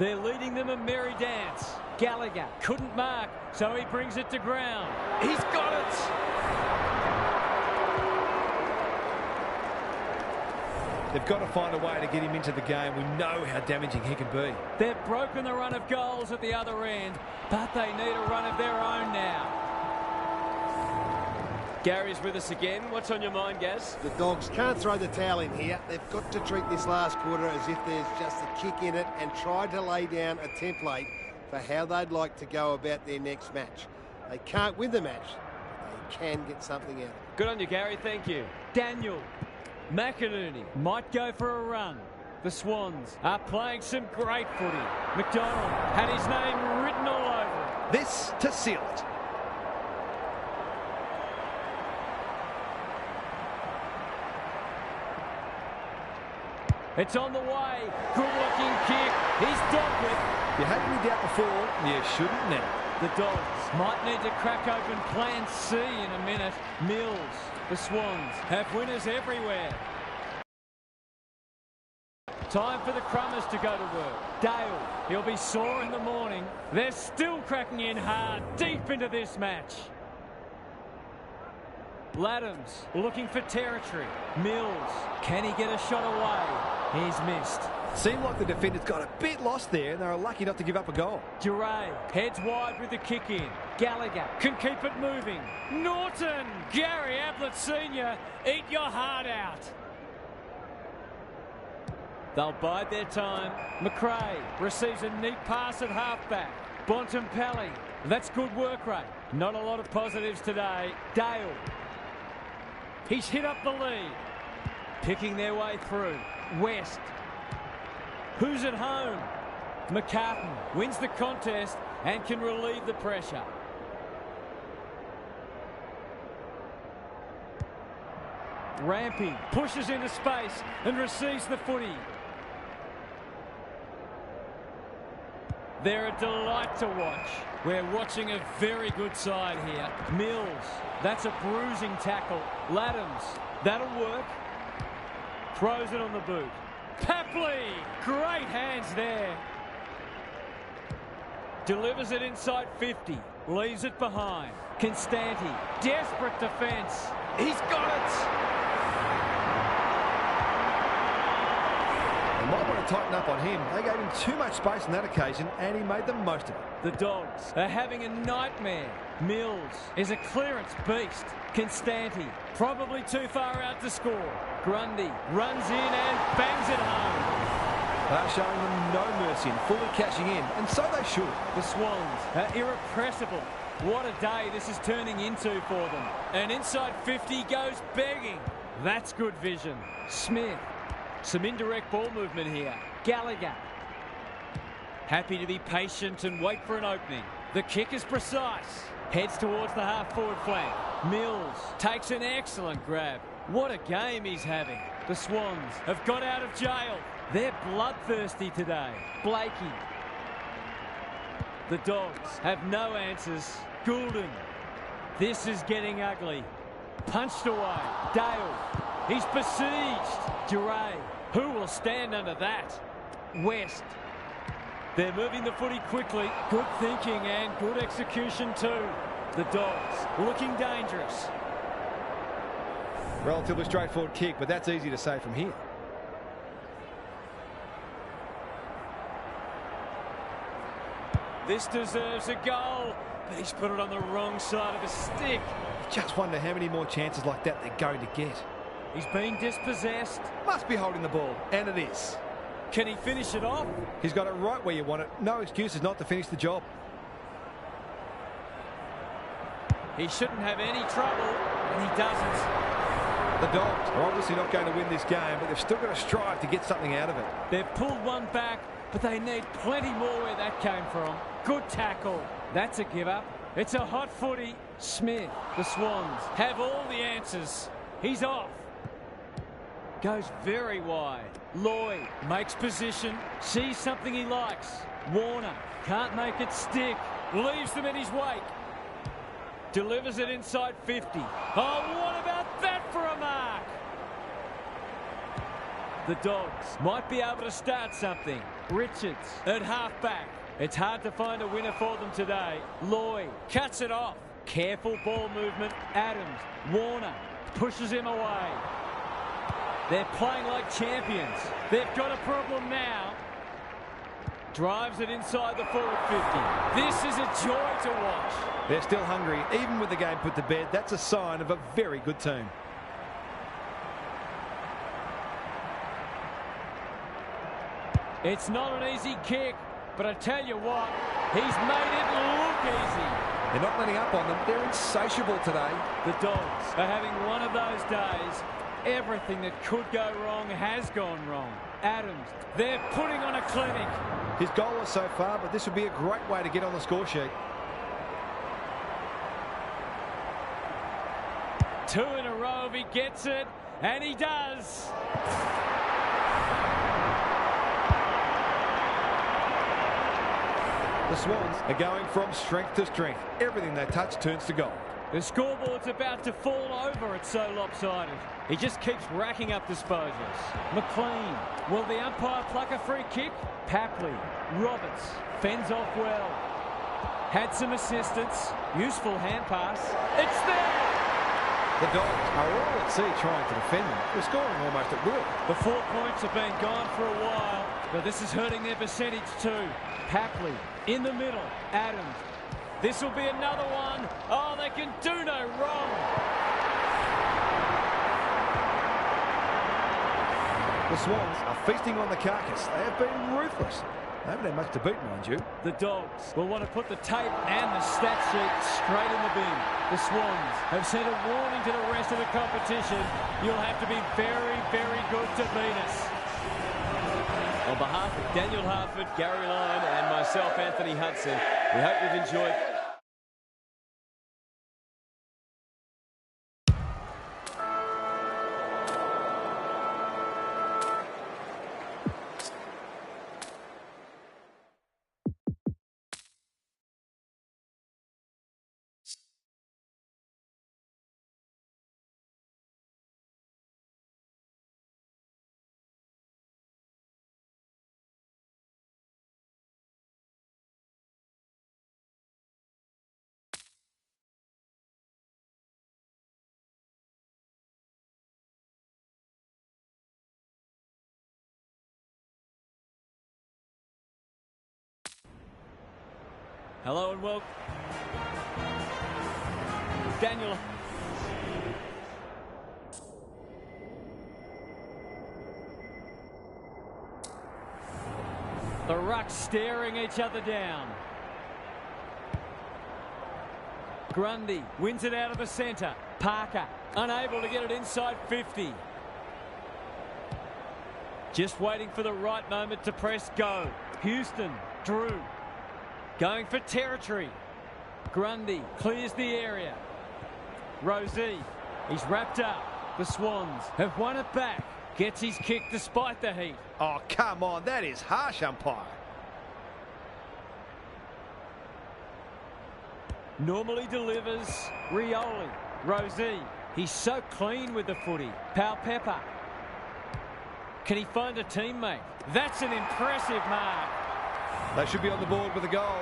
They're leading them a merry dance. Gallagher couldn't mark, so he brings it to ground. He's got it! They've got to find a way to get him into the game. We know how damaging he can be. They've broken the run of goals at the other end, but they need a run of their own now. Gary's with us again. What's on your mind, Gaz? The Dogs can't throw the towel in here. They've got to treat this last quarter as if there's just a kick in it and try to lay down a template for how they'd like to go about their next match. They can't win the match, but they can get something out of it. Good on you, Gary. Thank you. Daniel. McInerney might go for a run. The Swans are playing some great footy. McDonald had his name written all over it. This to seal it. It's on the way. Good-looking kick. He's dogged it. You had any doubt before, you shouldn't now. The Dogs might need to crack open plan C in a minute. Mills, the Swans, have winners everywhere. Time for the Crummers to go to work. Dale, he'll be sore in the morning. They're still cracking in hard, deep into this match. Laddams looking for territory. Mills, can he get a shot away? He's missed. Seemed like the defenders got a bit lost there and they were lucky not to give up a goal. Duray heads wide with the kick in. Gallagher can keep it moving. Norton, Gary Ablett Sr., eat your heart out. They'll bide their time. McRae receives a neat pass at halfback. Bontempelli, that's good work rate. Not a lot of positives today. Dale, he's hit up the lead. Picking their way through. West, who's at home? McCartan wins the contest and can relieve the pressure. Rampy pushes into space and receives the footy. They're a delight to watch. We're watching a very good side here. Mills, that's a bruising tackle. Laddams, that'll work. Throws it on the boot. Papley, great hands there. Delivers it inside 50. Leaves it behind. Constanti, desperate defence. He's got it. They might want to tighten up on him. They gave him too much space on that occasion and he made the most of it. The Dogs are having a nightmare. Mills is a clearance beast. Constanti probably too far out to score. Grundy runs in and bangs it home. They're showing them no mercy and fully cashing in, and so they should. The Swans are irrepressible. What a day this is turning into for them. And inside 50 goes begging. That's good vision. Smith, some indirect ball movement here. Gallagher, happy to be patient and wait for an opening. The kick is precise. Heads towards the half-forward flank. Mills takes an excellent grab. What a game he's having. The Swans have got out of jail. They're bloodthirsty today. Blakey. The Dogs have no answers. Goulden. This is getting ugly. Punched away. Dale. He's besieged. Duray. Who will stand under that? West. They're moving the footy quickly. Good thinking and good execution too. The Dogs looking dangerous. Relatively straightforward kick, but that's easy to say from here. This deserves a goal, but he's put it on the wrong side of the stick. Just wonder how many more chances like that they're going to get. He's been dispossessed. Must be holding the ball, and it is. Can he finish it off? He's got it right where you want it. No excuses not to finish the job. He shouldn't have any trouble, and he doesn't. The Dogs are obviously not going to win this game, but they've still got to strive to get something out of it. They've pulled one back, but they need plenty more where that came from. Good tackle. That's a give-up. It's a hot footy. Smith, the Swans, have all the answers. He's off. Goes very wide. Lloyd makes position, sees something he likes. Warner can't make it stick. Leaves them in his wake. Delivers it inside 50. Oh, what about that for a mark? The Dogs might be able to start something. Richards at halfback. It's hard to find a winner for them today. Lloyd cuts it off. Careful ball movement. Adams. Warner pushes him away. They're playing like champions. They've got a problem now. Drives it inside the forward 50. This is a joy to watch. They're still hungry. Even with the game put to bed, that's a sign of a very good team. It's not an easy kick, but I tell you what, he's made it look easy. They're not letting up on them. They're insatiable today. The Dogs are having one of those days. Everything that could go wrong has gone wrong. Adams, they're putting on a clinic. His goal so far, but this would be a great way to get on the score sheet. 2 in a row if he gets it, and he does. The Swans are going from strength to strength. Everything they touch turns to gold. The scoreboard's about to fall over, it's so lopsided. He just keeps racking up disposals. McLean. Will the umpire pluck a free kick? Papley. Roberts. Fends off well. Had some assistance. Useful hand pass. It's there! The Dogs are all at sea trying to defend them. They're scoring almost at will. The 4 points have been gone for a while, but this is hurting their percentage too. Papley in the middle. Adams. This will be another one. Oh, they can do no wrong. The Swans are feasting on the carcass. They have been ruthless. They haven't had much to beat, mind you. The Dogs will want to put the tape and the stat sheet straight in the bin. The Swans have sent a warning to the rest of the competition. You'll have to be very, very good to beat us. On behalf of Daniel Harford, Gary Lyon and myself, Anthony Hudson, we hope you've enjoyed. Hello and welcome. Daniel. The rucks staring each other down. Grundy wins it out of the centre. Parker unable to get it inside 50. Just waiting for the right moment to press go. Houston, Drew. Going for territory. Grundy clears the area. Rosie, he's wrapped up. The Swans have won it back. Gets his kick despite the heat. Oh, come on. That is harsh, umpire. Normally delivers. Rioli. Rosie, he's so clean with the footy. Pepper. Can he find a teammate? That's an impressive mark. They should be on the board with a goal.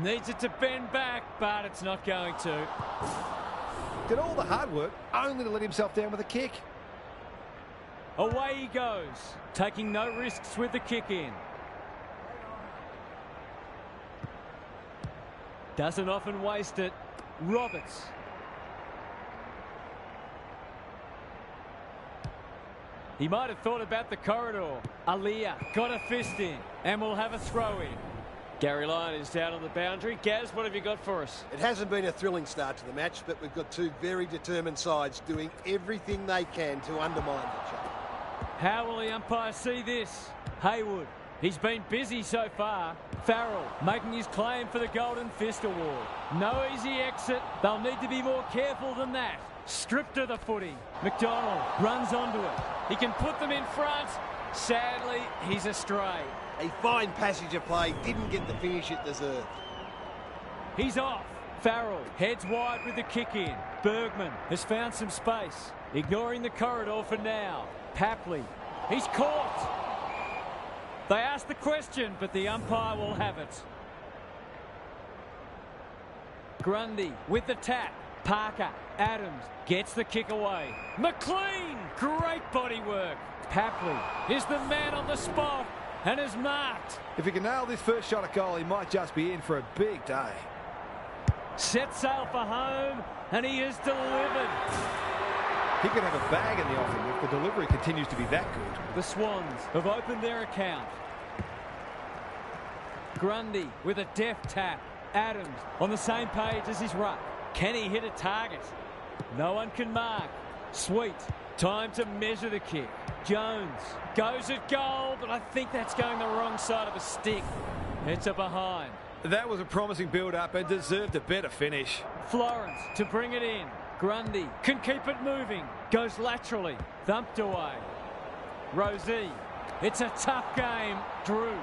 Needs it to bend back, but it's not going to. Did all the hard work only to let himself down with a kick. Away he goes, taking no risks with the kick in. Doesn't often waste it. Roberts. He might have thought about the corridor. Aliyah got a fist in and will have a throw in. Gary Lyon is down on the boundary. Gaz, what have you got for us? It hasn't been a thrilling start to the match, but we've got two very determined sides doing everything they can to undermine each other. How will the umpire see this? Haywood. He's been busy so far. Farrell making his claim for the Golden Fist Award. No easy exit. They'll need to be more careful than that. Stripped of the footy. McDonald runs onto it. He can put them in front. Sadly, he's astray. A fine passage of play, didn't get the finish it deserved. He's off. Farrell heads wide with the kick in. Bergman has found some space. Ignoring the corridor for now. Papley. He's caught. They asked the question, but the umpire will have it. Grundy with the tap. Parker. Adams gets the kick away. McLean. Great body work. Papley is the man on the spot and is marked. If he can nail this first shot at goal, he might just be in for a big day. Set sail for home, and he has delivered. He could have a bag in the offing if the delivery continues to be that good. The Swans have opened their account. Grundy with a deft tap. Adams on the same page as his ruck. Can he hit a target? No one can mark. Sweet. Time to measure the kick. Jones goes at goal, but I think that's going the wrong side of a stick. It's a behind. That was a promising build-up and deserved a better finish. Florence to bring it in. Grundy can keep it moving. Goes laterally. Thumped away. Rosie. It's a tough game. Drew.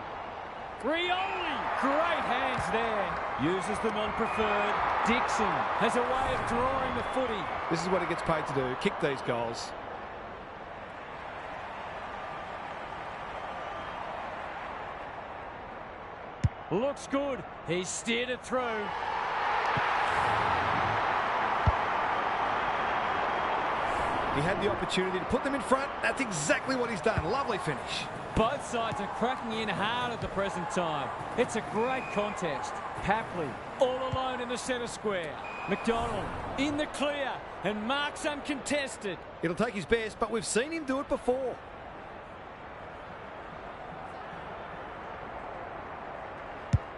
Rioli. Great hands there. Uses the non-preferred. Dixon has a way of drawing the footy. This is what he gets paid to do. Kick these goals. Looks good. He's steered it through. He had the opportunity to put them in front. That's exactly what he's done. Lovely finish. Both sides are cracking in hard at the present time. It's a great contest. Papley all alone in the centre square. McDonald in the clear and marks uncontested. It'll take his best, but we've seen him do it before.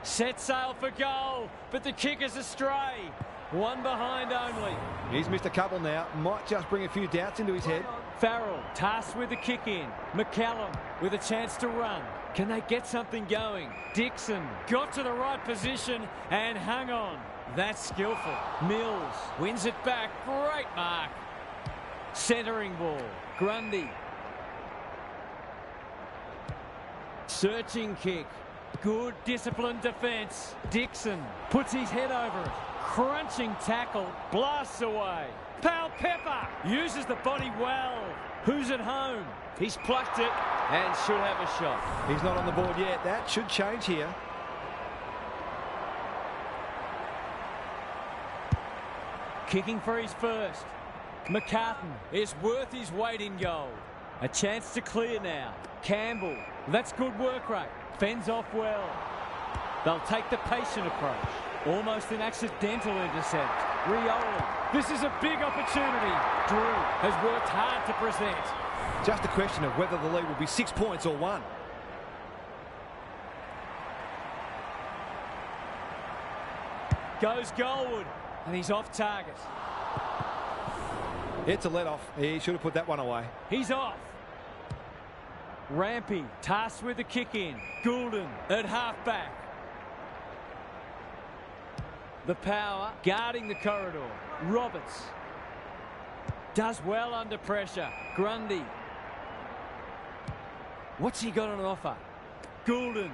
Set sail for goal, but the kick is astray. One behind only. He's missed a couple now. Might just bring a few doubts into his head. Farrell tasked with the kick in. McCallum with a chance to run. Can they get something going? Dixon got to the right position and hung on. That's skillful. Mills wins it back. Great mark. Centering ball. Grundy. Searching kick. Good disciplined defence. Dixon puts his head over it. Crunching tackle. Blasts away. Pal Pepper uses the body well. Who's at home? He's plucked it and should have a shot. He's not on the board yet. That should change here. Kicking for his first. McCartan is worth his weight in gold. A chance to clear now. Campbell. That's good work rate. Fends off well. They'll take the patient approach. Almost an accidental intercept. Rioli. This is a big opportunity. Drew has worked hard to present. Just a question of whether the lead will be 6 points or 1. Goes goalward. And he's off target. It's a let-off. He should have put that one away. He's off. Rampy tasked with the kick in. Goulden at half-back. The power guarding the corridor. Roberts does well under pressure. Grundy. What's he got on offer? Goulden.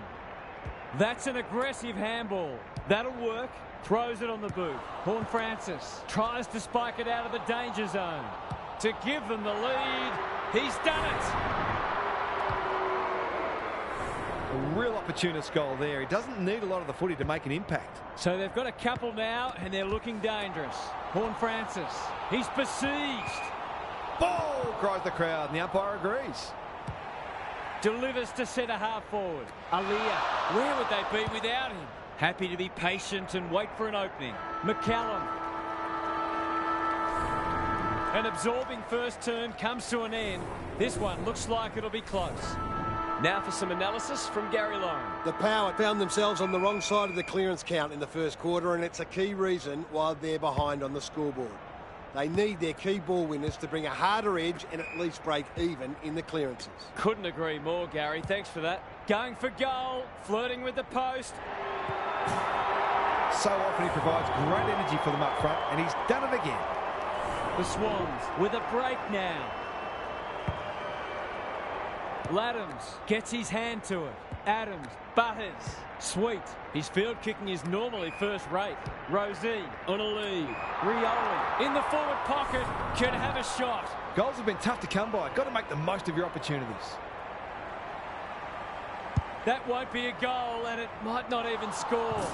That's an aggressive handball. That'll work. Throws it on the boot. Horne-Francis tries to spike it out of the danger zone. To give them the lead. He's done it. A real opportunist goal there. He doesn't need a lot of the footy to make an impact. So they've got a couple now, and they're looking dangerous. Horne-Francis. He's besieged. Ball, cries the crowd, and the umpire agrees. Delivers to centre half forward. Aaliyah. Where would they be without him? Happy to be patient and wait for an opening. McCallum. An absorbing first turn comes to an end. This one looks like it'll be close. Now for some analysis from Gary Lauren. The Power found themselves on the wrong side of the clearance count in the first quarter, and it's a key reason why they're behind on the scoreboard. They need their key ball winners to bring a harder edge and at least break even in the clearances. Couldn't agree more, Gary. Thanks for that. Going for goal, flirting with the post. So often he provides great energy for them up front, and he's done it again. The Swans with a break now. Laddams gets his hand to it. Adams butters. Sweet. His field kicking is normally first rate. Rosie on a lead. Rioli in the forward pocket. Can have a shot. Goals have been tough to come by. Got to make the most of your opportunities. That won't be a goal, and it might not even score.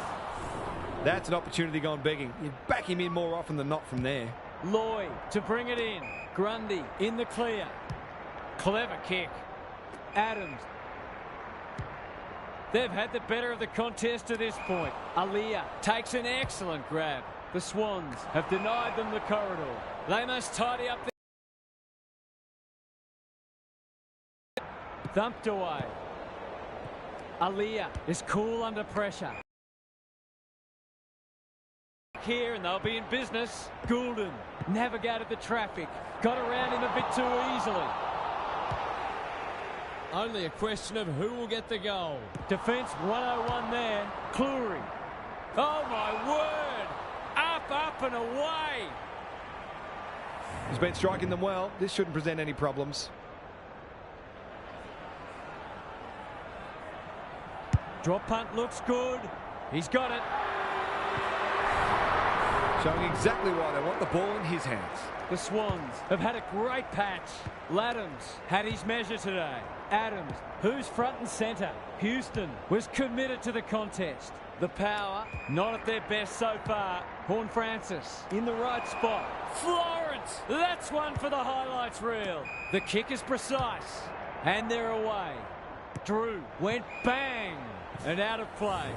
That's an opportunity gone begging. You back him in more often than not from there. Lloyd to bring it in. Grundy in the clear. Clever kick. Adams. They've had the better of the contest to this point. Aaliyah takes an excellent grab. The Swans have denied them the corridor. They must tidy up. Thumped away. Aaliyah is cool under pressure. Here and they'll be in business. Goulden navigated the traffic. Got around him a bit too easily. Only a question of who will get the goal. Defence 101 there. Cleary. Oh, my word. Up, up and away. He's been striking them well. This shouldn't present any problems. Drop punt looks good. He's got it. Showing exactly why they want the ball in his hands. The Swans have had a great patch. Laddams had his measure today. Adams, who's front and centre. Houston was committed to the contest. The Power, not at their best so far. Horne-Francis in the right spot. Florence, that's one for the highlights reel. The kick is precise, and they're away. Drew went bang and out of play.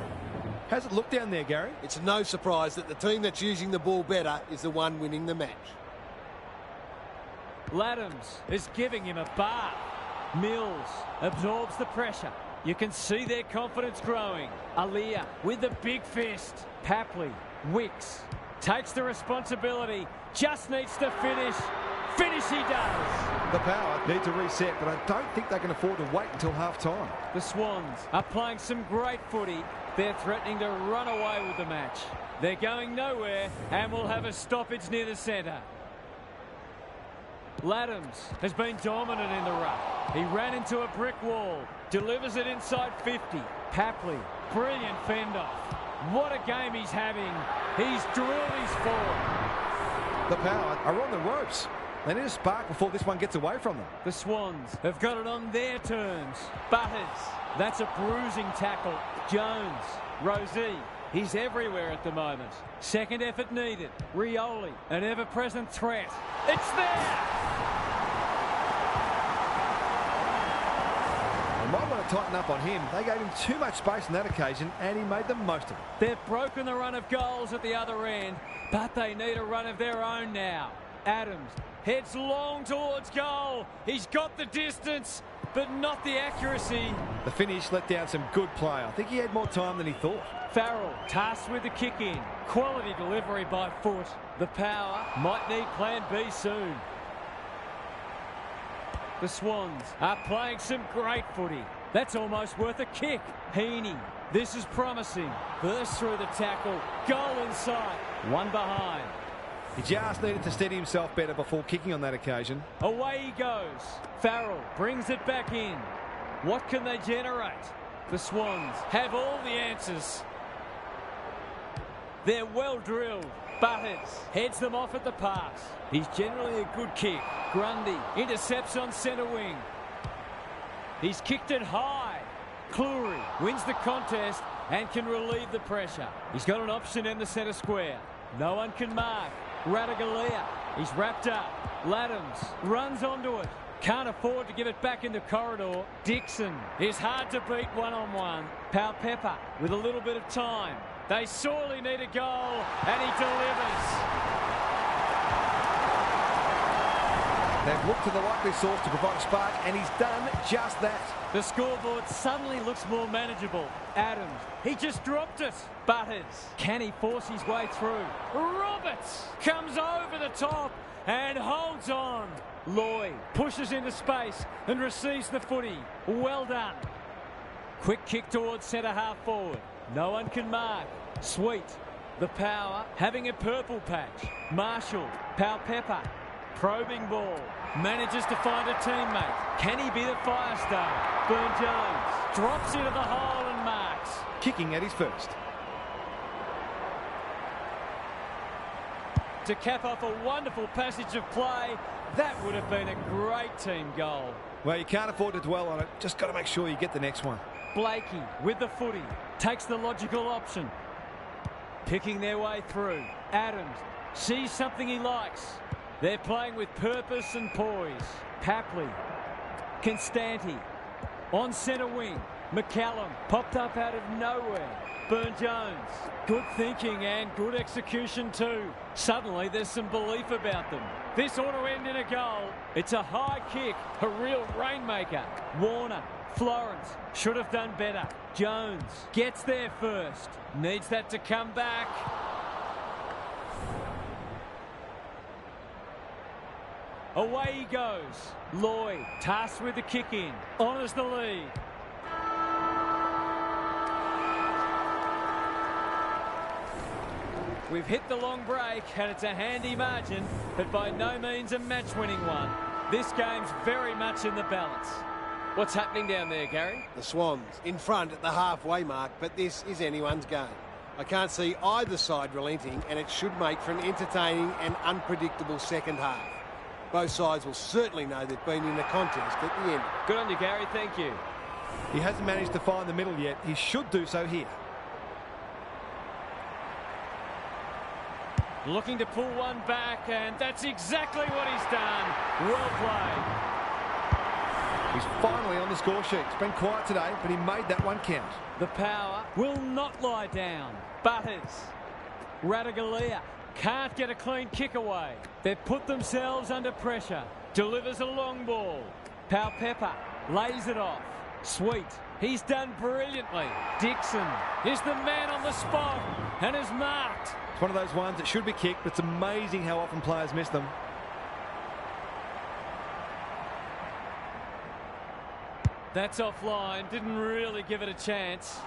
How's it look down there, Gary? It's no surprise that the team that's using the ball better is the one winning the match. Laddams is giving him a bath. Mills absorbs the pressure. You can see their confidence growing. Aaliyah with the big fist. Papley, Wicks, takes the responsibility. Just needs to finish. Finish he does. The Power need to reset, but I don't think they can afford to wait until half-time. The Swans are playing some great footy. They're threatening to run away with the match. They're going nowhere and will have a stoppage near the centre. Laddams has been dominant in the ruck. He ran into a brick wall. Delivers it inside 50. Papley, brilliant fend-off. What a game he's having. He's drilled his forward. The Power are on the ropes. They need a spark before this one gets away from them. The Swans have got it on their terms. Butters, that's a bruising tackle. Jones, Rosie, he's everywhere at the moment. Second effort needed. Rioli, an ever-present threat. It's there! They might want to tighten up on him. They gave him too much space on that occasion, and he made the most of it. They've broken the run of goals at the other end, but they need a run of their own now. Adams heads long towards goal. He's got the distance, but not the accuracy. The finish let down some good play. I think he had more time than he thought. Farrell tasked with the kick in. Quality delivery by foot. The Power might need plan B soon. The Swans are playing some great footy. That's almost worth a kick. Heaney, this is promising. Burst through the tackle. Goal in sight. One behind. He just needed to steady himself better before kicking on that occasion. Away he goes. Farrell brings it back in. What can they generate? The Swans have all the answers. They're well drilled. Butters heads them off at the pass. He's generally a good kick. Grundy intercepts on centre wing. He's kicked it high. Cleary wins the contest and can relieve the pressure. He's got an option in the centre square. No one can mark. Radaglia, he's wrapped up. Laddams runs onto it. Can't afford to give it back in the corridor. Dixon is hard to beat one-on-one. Pepper with a little bit of time. They sorely need a goal, and he delivers. They've looked to the likely source to provide a spark, and he's done just that. The scoreboard suddenly looks more manageable. Adams, he just dropped it. Butters, can he force his way through? Roberts comes over the top and holds on. Lloyd pushes into space and receives the footy. Well done. Quick kick towards centre half forward. No one can mark. Sweet. The Power having a purple patch. Marshall, Pepper, probing ball. Manages to find a teammate. Can he be the fire star? Burn-Jones drops into the hole and marks. Kicking at his first. To cap off a wonderful passage of play, that would have been a great team goal. Well, you can't afford to dwell on it. Just got to make sure you get the next one. Blakey with the footy. Takes the logical option. Picking their way through. Adams sees something he likes. They're playing with purpose and poise. Papley. Constanti. On centre wing. McCallum popped up out of nowhere. Burn-Jones. Good thinking and good execution too. Suddenly there's some belief about them. This ought to end in a goal. It's a high kick. A real rainmaker. Warner. Florence should have done better. Jones gets there first. Needs that to come back. Away he goes. Lloyd tasked with the kick in. Honours the lead. We've hit the long break, and it's a handy margin, but by no means a match-winning one. This game's very much in the balance. What's happening down there, Gary? The Swans in front at the halfway mark, but this is anyone's game. I can't see either side relenting, and it should make for an entertaining and unpredictable second half. Both sides will certainly know they've been in a contest at the end. Good on you, Gary. Thank you. He hasn't managed to find the middle yet. He should do so here. Looking to pull one back, and that's exactly what he's done. Well played. He's finally on the score sheet. It's been quiet today, but he made that one count. The power will not lie down. Butters. Radaglia can't get a clean kick away. They've put themselves under pressure. Delivers a long ball. Pau Pepper lays it off. Sweet. He's done brilliantly. Dixon is the man on the spot and is marked. It's one of those ones that should be kicked, but it's amazing how often players miss them. That's offline. Didn't really give it a chance.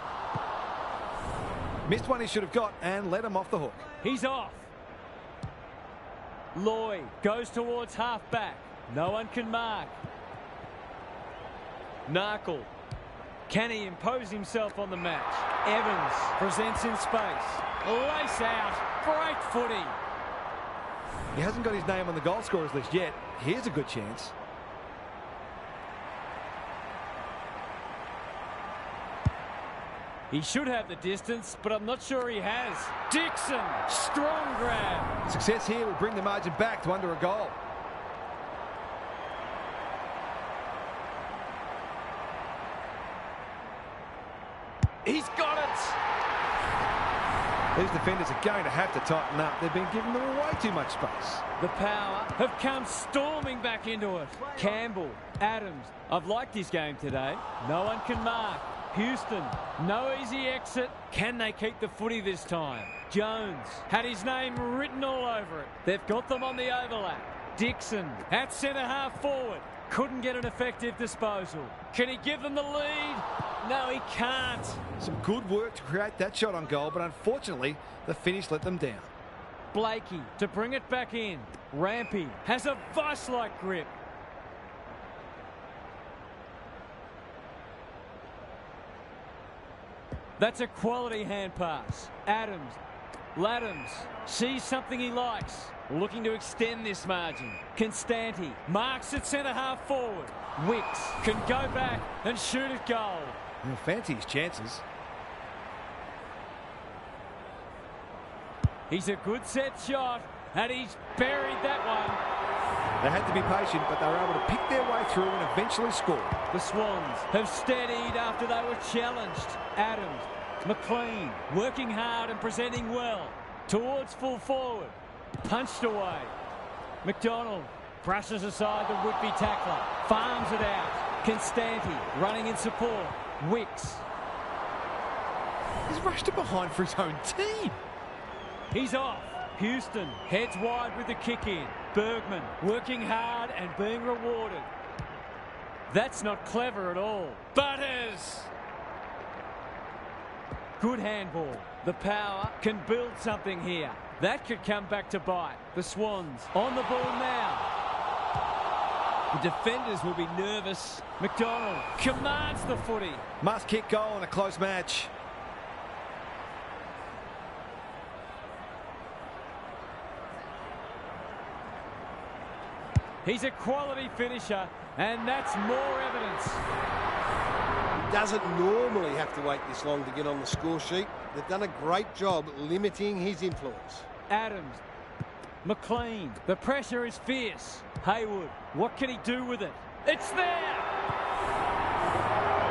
Missed one he should have got and let him off the hook. He's off. Lloyd goes towards half-back. No one can mark. Narkle. Can he impose himself on the match? Evans presents in space. Lace out. Great footy. He hasn't got his name on the goal scorers list yet. Here's a good chance. He should have the distance, but I'm not sure he has. Dixon, strong grab. Success here will bring the margin back to under a goal. He's got it. These defenders are going to have to tighten up. They've been giving them way too much space. The power have come storming back into it. Campbell, Adams. I've liked his game today. No one can mark. Houston, no easy exit. Can they keep the footy this time? Jones had his name written all over it. They've got them on the overlap. Dixon at centre half forward. Couldn't get an effective disposal. Can he give them the lead? No, he can't. Some good work to create that shot on goal, but unfortunately, the finish let them down. Blakey to bring it back in. Rampy has a vice-like grip. That's a quality hand pass. Adams, Laddams sees something he likes. Looking to extend this margin. Constanti marks at centre half forward. Wicks can go back and shoot at goal. He'll fancy his chances. He's a good set shot, and he's buried that one. They had to be patient, but they were able to pick their way through and eventually score. The Swans have steadied after they were challenged. Adams, McLean working hard and presenting well. Towards full forward. Punched away. McDonald brushes aside the would-be tackler. Farms it out. Constanti running in support. Wicks. He's rushed it behind for his own team. He's off. Houston heads wide with the kick in. Bergman working hard and being rewarded. That's not clever at all. Butters. Good handball. The power can build something here. That could come back to bite. The Swans on the ball now. The defenders will be nervous. McDonald commands the footy. Must kick goal in a close match. He's a quality finisher, and that's more evidence. He doesn't normally have to wait this long to get on the score sheet. They've done a great job limiting his influence. Adams, McLean, the pressure is fierce. Haywood, what can he do with it? It's there!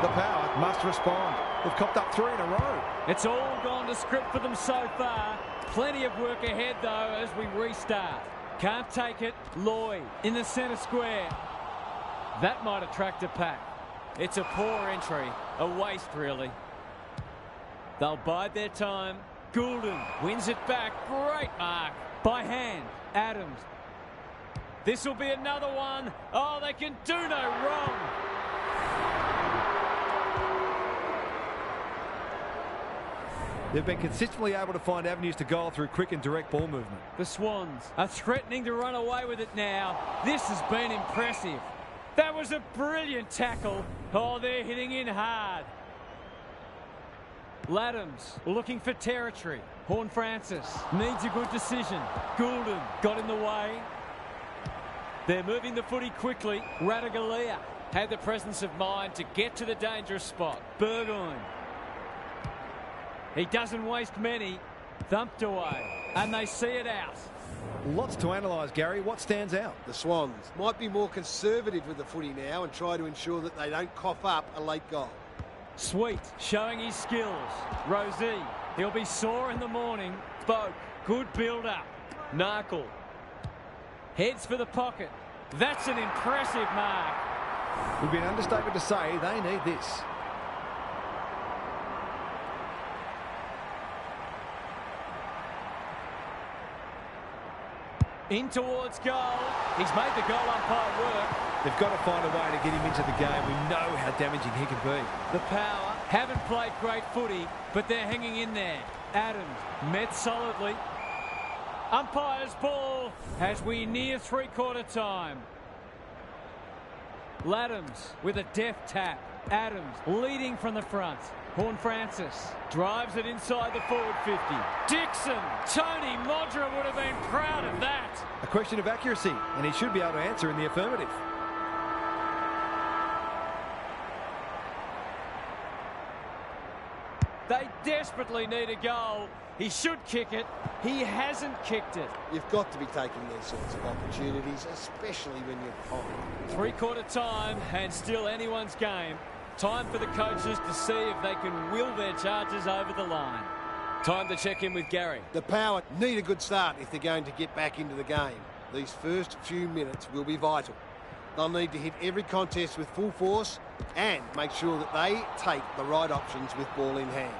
The power must respond. They've copped up 3 in a row. It's all gone to script for them so far. Plenty of work ahead, though, as we restart. Can't take it. Lloyd in the centre square. That might attract a pack. It's a poor entry. A waste, really. They'll bide their time. Goulden wins it back. Great mark. By hand. Adams. This will be another one. Oh, they can do no wrong. They've been consistently able to find avenues to goal through quick and direct ball movement. The Swans are threatening to run away with it now. This has been impressive. That was a brilliant tackle. Oh, they're hitting in hard. Laddams looking for territory. Horne-Francis needs a good decision. Goulden got in the way. They're moving the footy quickly. Radaglia had the presence of mind to get to the dangerous spot. Burgoyne. He doesn't waste many. Thumped away. And they see it out. Lots to analyse, Gary. What stands out? The Swans might be more conservative with the footy now and try to ensure that they don't cough up a late goal. Sweet, showing his skills. Rosie, he'll be sore in the morning. Boak, good build-up. Narkle. Heads for the pocket. That's an impressive mark. It would be an understatement to say they need this. In towards goal. He's made the goal umpire work. They've got to find a way to get him into the game. We know how damaging he can be. The Power haven't played great footy, but they're hanging in there. Adams met solidly. Umpire's ball as we near three-quarter time. Laddams with a deft tap. Adams leading from the front. Horne-Francis drives it inside the forward 50. Dixon, Tony Modra would have been proud of that. A question of accuracy, and he should be able to answer in the affirmative. They desperately need a goal. He should kick it. He hasn't kicked it. You've got to be taking these sorts of opportunities, especially when you're behind. Three-quarter time and still anyone's game. Time for the coaches to see if they can will their charges over the line. Time to check in with Gary. The Power need a good start if they're going to get back into the game. These first few minutes will be vital. They'll need to hit every contest with full force and make sure that they take the right options with ball in hand.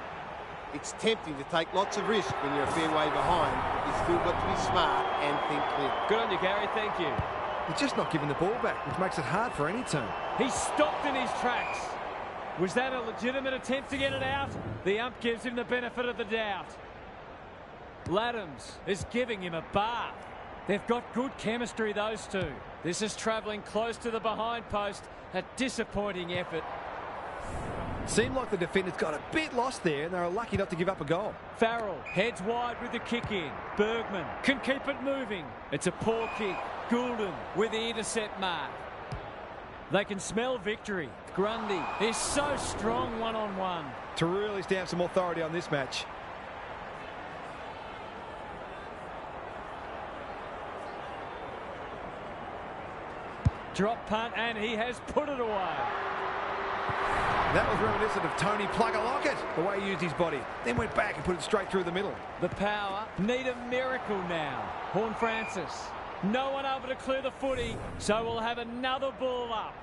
It's tempting to take lots of risk when you're a fair way behind, but you've still got to be smart and think clear. Good on you, Gary. Thank you. They're just not giving the ball back, which makes it hard for any team. He stopped in his tracks. Was that a legitimate attempt to get it out? The ump gives him the benefit of the doubt. Laddams is giving him a bath. They've got good chemistry, those two. This is travelling close to the behind post. A disappointing effort. Seemed like the defenders got a bit lost there, and they were lucky not to give up a goal. Farrell heads wide with the kick in. Bergman can keep it moving. It's a poor kick. Goulden with the intercept mark. They can smell victory. Grundy is so strong one-on-one. To really stamp some authority on this match. Drop punt, and he has put it away. That was reminiscent of Tony Plugger-Lockett, the way he used his body. Then went back and put it straight through the middle. The Power need a miracle now. Horne-Francis. No one able to clear the footy, so we'll have another ball up.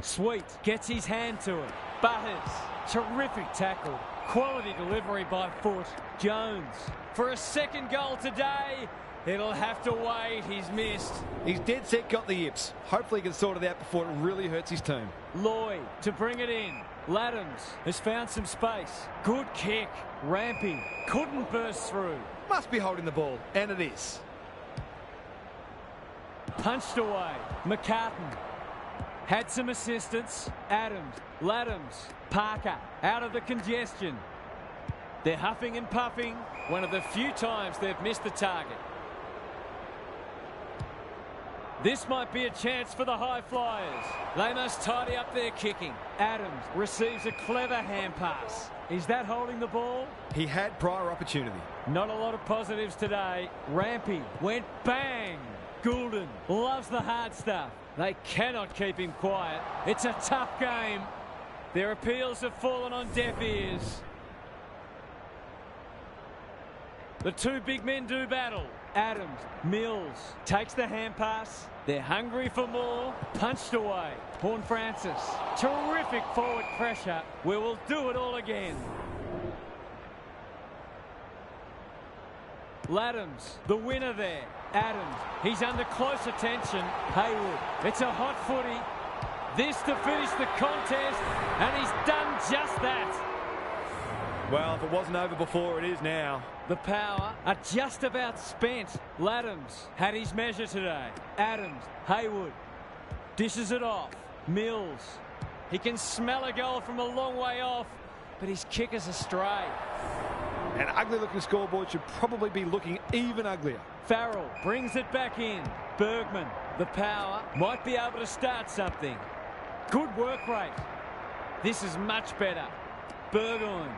Sweet gets his hand to it. Butters. Terrific tackle. Quality delivery by Foot. Jones. For a second goal today. It'll have to wait. He's missed. He's dead set, got the yips. Hopefully he can sort it out before it really hurts his team. Lloyd to bring it in. Laddams has found some space. Good kick. Rampy couldn't burst through. Must be holding the ball, and it is. Punched away. McCartan had some assistance. Adams, Laddams, Parker out of the congestion. They're huffing and puffing. One of the few times they've missed the target. This might be a chance for the high flyers. They must tidy up their kicking. Adams receives a clever hand pass. Is that holding the ball? He had prior opportunity. Not a lot of positives today. Rampy went bang. Goulden loves the hard stuff. They cannot keep him quiet. It's a tough game. Their appeals have fallen on deaf ears. The two big men do battle. Adams, Mills takes the hand pass. They're hungry for more. Punched away. Horne-Francis. Terrific forward pressure. We will do it all again. Laddams, the winner there. Adams, he's under close attention. Haywood, it's a hot footy. This to finish the contest, and he's done just that. Well, if it wasn't over before, it is now. The power are just about spent. Laddams had his measure today. Adams, Haywood, dishes it off. Mills, he can smell a goal from a long way off, but his kick is astray. An ugly-looking scoreboard should probably be looking even uglier. Farrell brings it back in. Bergman, the power, might be able to start something. Good work rate. This is much better. Burgoyne.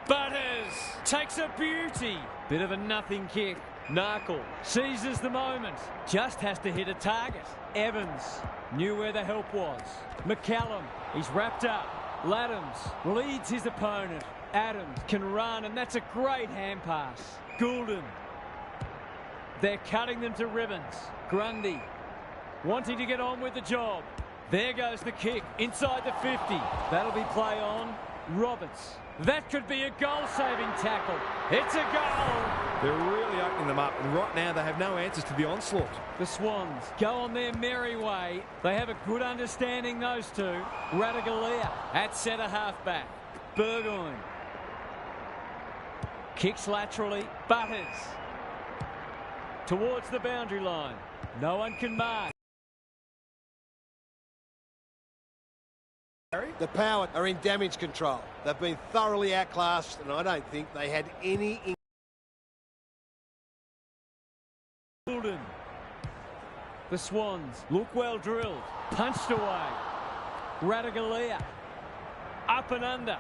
Butters takes a beauty. Bit of a nothing kick. Narkle seizes the moment. Just has to hit a target. Evans knew where the help was. McCallum, he's wrapped up. Laddams leads his opponent. Adams can run, and that's a great hand pass. Goulden. They're cutting them to ribbons. Grundy wanting to get on with the job. There goes the kick inside the 50. That'll be play on. Roberts. That could be a goal-saving tackle. It's a goal. They're really opening them up, and right now they have no answers to the onslaught. The Swans go on their merry way. They have a good understanding, those two. Radaglia at centre half-back. Burgoyne. Kicks laterally. Butters. Towards the boundary line. No one can mark. The Power are in damage control. They've been thoroughly outclassed, and I don't think they had any... Goulden. The Swans look well drilled. Punched away. Radaglia. Up and under.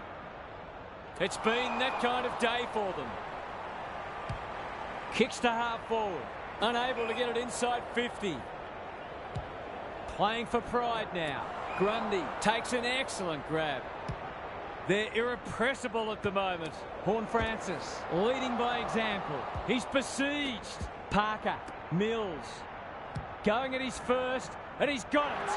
It's been that kind of day for them. Kicks to half forward. Unable to get it inside 50. Playing for pride now. Grundy takes an excellent grab. They're irrepressible at the moment. Horne-Francis leading by example. He's besieged. Parker, Mills, going at his first, and he's got it.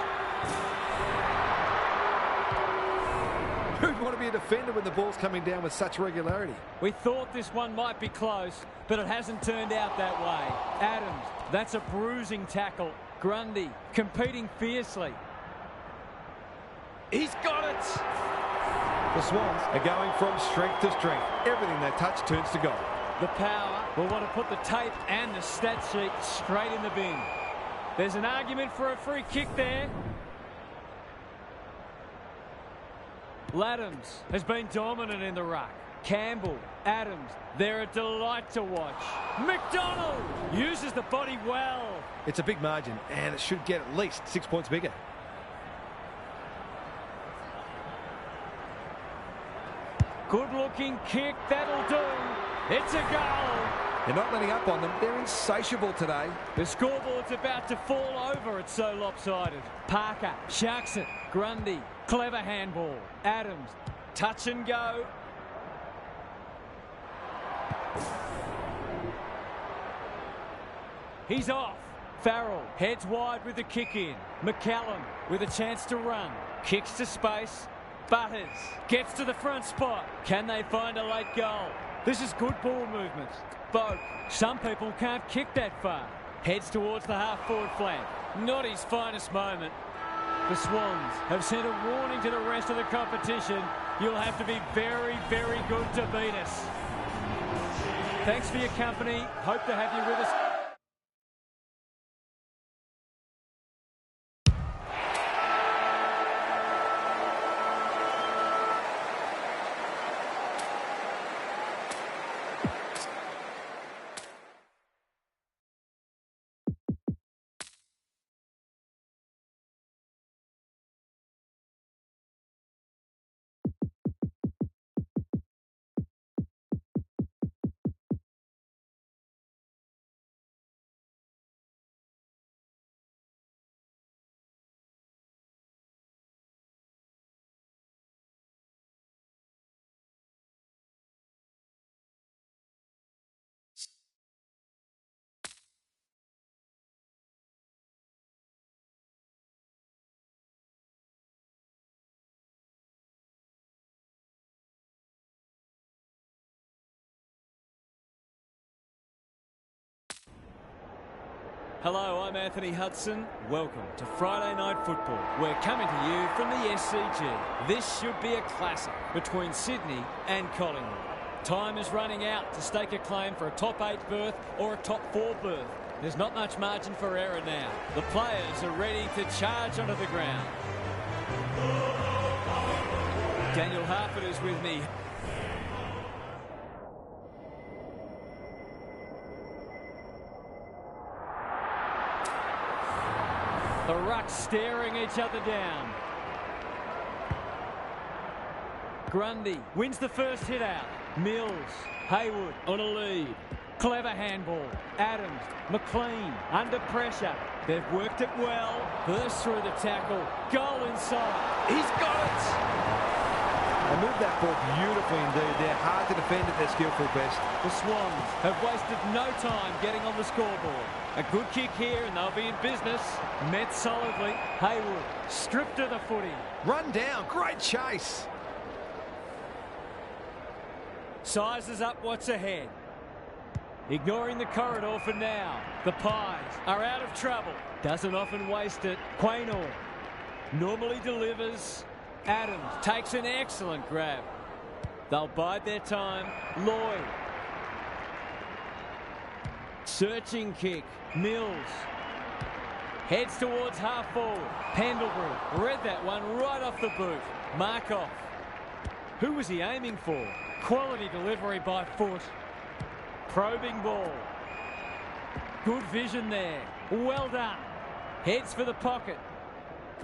Who'd want to be a defender when the ball's coming down with such regularity? We thought this one might be close, but it hasn't turned out that way. Adams, that's a bruising tackle. Grundy competing fiercely. He's got it. The Swans are going from strength to strength. Everything they touch turns to gold. The Power will want to put the tape and the stat sheet straight in the bin. There's an argument for a free kick there. Laddams has been dominant in the ruck. Campbell, Adams, they're a delight to watch. McDonald uses the body well. It's a big margin, and it should get at least 6 points bigger. Good-looking kick, that'll do. It's a goal. They're not letting up on them. They're insatiable today. The scoreboard's about to fall over. It's so lopsided. Parker sharks it. Grundy, clever handball. Adams, touch and go. He's off. Farrell heads wide with the kick in. McCallum with a chance to run. Kicks to space. Butters gets to the front spot. Can they find a late goal? This is good ball movement. Boak, some people can't kick that far. Heads towards the half-forward flank. Not his finest moment. The Swans have sent a warning to the rest of the competition. You'll have to be very, very good to beat us. Thanks for your company. Hope to have you with us. Hello, I'm Anthony Hudson. Welcome to Friday Night Football. We're coming to you from the SCG. This should be a classic between Sydney and Collingwood. Time is running out to stake a claim for a top 8 berth or a top 4 berth. There's not much margin for error now. The players are ready to charge onto the ground. Daniel Harford is with me. The Rucks staring each other down. Grundy wins the first hit out. Mills, Haywood on a lead. Clever handball. Adams, McLean under pressure. They've worked it well. Burst through the tackle. Goal inside. He's got it. They moved that ball beautifully indeed. They're hard to defend at their skillful best. The Swans have wasted no time getting on the scoreboard. A good kick here and they'll be in business. Met solidly. Haywood stripped to the footy. Run down. Great chase. Sizes up what's ahead. Ignoring the corridor for now. The Pies are out of trouble. Doesn't often waste it. Quaynor normally delivers. Adams takes an excellent grab. They'll bide their time. Lloyd. Searching kick. Mills. Heads towards half forward. Pendlebury read that one right off the boot. Markov. Who was he aiming for? Quality delivery by foot. Probing ball. Good vision there. Well done. Heads for the pocket.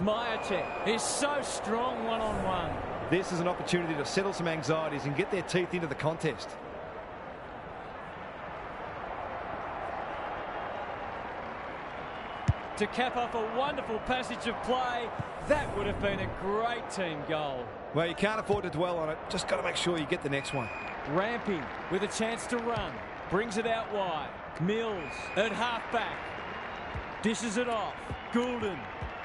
Myercheck is so strong one-on-one. This is an opportunity to settle some anxieties and get their teeth into the contest. To cap off a wonderful passage of play, that would have been a great team goal. Well, you can't afford to dwell on it. Just got to make sure you get the next one. Rampy with a chance to run. Brings it out wide. Mills at half-back. Dishes it off. Goulden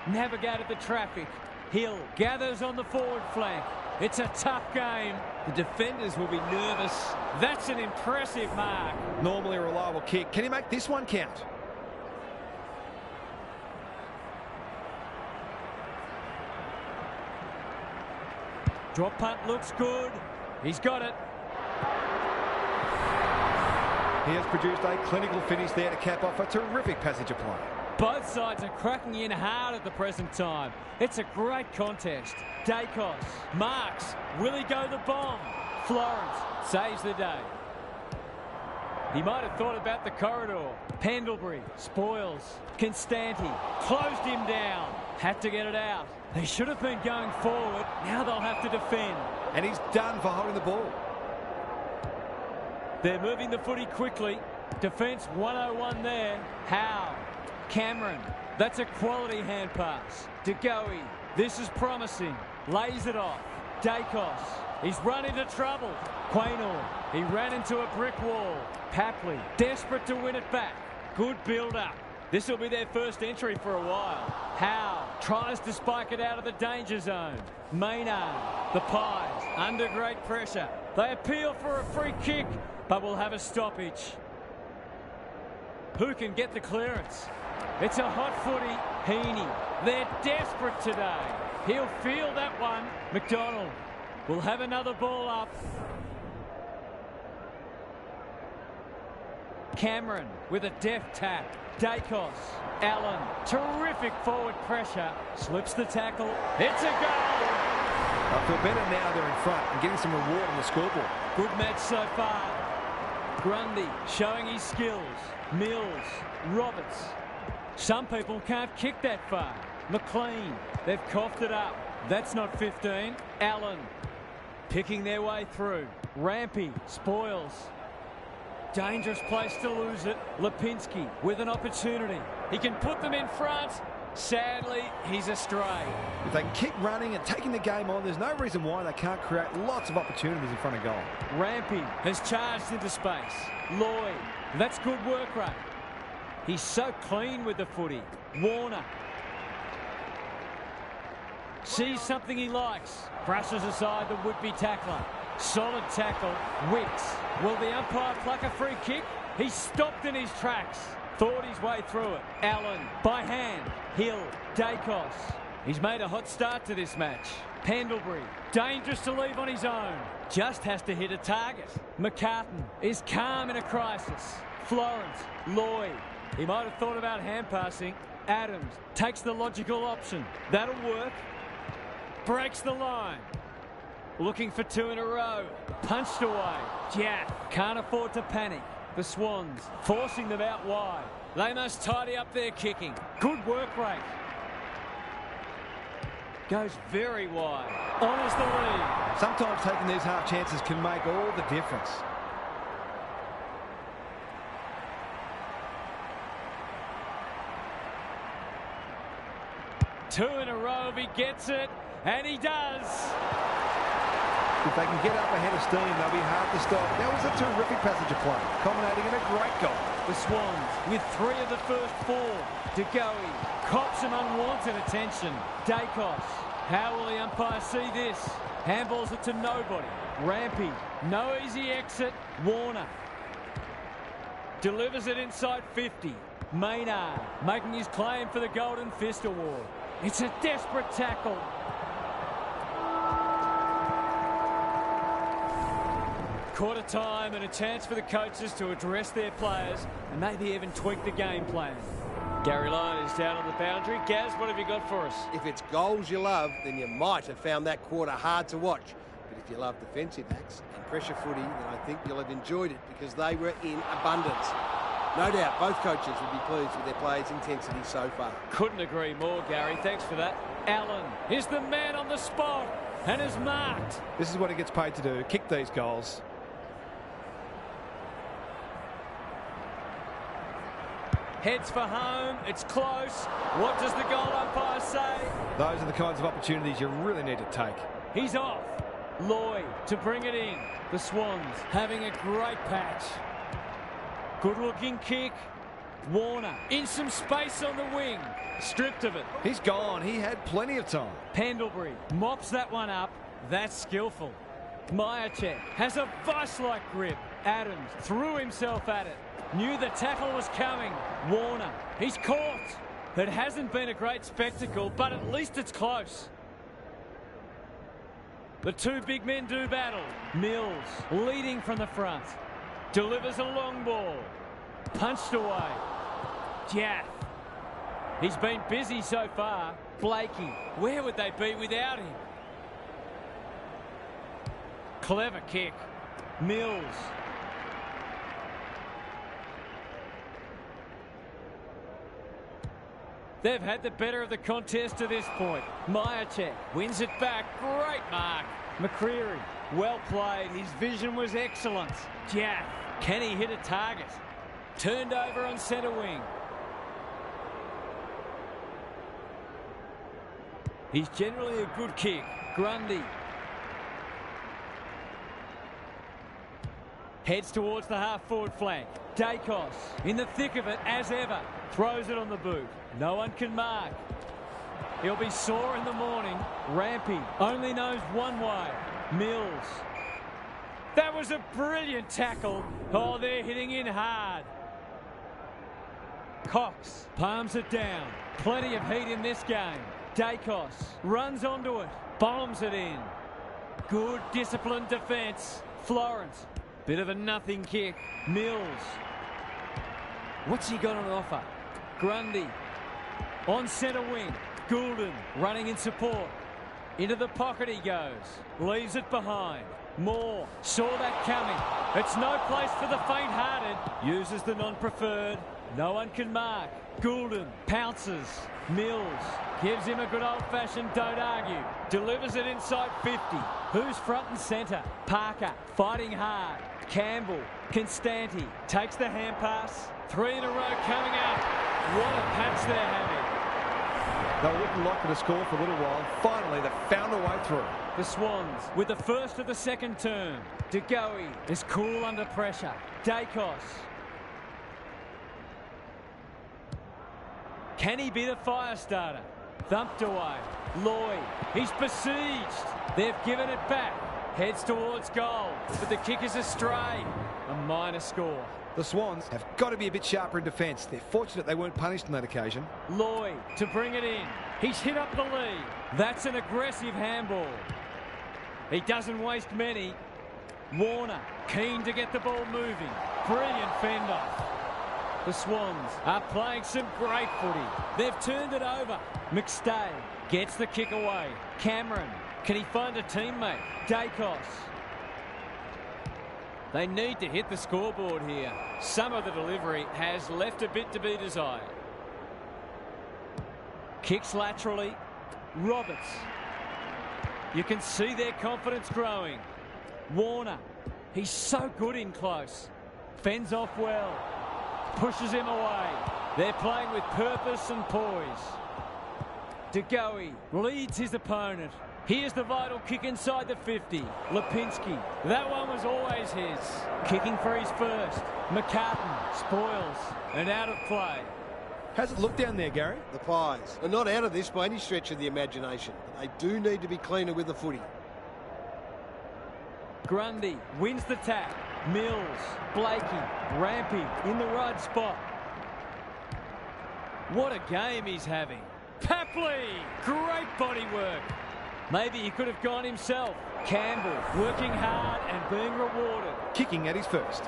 navigated the traffic. Hill gathers on the forward flank. It's a tough game. The defenders will be nervous. That's an impressive mark. Normally a reliable kick. Can he make this one count? Drop punt looks good. He's got it. He has produced a clinical finish there to cap off a terrific passage of play. Both sides are cracking in hard at the present time. It's a great contest. Dacos marks. Will he go the bomb? Florence saves the day. He might have thought about the corridor. Pendlebury spoils. Constanti closed him down. Had to get it out. They should have been going forward. Now they'll have to defend. And he's done for holding the ball. They're moving the footy quickly. Defence 101 there. Howe. Cameron. That's a quality hand pass. DeGoey. This is promising. Lays it off. Dacos. He's run into trouble. Quaynor. He ran into a brick wall. Papley. Desperate to win it back. Good build-up. This will be their first entry for a while. Howe tries to spike it out of the danger zone. Maynard. The Pies under great pressure. They appeal for a free kick, but will have a stoppage. Who can get the clearance? It's a hot footy. Heaney. They're desperate today. He'll feel that one. McDonald will have another ball up. Cameron with a deft tap. Dacos. Allen. Terrific forward pressure. Slips the tackle. It's a goal. I feel better now they're in front and getting some reward on the scoreboard. Good match so far. Grundy showing his skills. Mills. Roberts. Some people can't kick that far. McLean. They've coughed it up. That's not 15. Allen. Picking their way through. Rampy. Spoils. Dangerous place to lose it. Lipinski with an opportunity. He can put them in front. Sadly, he's astray. If they can keep running and taking the game on, there's no reason why they can't create lots of opportunities in front of goal. Rampy has charged into space. Lloyd. That's good work rate. He's so clean with the footy. Warner. Sees something he likes. Brushes aside the would-be tackler. Solid tackle. Wicks. Will the umpire pluck a free kick? He's stopped in his tracks. Thought his way through it. Allen, by hand. Hill, Dacos. He's made a hot start to this match. Pendlebury, dangerous to leave on his own. Just has to hit a target. McCartan is calm in a crisis. Florence, Lloyd. He might have thought about hand passing. Adams takes the logical option. That'll work. Breaks the line. Looking for two in a row. Punched away. Jack can't afford to panic. The Swans forcing them out wide. They must tidy up their kicking. Good work rate. Goes very wide. Honours the lead. Sometimes taking these half chances can make all the difference. Two in a row if he gets it, and he does. If they can get up ahead of steam, they'll be hard to stop. That was a terrific passage of play, culminating in a great goal. The Swans with 3 of the first 4. DeGoey cops some unwanted attention. Dacos. How will the umpire see this? Handballs it to nobody. Rampy. No easy exit. Warner. Delivers it inside 50. Maynard making his claim for the Golden Fist Award. It's a desperate tackle. Quarter time and a chance for the coaches to address their players and maybe even tweak the game plan. Gary Lyon is down on the boundary. Gaz, what have you got for us? If it's goals you love, then you might have found that quarter hard to watch. But if you love defensive acts and pressure footy, then I think you'll have enjoyed it because they were in abundance. No doubt both coaches will be pleased with their players' intensity so far. Couldn't agree more, Gary. Thanks for that. Allen is the man on the spot and is marked. This is what he gets paid to do, kick these goals. Heads for home. It's close. What does the goal umpire say? Those are the kinds of opportunities you really need to take. He's off. Lloyd to bring it in. The Swans having a great patch. Good looking kick. Warner in some space on the wing. Stripped of it. He's gone. He had plenty of time. Pendlebury mops that one up. That's skillful. Myercheck has a vice-like grip. Adams threw himself at it. Knew the tackle was coming. Warner, he's caught. It hasn't been a great spectacle, but at least it's close. The two big men do battle. Mills leading from the front. Delivers a long ball. Punched away. Jaff. He's been busy so far. Blakey. Where would they be without him? Clever kick. Mills. They've had the better of the contest to this point. Myercheck wins it back. Great mark. McCreary, well played. His vision was excellent. Jack, can he hit a target? Turned over on centre wing. He's generally a good kick. Grundy. Heads towards the half-forward flank. Dacos in the thick of it as ever. Throws it on the boot. No one can mark. He'll be sore in the morning. Rampy only knows one way. Mills. That was a brilliant tackle. Oh, they're hitting in hard. Cox palms it down. Plenty of heat in this game. Dacos runs onto it. Bombs it in. Good disciplined defence. Florence. Bit of a nothing kick. Mills. What's he got on offer? Grundy. On centre wing. Goulden running in support. Into the pocket he goes. Leaves it behind. Moore saw that coming. It's no place for the faint-hearted. Uses the non-preferred. No one can mark. Goulden pounces. Mills gives him a good old-fashioned don't argue. Delivers it inside 50. Who's front and centre? Parker fighting hard. Campbell. Constanti takes the hand pass. 3 in a row coming up. What a patch they're having. They were looking likely to score for a little while. Finally, they found a way through. The Swans with the first of the second term. DeGoey is cool under pressure. Dacos. Can he be the fire starter? Thumped away. Lloyd. He's besieged. They've given it back. Heads towards goal. But the kick is astray. A minor score. The Swans have got to be a bit sharper in defence. They're fortunate they weren't punished on that occasion. Lloyd to bring it in. He's hit up the lead. That's an aggressive handball. He doesn't waste many. Warner, keen to get the ball moving. Brilliant fender. The Swans are playing some great footy. They've turned it over. McStay gets the kick away. Cameron, can he find a teammate? Dacos. They need to hit the scoreboard here. Some of the delivery has left a bit to be desired. Kicks laterally. Roberts. You can see their confidence growing. Warner. He's so good in close. Fends off well. Pushes him away. They're playing with purpose and poise. DeGoey leads his opponent. Here's the vital kick inside the 50. Lipinski. That one was always his. Kicking for his first. McCartan spoils and out of play. How's it look down there, Gary? The Pies are not out of this by any stretch of the imagination. They do need to be cleaner with the footy. Grundy wins the tap. Mills, Blakey, Rampy in the right spot. What a game he's having. Papley, great body work. Maybe he could have gone himself. Campbell working hard and being rewarded. Kicking at his first.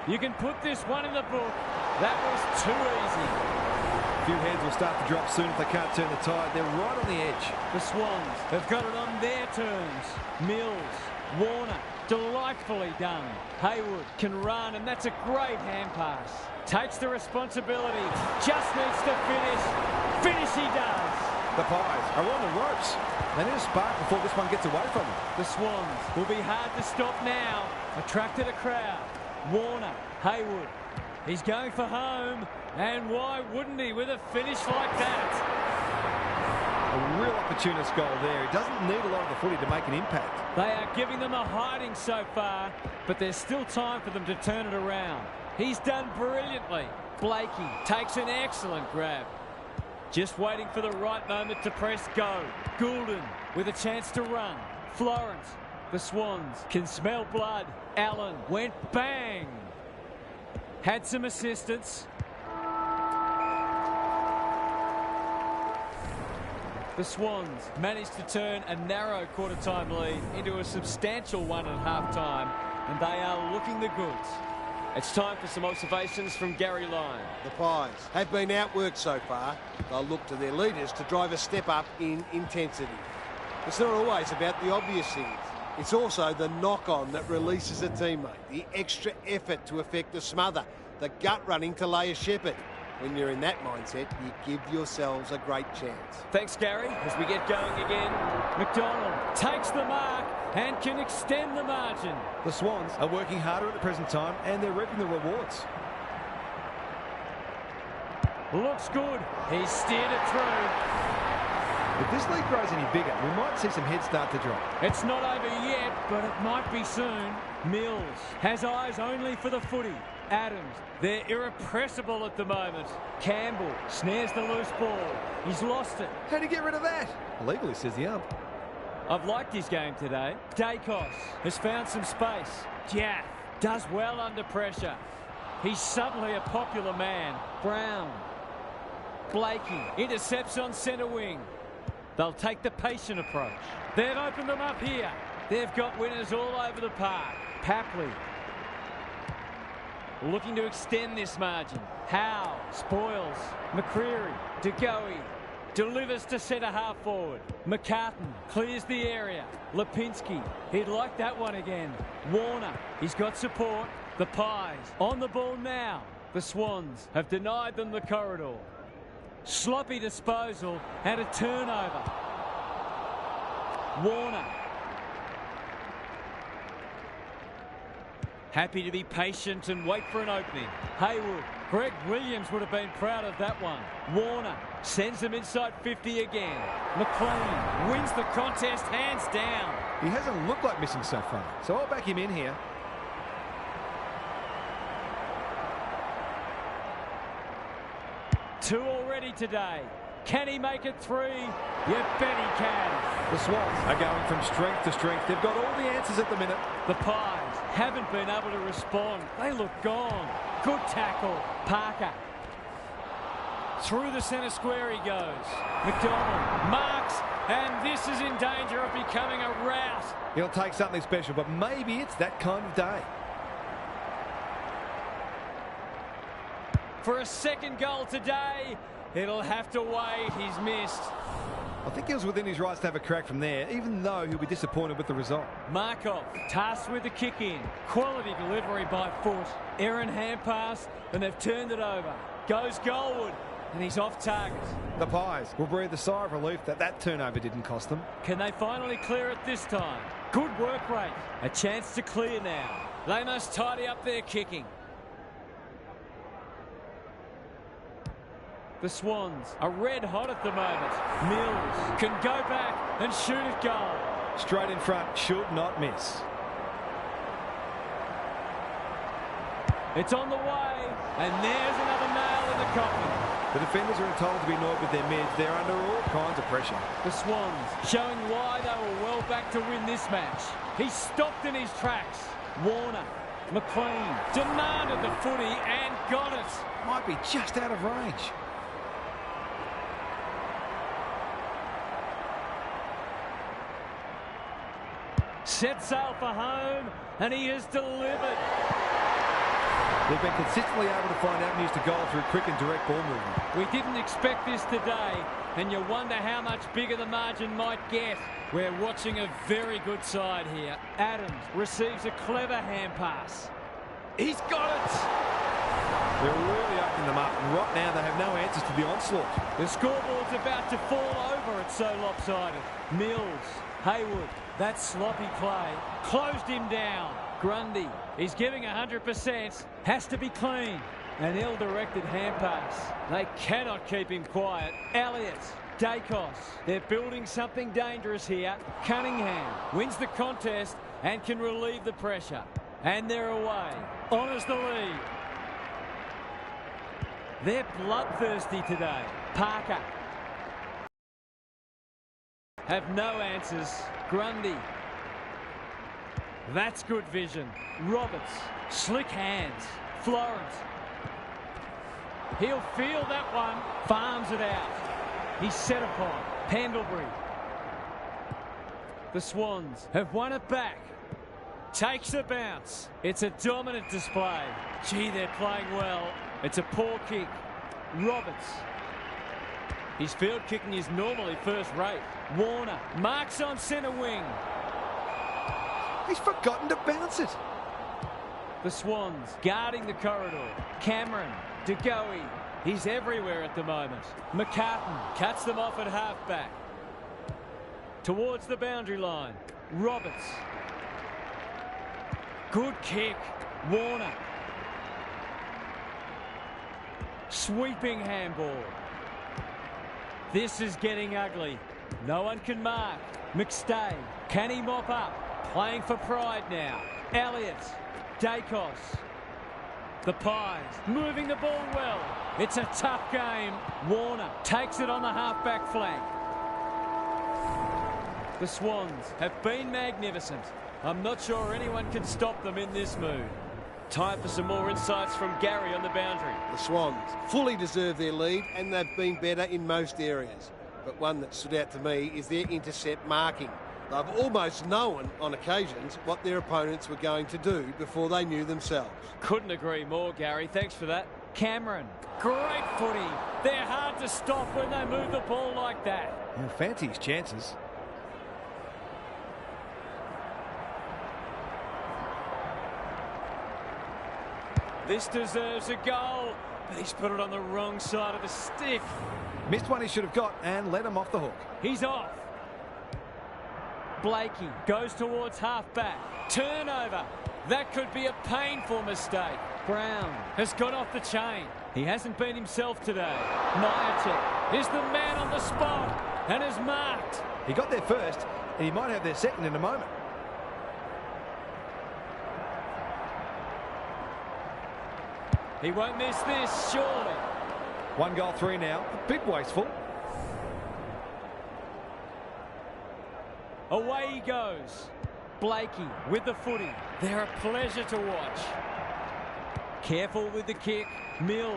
You can put this one in the book. That was too easy. A few heads will start to drop soon if they can't turn the tide. They're right on the edge. The Swans have got it on their terms. Mills, Warner, delightfully done. Haywood can run, and that's a great hand pass. Takes the responsibility. Just needs to finish. Finish he does. The Pies are on the ropes. They need a spark before this one gets away from them. The Swans will be hard to stop now. Attracted a crowd. Warner, Haywood. He's going for home. And why wouldn't he with a finish like that? A real opportunist goal there. He doesn't need a lot of the footy to make an impact. They are giving them a hiding so far, but there's still time for them to turn it around. He's done brilliantly. Blakey takes an excellent grab. Just waiting for the right moment to press go. Goulden with a chance to run. Florence. The Swans can smell blood. Allen went bang. Had some assistance. The Swans managed to turn a narrow quarter-time lead into a substantial one at half-time, and they are looking the goods. It's time for some observations from Gary Lyon. The Pies have been outworked so far. They'll look to their leaders to drive a step up in intensity. It's not always about the obvious things. It's also the knock-on that releases a teammate, the extra effort to effect a smother, the gut running to lay a shepherd. When you're in that mindset, you give yourselves a great chance. Thanks, Gary. As we get going again, McDonald takes the mark and can extend the margin. The Swans are working harder at the present time, and they're reaping the rewards. Looks good. He's steered it through. If this league grows any bigger, we might see some heads start to drop. It's not over yet, but it might be soon. Mills has eyes only for the footy. Adams, they're irrepressible at the moment. Campbell snares the loose ball. He's lost it. How'd he get rid of that? Illegally, says the ump. I've liked his game today. Dacos has found some space. Jaff does well under pressure. He's suddenly a popular man. Brown. Blakey intercepts on centre wing. They'll take the patient approach. They've opened them up here. They've got winners all over the park. Papley looking to extend this margin. Howe spoils. McCreary. DeGoey delivers to centre half forward. McCartan clears the area. Lipinski, he'd like that one again. Warner, he's got support. The Pies on the ball now. The Swans have denied them the corridor. Sloppy disposal and a turnover. Warner. Happy to be patient and wait for an opening. Haywood. Greg Williams would have been proud of that one. Warner sends them inside 50 again. McLean wins the contest hands down. He hasn't looked like missing so far, so I'll back him in here. Two already today. Can he make it three? You bet he can. The Swans are going from strength to strength. They've got all the answers at the minute. The Pies haven't been able to respond. They look gone. Good tackle. Parker. Through the centre square he goes. McDonald marks, and this is in danger of becoming a rout. He'll take something special, but maybe it's that kind of day. For a second goal today, it'll have to wait. He's missed. I think he was within his rights to have a crack from there, even though he'll be disappointed with the result. Markov tasked with the kick in. Quality delivery by foot. Errant hand pass, and they've turned it over. Goes goalward, and he's off target. The Pies will breathe a sigh of relief that turnover didn't cost them. Can they finally clear it this time? Good work rate. A chance to clear now. They must tidy up their kicking. The Swans are red hot at the moment. Mills can go back and shoot at goal. Straight in front, should not miss. It's on the way, and there's another nail in the coffin. The defenders are entitled to be annoyed with their mids. They're under all kinds of pressure. The Swans showing why they were well back to win this match. He stopped in his tracks. Warner, McLean demanded the footy and got it. Might be just out of range. Set sail for home, and he has delivered. They've been consistently able to find avenues to goal through quick and direct ball movement. We didn't expect this today, and you wonder how much bigger the margin might get. We're watching a very good side here. Adams receives a clever hand pass. He's got it! They're really opening them up, and right now they have no answers to the onslaught. The scoreboard's about to fall over, it's so lopsided. Mills, Haywood, that sloppy play closed him down. Grundy, he's giving 100%, has to be clean. An ill-directed hand pass. They cannot keep him quiet. Elliott, Dacos, they're building something dangerous here. Cunningham wins the contest and can relieve the pressure. And they're away. Honours the lead. They're bloodthirsty today. Parker. Have no answers. Grundy. That's good vision. Roberts. Slick hands. Florence. He'll feel that one. Farms it out. He's set upon. Pendlebury. The Swans have won it back. Takes a bounce. It's a dominant display. Gee, they're playing well. It's a poor kick. Roberts. His field kicking is normally first rate. Warner marks on centre wing. He's forgotten to bounce it. The Swans guarding the corridor. Cameron, DeGoey. He's everywhere at the moment. McCartan cuts them off at halfback. Towards the boundary line. Roberts. Good kick. Warner. Sweeping handball. This is getting ugly. No one can mark. McStay. Can he mop up? Playing for pride now. Elliott. Dacos. The Pies moving the ball well. It's a tough game. Warner takes it on the halfback flank. The Swans have been magnificent. I'm not sure anyone can stop them in this mood. Time for some more insights from Gary on the boundary. The Swans fully deserve their lead, and they've been better in most areas. But one that stood out to me is their intercept marking. They've almost known on occasions what their opponents were going to do before they knew themselves. Couldn't agree more, Gary. Thanks for that. Cameron, great footy. They're hard to stop when they move the ball like that. He'll fancy his chances. This deserves a goal, but he's put it on the wrong side of the stick. Missed one he should have got and let him off the hook. He's off. Blakey goes towards half-back. Turnover. That could be a painful mistake. Brown has got off the chain. He hasn't been himself today. Myercheck is the man on the spot and is marked. He got there first, and he might have their second in a moment. He won't miss this, surely. 1 goal, 3 now. A bit wasteful. Away he goes. Blakey with the footy. They're a pleasure to watch. Careful with the kick. Mills.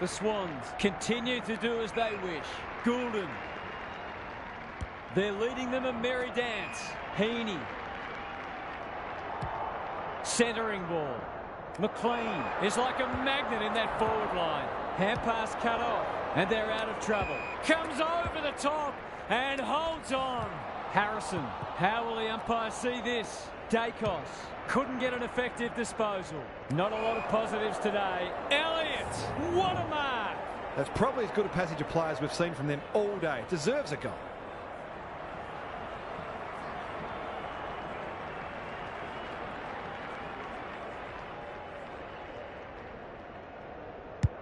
The Swans continue to do as they wish. Goulden. They're leading them a merry dance. Heaney. Centering ball. McLean is like a magnet in that forward line. Hand pass cut off, and they're out of trouble. Comes over the top and holds on. Harrison. How will the umpire see this? Dacos couldn't get an effective disposal. Not a lot of positives today. Elliott, what a mark! That's probably as good a passage of players we've seen from them all day. Deserves a goal.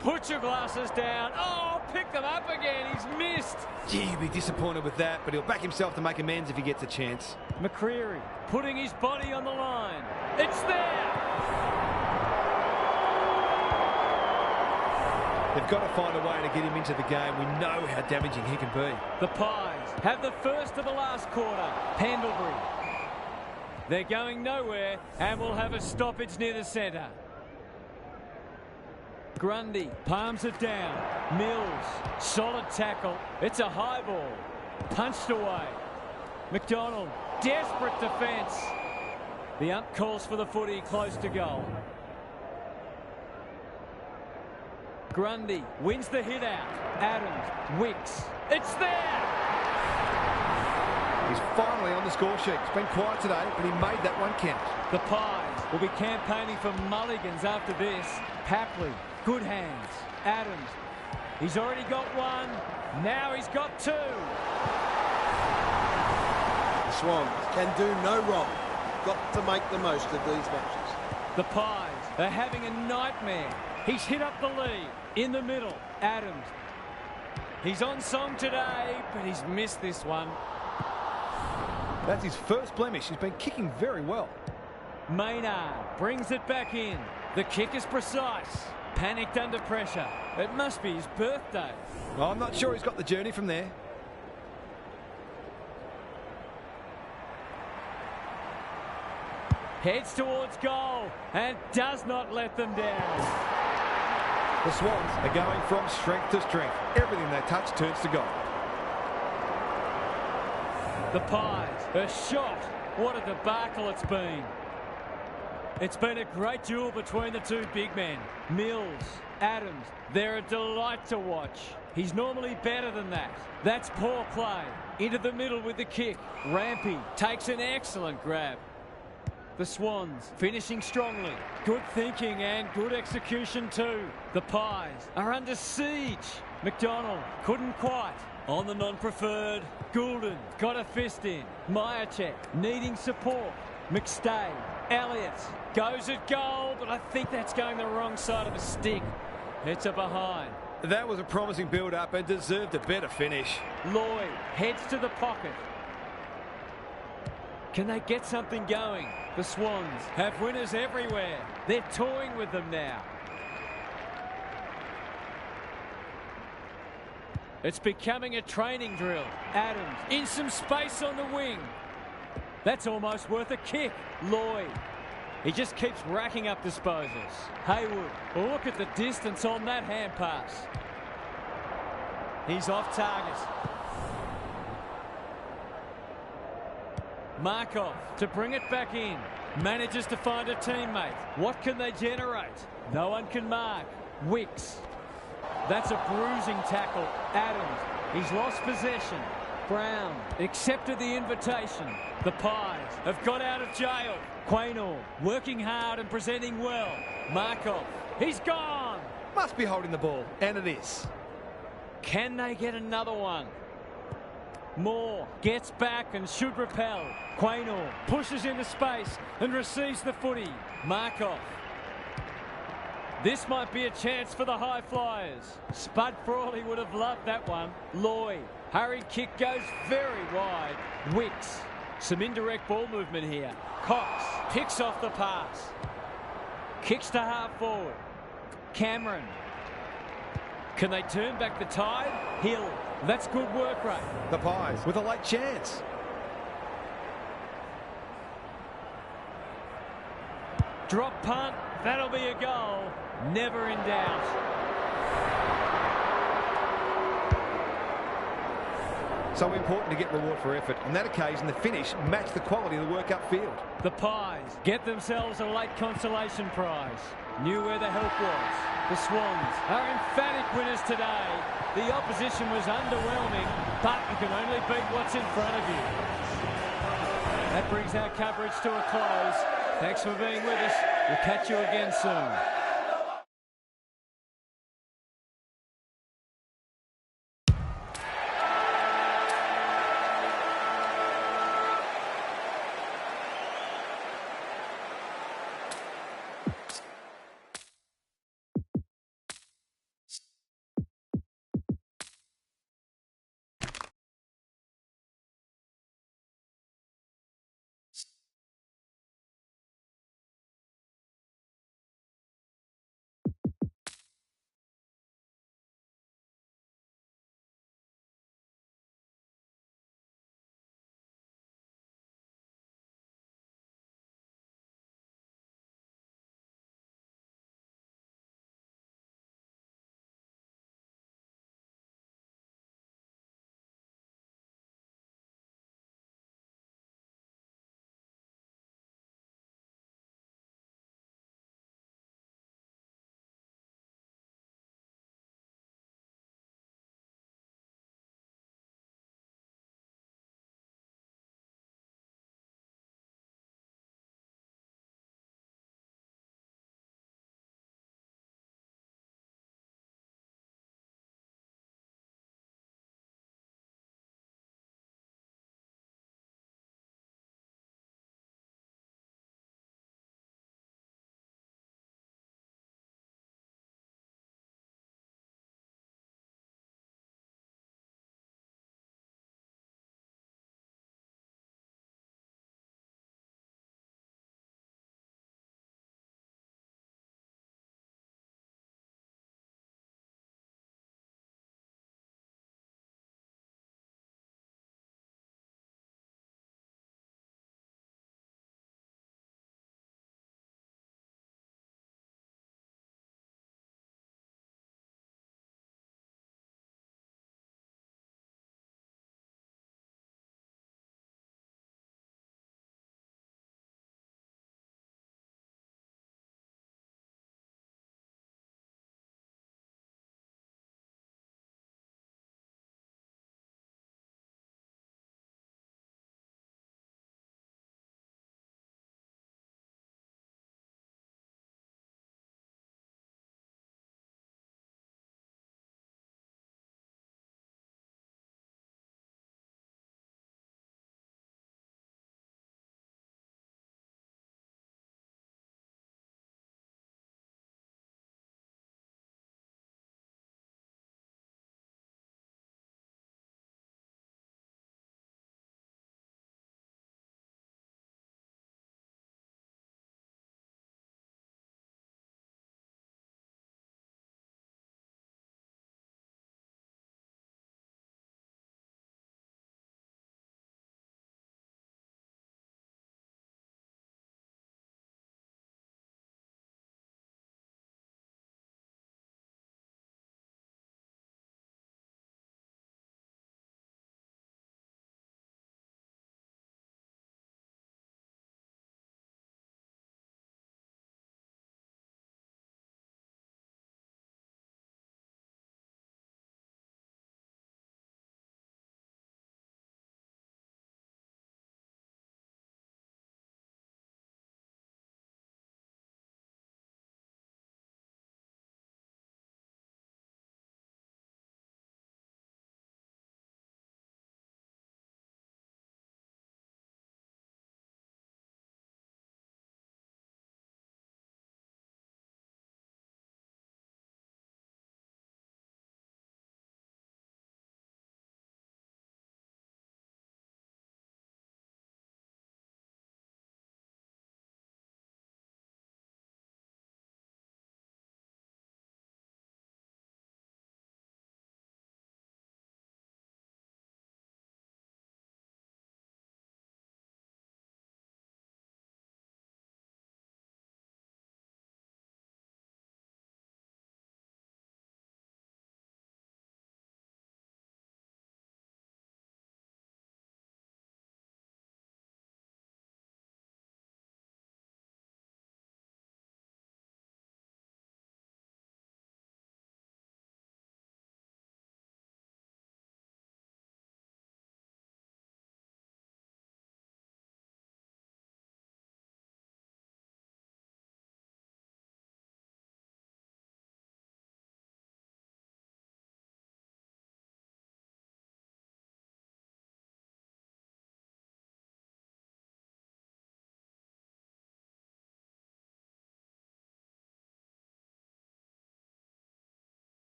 Put your glasses down. Oh, pick them up again. He's missed. Gee, he'll be disappointed with that, but he'll back himself to make amends if he gets a chance. McCreary putting his body on the line. It's there. They've got to find a way to get him into the game. We know how damaging he can be. The Pies have the first of the last quarter. Pendlebury. They're going nowhere and will have a stoppage near the centre. Grundy palms it down. Mills, solid tackle. It's a high ball. Punched away. McDonald, desperate defence. The ump calls for the footy close to goal. Grundy wins the hit out. Adams, Wicks. It's there! He's finally on the score sheet. It's been quiet today, but he made that one count. The Pies will be campaigning for mulligans after this. Papley. Good hands. Adams. He's already got one. Now he's got two. The Swans can do no wrong. Got to make the most of these matches. The Pies are having a nightmare. He's hit up the lead. In the middle. Adams. He's on song today, but he's missed this one. That's his first blemish. He's been kicking very well. Maynard brings it back in. The kick is precise. Panicked under pressure. It must be his birthday. Well, I'm not sure he's got the journey from there. Heads towards goal and does not let them down. The Swans are going from strength to strength. Everything they touch turns to gold. The Pies are shot. What a debacle it's been. It's been a great duel between the two big men. Mills, Adams, they're a delight to watch. He's normally better than that. That's poor play. Into the middle with the kick. Rampy takes an excellent grab. The Swans finishing strongly. Good thinking and good execution too. The Pies are under siege. McDonald couldn't quite. On the non-preferred. Goulden got a fist in. Myercheck needing support. McStay. Elliott goes at goal, but I think that's going the wrong side of the stick. It's a behind. That was a promising build-up and deserved a better finish. Lloyd heads to the pocket. Can they get something going? The Swans have winners everywhere. They're toying with them now. It's becoming a training drill. Adams in some space on the wing. That's almost worth a kick. Lloyd. He just keeps racking up disposals. Haywood. Look at the distance on that hand pass. He's off target. Markov to bring it back in. Manages to find a teammate. What can they generate? No one can mark. Wicks. That's a bruising tackle. Adams. He's lost possession. Brown accepted the invitation. The Pies have got out of jail. Quaynor working hard and presenting well. Markov. He's gone. Must be holding the ball, and it is. Can they get another one? Moore gets back and should repel. Quaynor pushes into space and receives the footy. Markov. This might be a chance for the high flyers. Spud Frawley would have loved that one. Lloyd. Hurried kick goes very wide. Wicks. Some indirect ball movement here. Cox picks off the pass. Kicks to half forward. Cameron. Can they turn back the tide? Hill. That's good work rate. The Pies with a late chance. Drop punt. That'll be a goal. Never in doubt. So important to get reward for effort. On that occasion, the finish matched the quality of the work upfield. The Pies get themselves a late consolation prize. Knew where the help was. The Swans are emphatic winners today. The opposition was underwhelming, but you can only beat what's in front of you. That brings our coverage to a close. Thanks for being with us. We'll catch you again soon.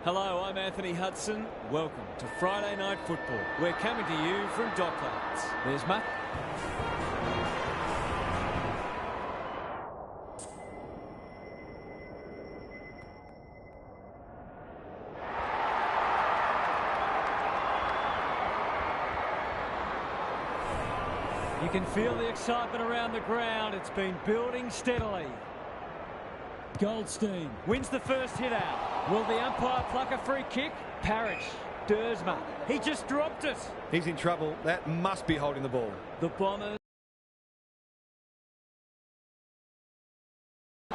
Hello, I'm Anthony Hudson. Welcome to Friday Night Football. We're coming to you from Docklands. There's Matt. You can feel the excitement around the ground. It's been building steadily. Goldstein wins the first hit out. Will the umpire pluck a free kick? Parrish. Dersma. He just dropped it. He's in trouble. That must be holding the ball. The Bombers.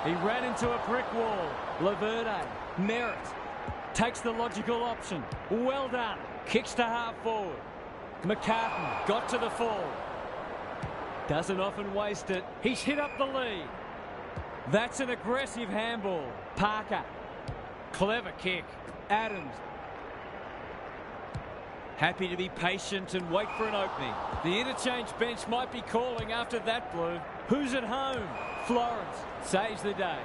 He ran into a brick wall. Laverde. Merritt. Takes the logical option. Well done. Kicks to half forward. McCartan got to the fall. Doesn't often waste it. He's hit up the lead. That's an aggressive handball. Parker. Clever kick. Adams. Happy to be patient and wait for an opening. The interchange bench might be calling after that blue. Who's at home? Florence saves the day.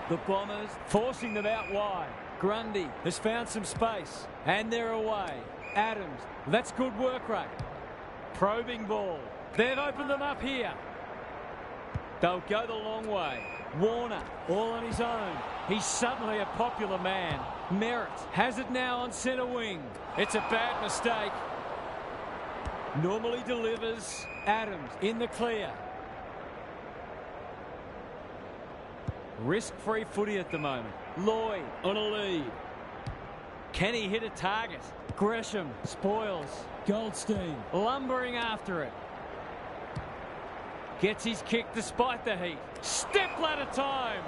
The Bombers forcing them out wide. Grundy has found some space. And they're away. Adams. That's good work rate. Probing ball. They've opened them up here. They'll go the long way. Warner, all on his own. He's suddenly a popular man. Merritt has it now on centre wing. It's a bad mistake. Normally delivers. Adams in the clear. Risk-free footy at the moment. Lloyd on a lead. Can he hit a target? Gresham spoils. Goldstein lumbering after it. Gets his kick despite the heat. Step ladder time.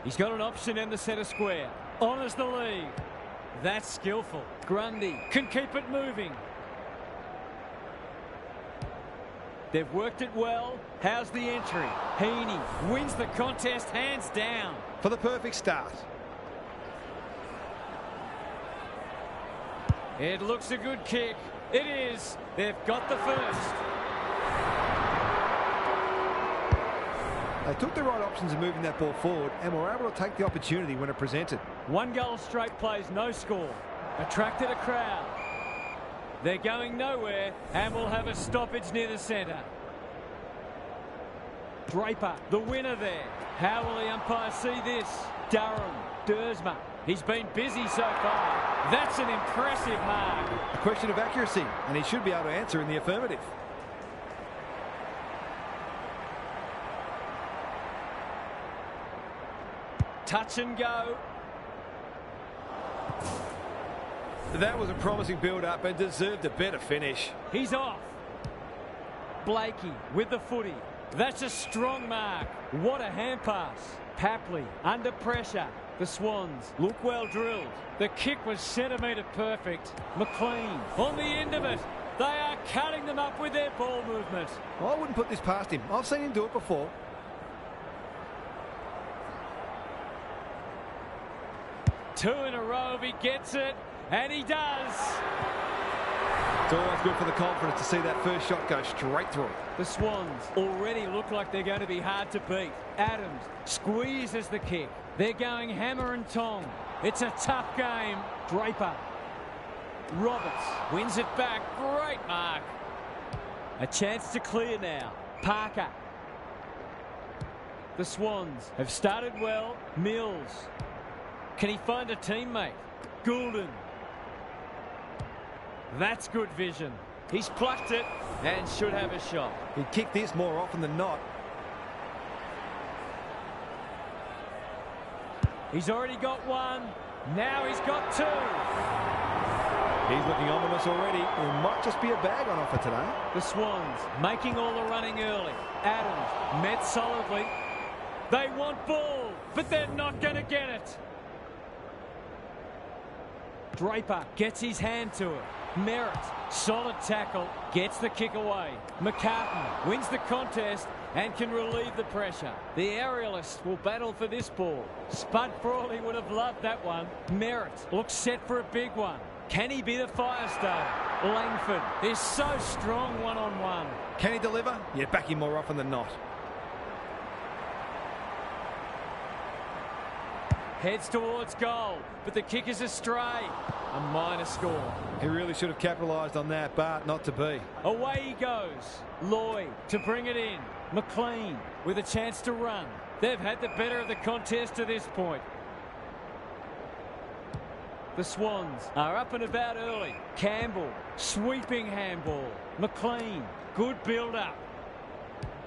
He's got an option in the centre square. Honours the lead. That's skillful. Grundy can keep it moving. They've worked it well. How's the entry? Heaney wins the contest hands down. For the perfect start. It looks a good kick. It is. They've got the first. They took the right options in moving that ball forward and were able to take the opportunity when it presented. 1 goal straight plays, no score. Attracted a crowd. They're going nowhere and will have a stoppage near the centre. Draper, the winner there. How will the umpire see this? Durham, Dersma. He's been busy so far. That's an impressive mark. A question of accuracy, and he should be able to answer in the affirmative. Touch and go. That was a promising build-up and deserved a better finish. He's off. Blakey with the footy. That's a strong mark. What a hand pass. Papley under pressure. The Swans look well drilled. The kick was centimetre perfect. McLean on the end of it. They are cutting them up with their ball movement. I wouldn't put this past him. I've seen him do it before. Two in a row if he gets it, and he does. It's always good for the confidence to see that first shot go straight through. The Swans already look like they're going to be hard to beat. Adams squeezes the kick. They're going hammer and tong. It's a tough game. Draper. Roberts wins it back. Great mark. A chance to clear now. Parker. The Swans have started well. Mills. Can he find a teammate? Goulden. That's good vision. He's plucked it and should have a shot. He'd kick this more often than not. He's already got one. Now he's got two. He's looking ominous already. There might just be a bag on offer today. The Swans making all the running early. Adams met solidly. They want ball, but they're not going to get it. Draper gets his hand to it. Merritt, solid tackle, gets the kick away. McCartan wins the contest and can relieve the pressure. The aerialists will battle for this ball. Spud Frawley would have loved that one. Merritt looks set for a big one. Can he be the Firestone? Langford is so strong one-on-one. Can he deliver? Yeah, back him more often than not. Heads towards goal, but the kick is astray. A minor score. He really should have capitalised on that, but not to be. Away he goes. Lloyd to bring it in. McLean with a chance to run. They've had the better of the contest to this point. The Swans are up and about early. Campbell, sweeping handball. McLean, good build-up.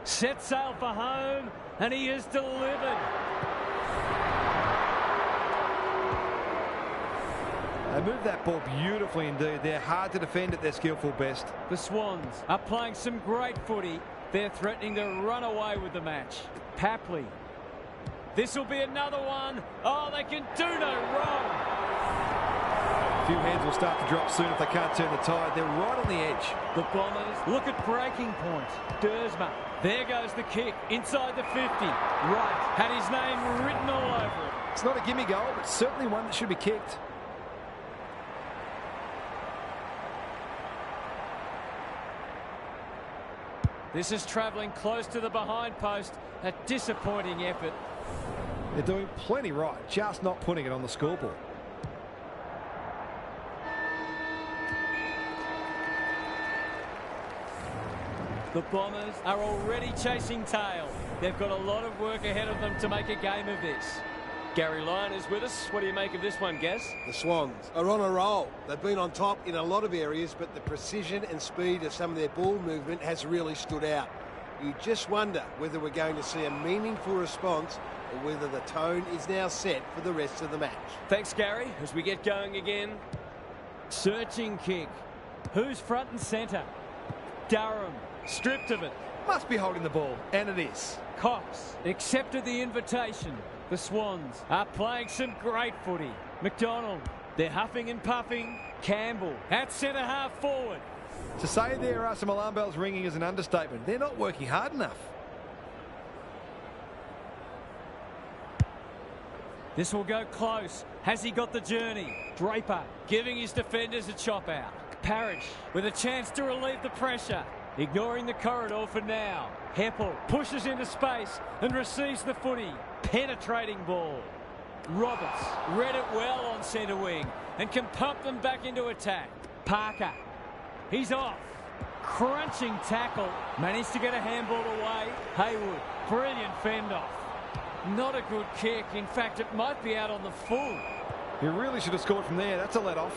Set sail for home, and he has delivered. They moved that ball beautifully indeed. They're hard to defend at their skillful best. The Swans are playing some great footy. They're threatening to run away with the match. Papley. This will be another one. Oh, they can do no wrong. A few heads will start to drop soon if they can't turn the tide. They're right on the edge. The Bombers look at breaking point. Dersma. There goes the kick inside the 50. Right. Had his name written all over it. It's not a gimme goal, but certainly one that should be kicked. This is travelling close to the behind post. A disappointing effort. They're doing plenty right, just not putting it on the scoreboard. The Bombers are already chasing tail. They've got a lot of work ahead of them to make a game of this. Gary Lyon is with us. What do you make of this one, Gaz? The Swans are on a roll. They've been on top in a lot of areas, but the precision and speed of some of their ball movement has really stood out. You just wonder whether we're going to see a meaningful response or whether the tone is now set for the rest of the match. Thanks, Gary. As we get going again. Searching kick. Who's front and centre? Durham. Stripped of it. Must be holding the ball, and it is. Cox accepted the invitation. The Swans are playing some great footy. McDonald, they're huffing and puffing. Campbell at centre half forward. To say there are some alarm bells ringing is an understatement. They're not working hard enough. This will go close. Has he got the journey? Draper giving his defenders a chop out. Parrish with a chance to relieve the pressure. Ignoring the corridor for now. Heppel pushes into space and receives the footy. Penetrating ball. Roberts read it well on centre wing and can pump them back into attack. Parker. He's off. Crunching tackle. Managed to get a handball away. Haywood. Brilliant fend off. Not a good kick. In fact, it might be out on the full. He really should have scored from there. That's a let-off.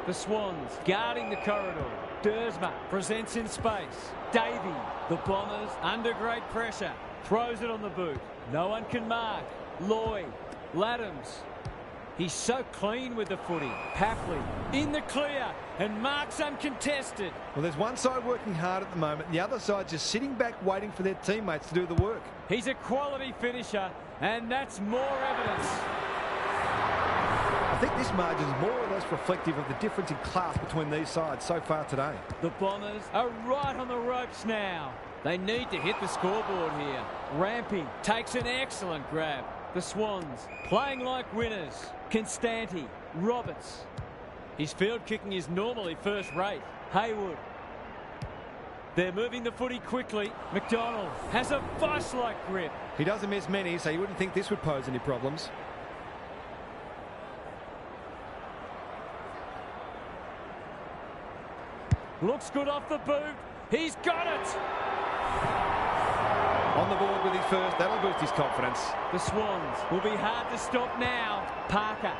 The Swans guarding the corridor. Dersma presents in space. Davey. The Bombers under great pressure. Throws it on the boot. No one can mark. Lloyd. Laddams. He's so clean with the footy. Papley in the clear and marks uncontested. Well, there's one side working hard at the moment, and the other side just sitting back waiting for their teammates to do the work. He's a quality finisher, and that's more evidence. I think this margin is more or less reflective of the difference in class between these sides so far today. The Bombers are right on the ropes now. They need to hit the scoreboard here. Ramping takes an excellent grab. The Swans playing like winners. Constanti, Roberts. His field kicking is normally first rate. Haywood. They're moving the footy quickly. McDonald has a vice-like grip. He doesn't miss many, so you wouldn't think this would pose any problems. Looks good off the boot. He's got it. On the board with his first. That'll boost his confidence. The Swans will be hard to stop now. Parker.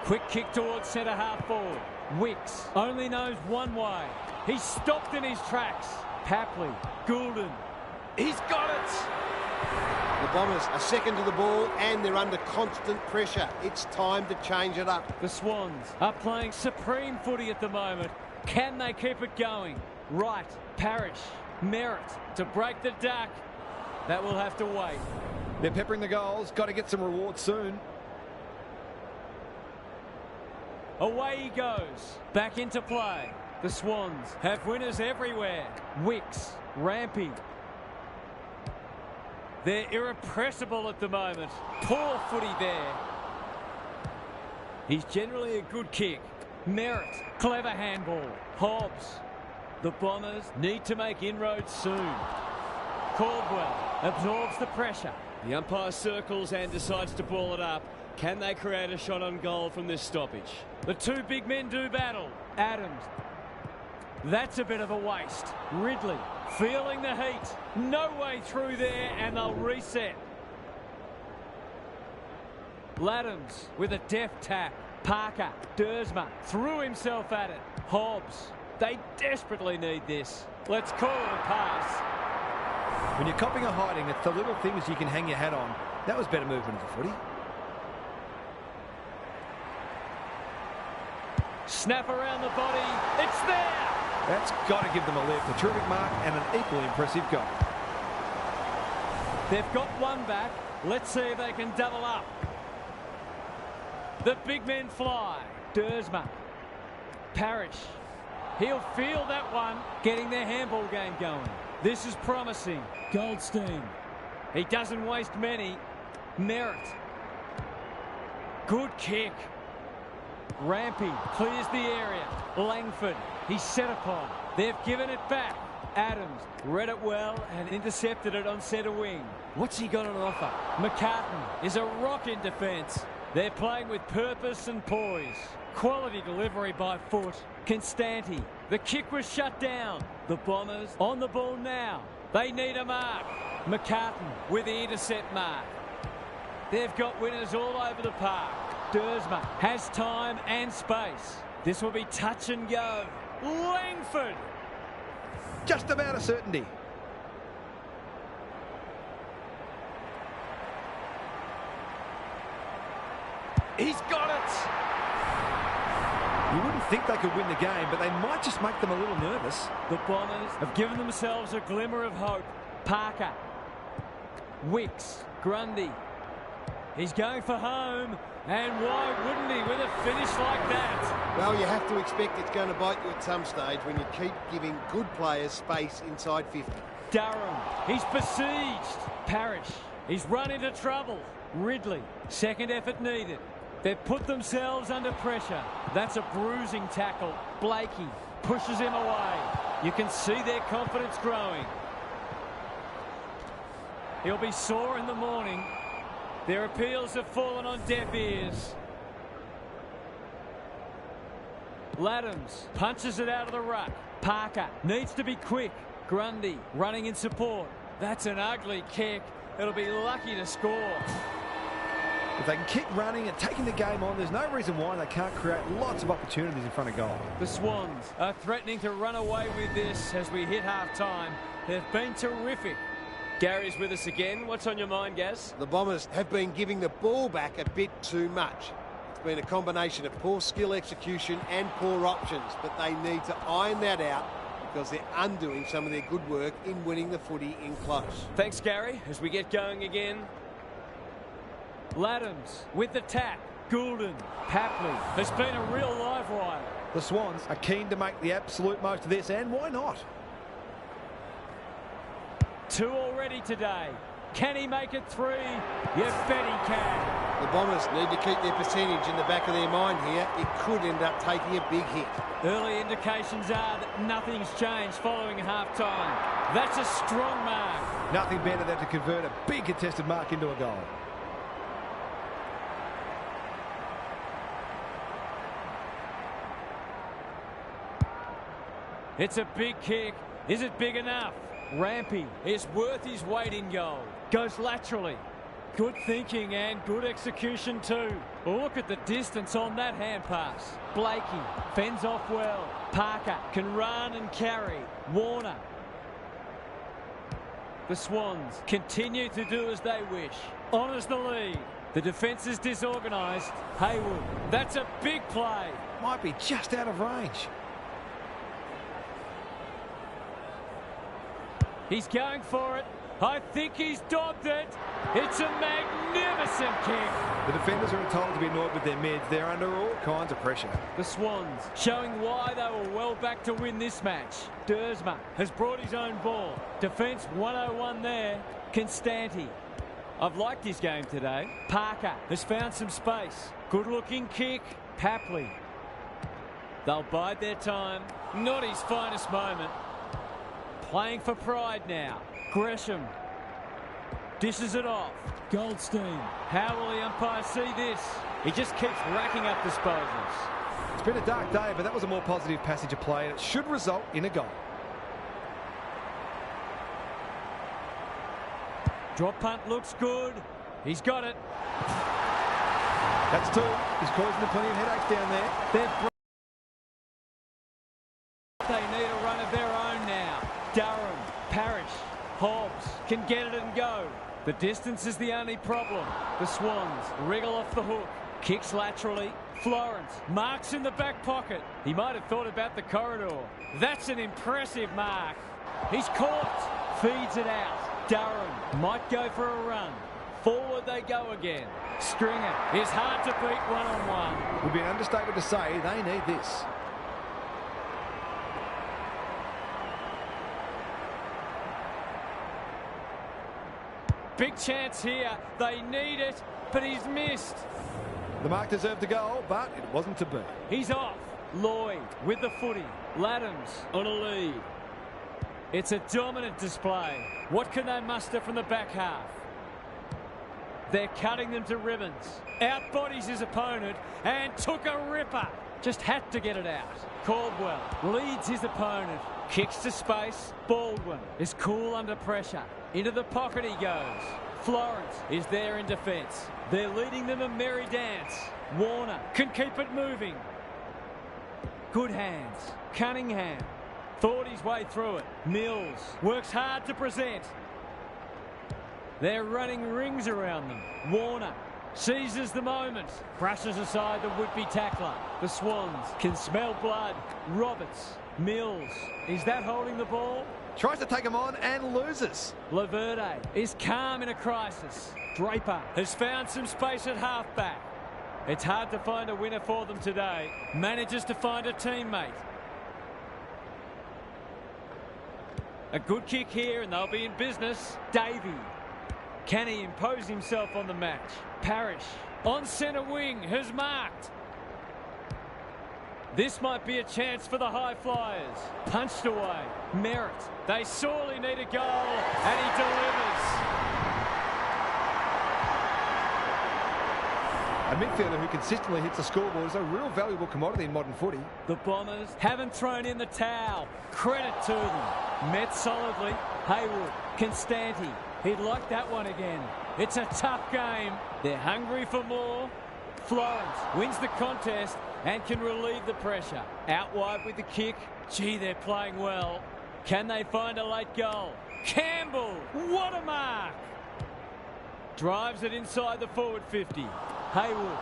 Quick kick towards centre half forward. Wicks only knows one way. He's stopped in his tracks. Papley. Goulden. He's got it. The Bombers are second to the ball and they're under constant pressure. It's time to change it up. The Swans are playing supreme footy at the moment. Can they keep it going? Right. Parrish. Merritt to break the duck. That will have to wait. They're peppering the goals. Got to get some rewards soon. Away he goes. Back into play. The Swans have winners everywhere. Wicks. Rampy. They're irrepressible at the moment. Poor footy there. He's generally a good kick. Merritt, clever handball. Hobbs. The Bombers need to make inroads soon. Caldwell absorbs the pressure. The umpire circles and decides to ball it up. Can they create a shot on goal from this stoppage? The two big men do battle. Adams. That's a bit of a waste. Ridley feeling the heat. No way through there, and they'll reset. Laddams with a deft tap. Parker. Dersma threw himself at it. Hobbs. They desperately need this. Let's call it a pass. When you're copping or hiding, it's the little things you can hang your hat on. That was better movement of the footy. Snap around the body. It's there. That's got to give them a lift. A terrific mark and an equally impressive goal. They've got one back. Let's see if they can double up. The big men fly. Dersma. Parrish. He'll feel that one. Getting their handball game going. This is promising. Goldstein. He doesn't waste many. Merritt. Good kick. Rampy clears the area. Langford. He's set upon. They've given it back. Adams read it well and intercepted it on centre wing. What's he got on offer? McCartan is a rock in defence. They're playing with purpose and poise. Quality delivery by foot. Constanti. The kick was shut down. The Bombers on the ball now. They need a mark. McCartan with the intercept mark. They've got winners all over the park. Dersma has time and space. This will be touch and go. Langford. Just about a certainty. He's got it. You wouldn't think they could win the game, but they might just make them a little nervous. The Bombers have given themselves a glimmer of hope. Parker. Wicks. Grundy. He's going for home. And why wouldn't he with a finish like that? Well, you have to expect it's going to bite you at some stage when you keep giving good players space inside 50. Durham. He's besieged. Parrish. He's run into trouble. Ridley. Second effort needed. They've put themselves under pressure. That's a bruising tackle. Blakey pushes him away. You can see their confidence growing. He'll be sore in the morning. Their appeals have fallen on deaf ears. Laddams punches it out of the ruck. Parker needs to be quick. Grundy running in support. That's an ugly kick. It'll be lucky to score. If they can keep running and taking the game on, there's no reason why they can't create lots of opportunities in front of goal. The Swans are threatening to run away with this as we hit half-time. They've been terrific. Gary's with us again. What's on your mind, Gaz? The Bombers have been giving the ball back a bit too much. It's been a combination of poor skill execution and poor options, but they need to iron that out because they're undoing some of their good work in winning the footy in close. Thanks, Gary. As we get going again. Laddams with the tap. Goulden. Papley has been a real live wire. The Swans are keen to make the absolute most of this, and why not? 2 already today. Can he make it 3? You bet he can. The Bombers need to keep their percentage in the back of their mind here. It could end up taking a big hit. Early indications are that nothing's changed following half-time. That's a strong mark. Nothing better than to convert a big contested mark into a goal. It's a big kick. Is it big enough? Rampy is worth his weight in goal. Goes laterally. Good thinking and good execution too. Look at the distance on that hand pass. Blakey fends off well. Parker can run and carry. Warner. The Swans continue to do as they wish. Honours the lead. The defence is disorganised. Haywood. That's a big play. Might be just out of range. He's going for it. I think he's dogged it. It's a magnificent kick. The defenders are told to be annoyed with their mids. They're under all kinds of pressure. The Swans showing why they were well back to win this match. Dersma has brought his own ball. Defence 101 there. Constanti. I've liked his game today. Parker has found some space. Good looking kick. Papley. They'll bide their time. Not his finest moment. Playing for pride now. Gresham dishes it off. Goldstein. How will the umpire see this? He just keeps racking up disposals. It's been a dark day, but that was a more positive passage of play, and it should result in a goal. Drop punt looks good. He's got it. That's two. He's causing them plenty of headaches down there. They need a run of their own now. Durham, Parrish, Hobbs can get it and go. The distance is the only problem. The Swans wriggle off the hook. Kicks laterally. Florence marks in the back pocket. He might have thought about the corridor. That's an impressive mark. He's caught. Feeds it out. Durham might go for a run. Forward they go again. Stringer is hard to beat one-on-one. Would be an understatement to say they need this. Big chance here. They need it, but he's missed. The mark deserved a goal, but it wasn't to be. He's off. Lloyd with the footy. Laddams on a lead. It's a dominant display. What can they muster from the back half? They're cutting them to ribbons. Outbodies his opponent and took a ripper. Just had to get it out. Caldwell leads his opponent. Kicks to space. Baldwin is cool under pressure. Into the pocket he goes. Florence is there in defence. They're leading them a merry dance. Warner can keep it moving. Good hands. Cunningham thought his way through it. Mills works hard to present. They're running rings around them. Warner seizes the moment. Brushes aside the would-be tackler. The Swans can smell blood. Roberts. Mills. Is that holding the ball? Tries to take him on and loses. Laverde is calm in a crisis. Draper has found some space at halfback. It's hard to find a winner for them today. Manages to find a teammate. A good kick here and they'll be in business. Davey. Can he impose himself on the match? Parrish on centre wing has marked. This might be a chance for the high flyers. Punched away. Merritt. They sorely need a goal and he delivers. A midfielder who consistently hits the scoreboard is a real valuable commodity in modern footy. The Bombers haven't thrown in the towel. Credit to them. Met solidly. Haywood. Constanti. He'd like that one again. It's a tough game. They're hungry for more. Florence wins the contest and can relieve the pressure. Out wide with the kick. Gee, they're playing well. Can they find a late goal? Campbell, what a mark! Drives it inside the forward 50. Haywood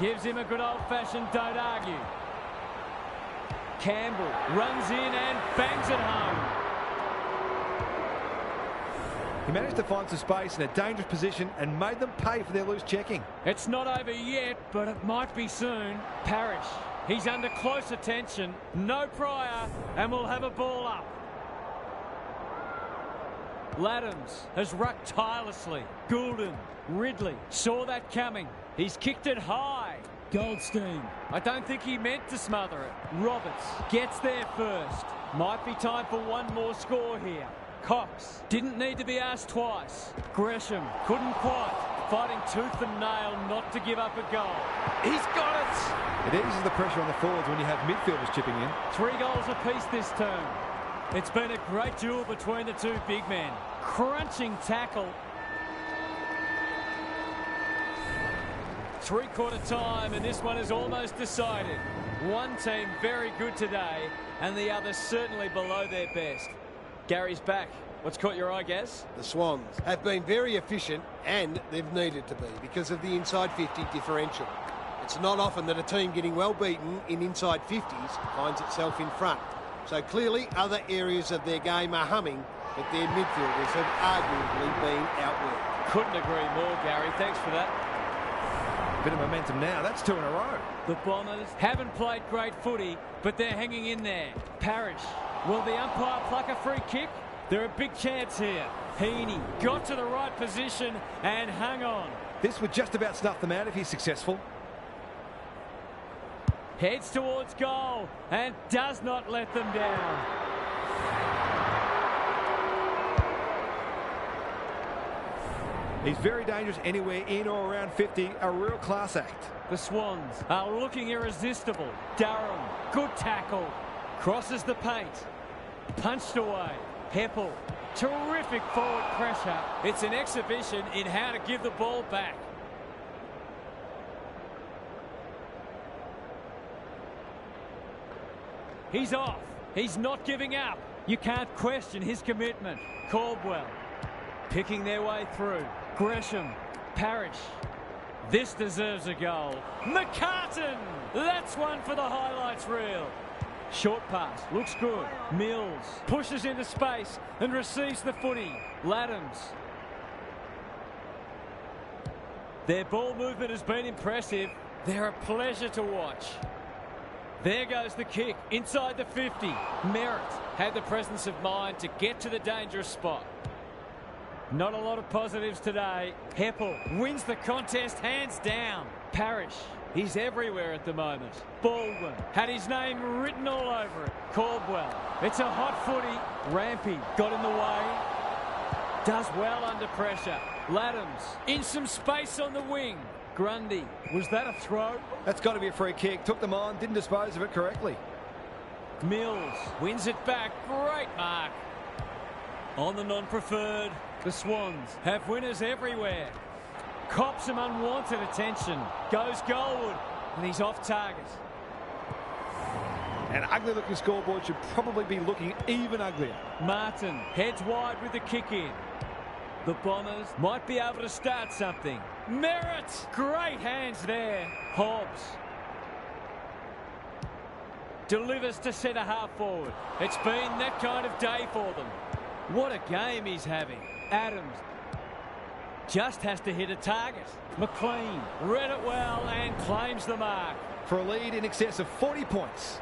gives him a good old-fashioned don't argue. Campbell runs in and bangs it home. He managed to find some space in a dangerous position and made them pay for their loose checking. It's not over yet, but it might be soon. Parrish, he's under close attention. No prior, and we'll have a ball up. Laddams has rucked tirelessly. Goulden, Ridley saw that coming. He's kicked it high. Goldstein. I don't think he meant to smother it. Roberts gets there first. Might be time for one more score here. Cox didn't need to be asked twice. Gresham couldn't quite. Fighting tooth and nail not to give up a goal. He's got it! It eases the pressure on the forwards when you have midfielders chipping in. 3 goals apiece this term. It's been a great duel between the two big men. Crunching tackle. Three-quarter time, and this one is almost decided. One team very good today, and the other certainly below their best. Gary's back. What's caught your eye, Gaz? The Swans have been very efficient, and they've needed to be because of the inside 50 differential. It's not often that a team getting well beaten in inside 50s finds itself in front. So clearly other areas of their game are humming, but their midfielders have arguably been outworked. Couldn't agree more, Gary. Thanks for that. Bit of momentum now. That's 2 in a row. The Bombers haven't played great footy, but they're hanging in there. Parrish. Will the umpire pluck a free kick? They're a big chance here. Heaney got to the right position and hung on. This would just about snuff them out if he's successful. Heads towards goal and does not let them down. He's very dangerous anywhere in or around 50. A real class act. The Swans are looking irresistible. Durham, good tackle. Crosses the paint. Punched away. Heppel, terrific forward pressure. It's an exhibition in how to give the ball back. He's off. He's not giving up. You can't question his commitment. Caldwell picking their way through. Gresham, Parrish. This deserves a goal. McCartan! That's one for the highlights reel. Short pass, looks good. Mills pushes into space and receives the footy. Laddams. Their ball movement has been impressive. They're a pleasure to watch. There goes the kick inside the 50. Merritt had the presence of mind to get to the dangerous spot. Not a lot of positives today. Heppel wins the contest hands down. Parrish, he's everywhere at the moment. Baldwin had his name written all over it. Caldwell, it's a hot footy. Rampy got in the way. Does well under pressure. Laddams in some space on the wing. Grundy, was that a throw? That's got to be a free kick. Took them on, didn't dispose of it correctly. Mills wins it back. Great mark. On the non-preferred, the Swans have winners everywhere. Cops some unwanted attention. Goes goalward, and he's off target. An ugly-looking scoreboard should probably be looking even uglier. Martin heads wide with the kick in. The Bombers might be able to start something. Merritt! Great hands there. Hobbs delivers to centre half forward. It's been that kind of day for them. What a game he's having. Adams just has to hit a target. McLean read it well and claims the mark. For a lead in excess of 40 points.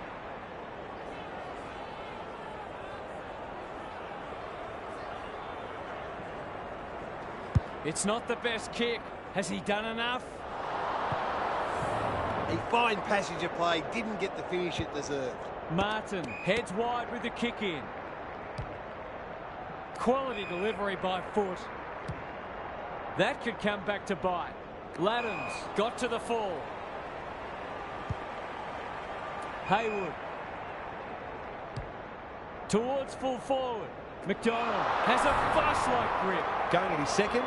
It's not the best kick. Has he done enough? A fine passage of play, didn't get the finish it deserved. Martin heads wide with the kick in. Quality delivery by foot. That could come back to bite. Laddams got to the fall. Haywood towards full forward. McDonald has a fuss-like grip. Going at his second.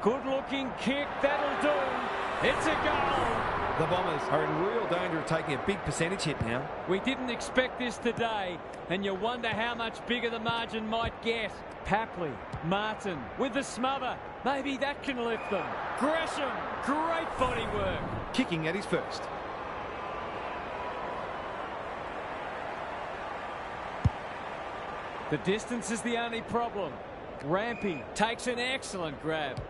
Good-looking kick, that'll do. It's a goal. The Bombers are in real danger of taking a big percentage hit now. We didn't expect this today, and you wonder how much bigger the margin might get. Papley, Martin with the smother. Maybe that can lift them. Gresham, great body work. Kicking at his first. The distance is the only problem. Rampy takes an excellent grab.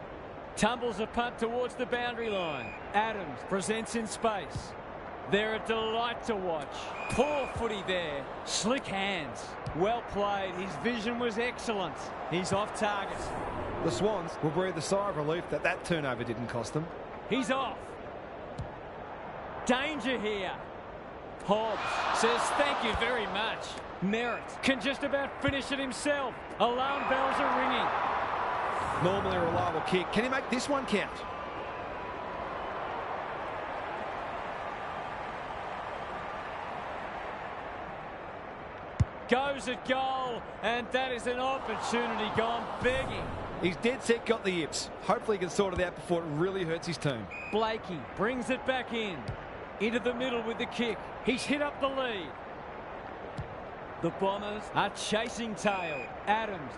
Tumbles a punt towards the boundary line. Adams presents in space. They're a delight to watch. Poor footy there. Slick hands. Well played. His vision was excellent. He's off target. The Swans will breathe a sigh of relief that turnover didn't cost them. He's off. Danger here. Hobbs says thank you very much. Merritt can just about finish it himself. Alarm bells are ringing. Normally a reliable kick. Can he make this one count? Goes at goal, and that is an opportunity gone begging. He's dead set, got the yips. Hopefully he can sort it out before it really hurts his team. Blakey brings it back in. Into the middle with the kick. He's hit up the lead. The Bombers are chasing tail. Adams.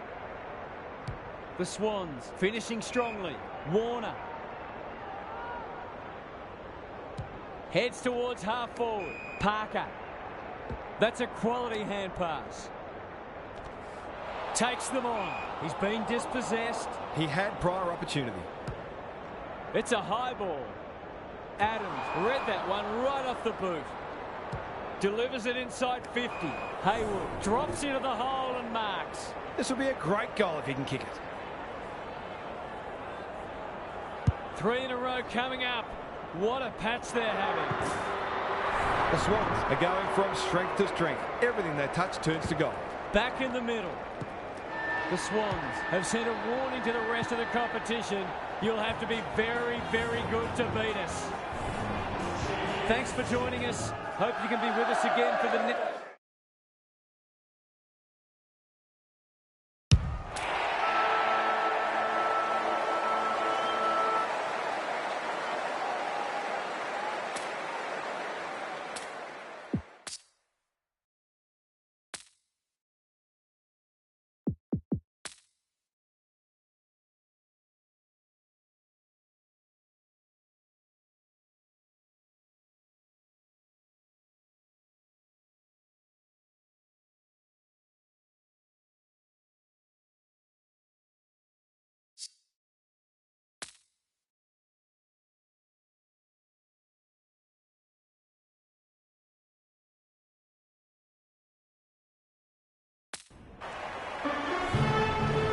The Swans finishing strongly. Warner heads towards half forward. Parker. That's a quality hand pass. Takes them on. He's been dispossessed. He had prior opportunity. It's a high ball. Adams read that one right off the boot. Delivers it inside 50. Haywood drops into the hole and marks. This will be a great goal if he can kick it. 3 in a row coming up. What a patch they're having. The Swans are going from strength to strength. Everything they touch turns to gold. Back in the middle. The Swans have sent a warning to the rest of the competition. You'll have to be very, very good to beat us. Thanks for joining us. Hope you can be with us again for the next...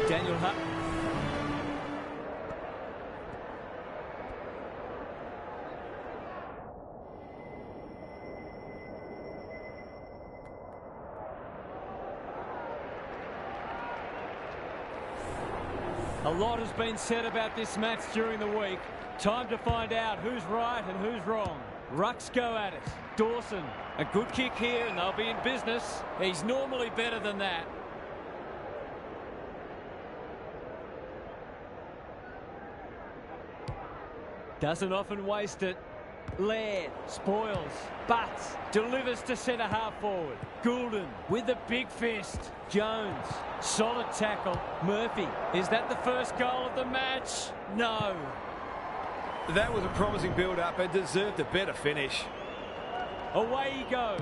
Daniel Hutt. A lot has been said about this match during the week. Time to find out who's right and who's wrong. Rucks go at it. Dawson, a good kick here and they'll be in business. He's normally better than that. Doesn't often waste it. Laird spoils, butts, delivers to centre half forward. Goulden with the big fist. Jones, solid tackle. Murphy, is that the first goal of the match? No. That was a promising build-up and deserved a better finish. Away he goes.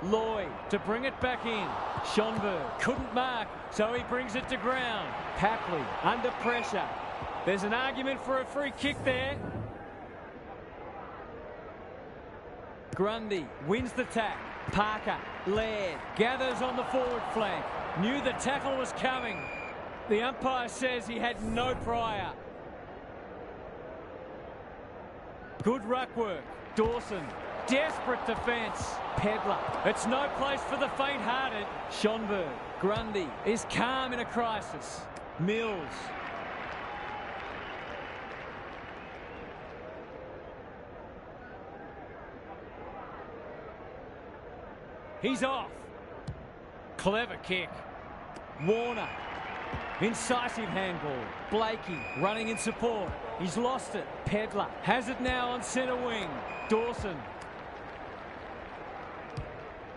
Lloyd to bring it back in. Schonberg couldn't mark, so he brings it to ground. Papley under pressure. There's an argument for a free kick there. Grundy wins the tack. Parker, Laird gathers on the forward flank. Knew the tackle was coming. The umpire says he had no prior. Good ruck work. Dawson, desperate defence. Pedler, it's no place for the faint-hearted. Schonberg, Grundy is calm in a crisis. Mills. He's off. Clever kick. Warner. Incisive handball. Blakey running in support. He's lost it. Pedler has it now on centre wing. Dawson.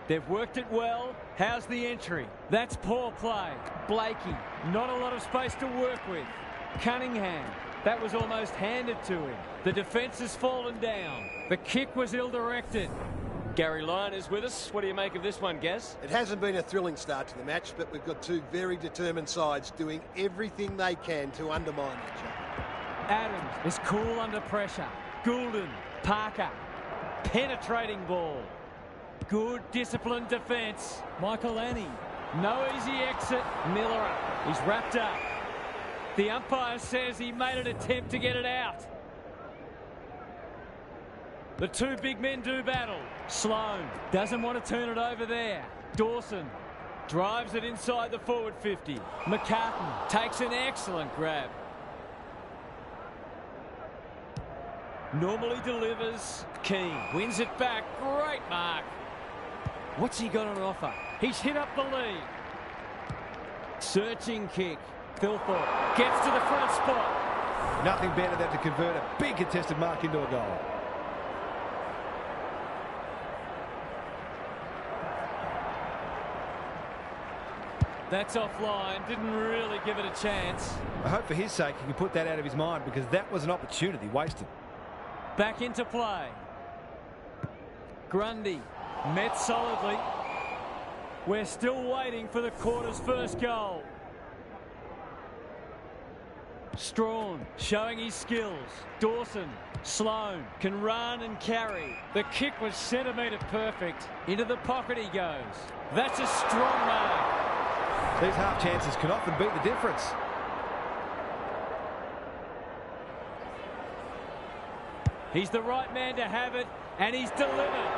They've worked it well. How's the entry? That's poor play. Blakey. Not a lot of space to work with. Cunningham. That was almost handed to him. The defence has fallen down. The kick was ill-directed. Gary Lyon is with us. What do you make of this one, Gaz? It hasn't been a thrilling start to the match, but we've got two very determined sides doing everything they can to undermine each other. Adams is cool under pressure. Goulden, Parker, penetrating ball. Good disciplined defence. Michael Annie, no easy exit. Miller, he's wrapped up. The umpire says he made an attempt to get it out. The two big men do battle. Sloan doesn't want to turn it over there. Dawson drives it inside the forward 50. McCartan takes an excellent grab. Normally delivers. Keane wins it back. Great mark. What's he got on offer? He's hit up the lead. Searching kick. Thilthorpe gets to the front spot. Nothing better than to convert a big contested mark into a goal. That's offline. Didn't really give it a chance. I hope for his sake he can put that out of his mind, because that was an opportunity wasted. Back into play. Grundy met solidly. We're still waiting for the quarter's first goal. Strawn showing his skills. Dawson, Sloan can run and carry. The kick was centimetre perfect. Into the pocket he goes. That's a strong mark. These half chances can often be the difference. He's the right man to have it, and he's delivered.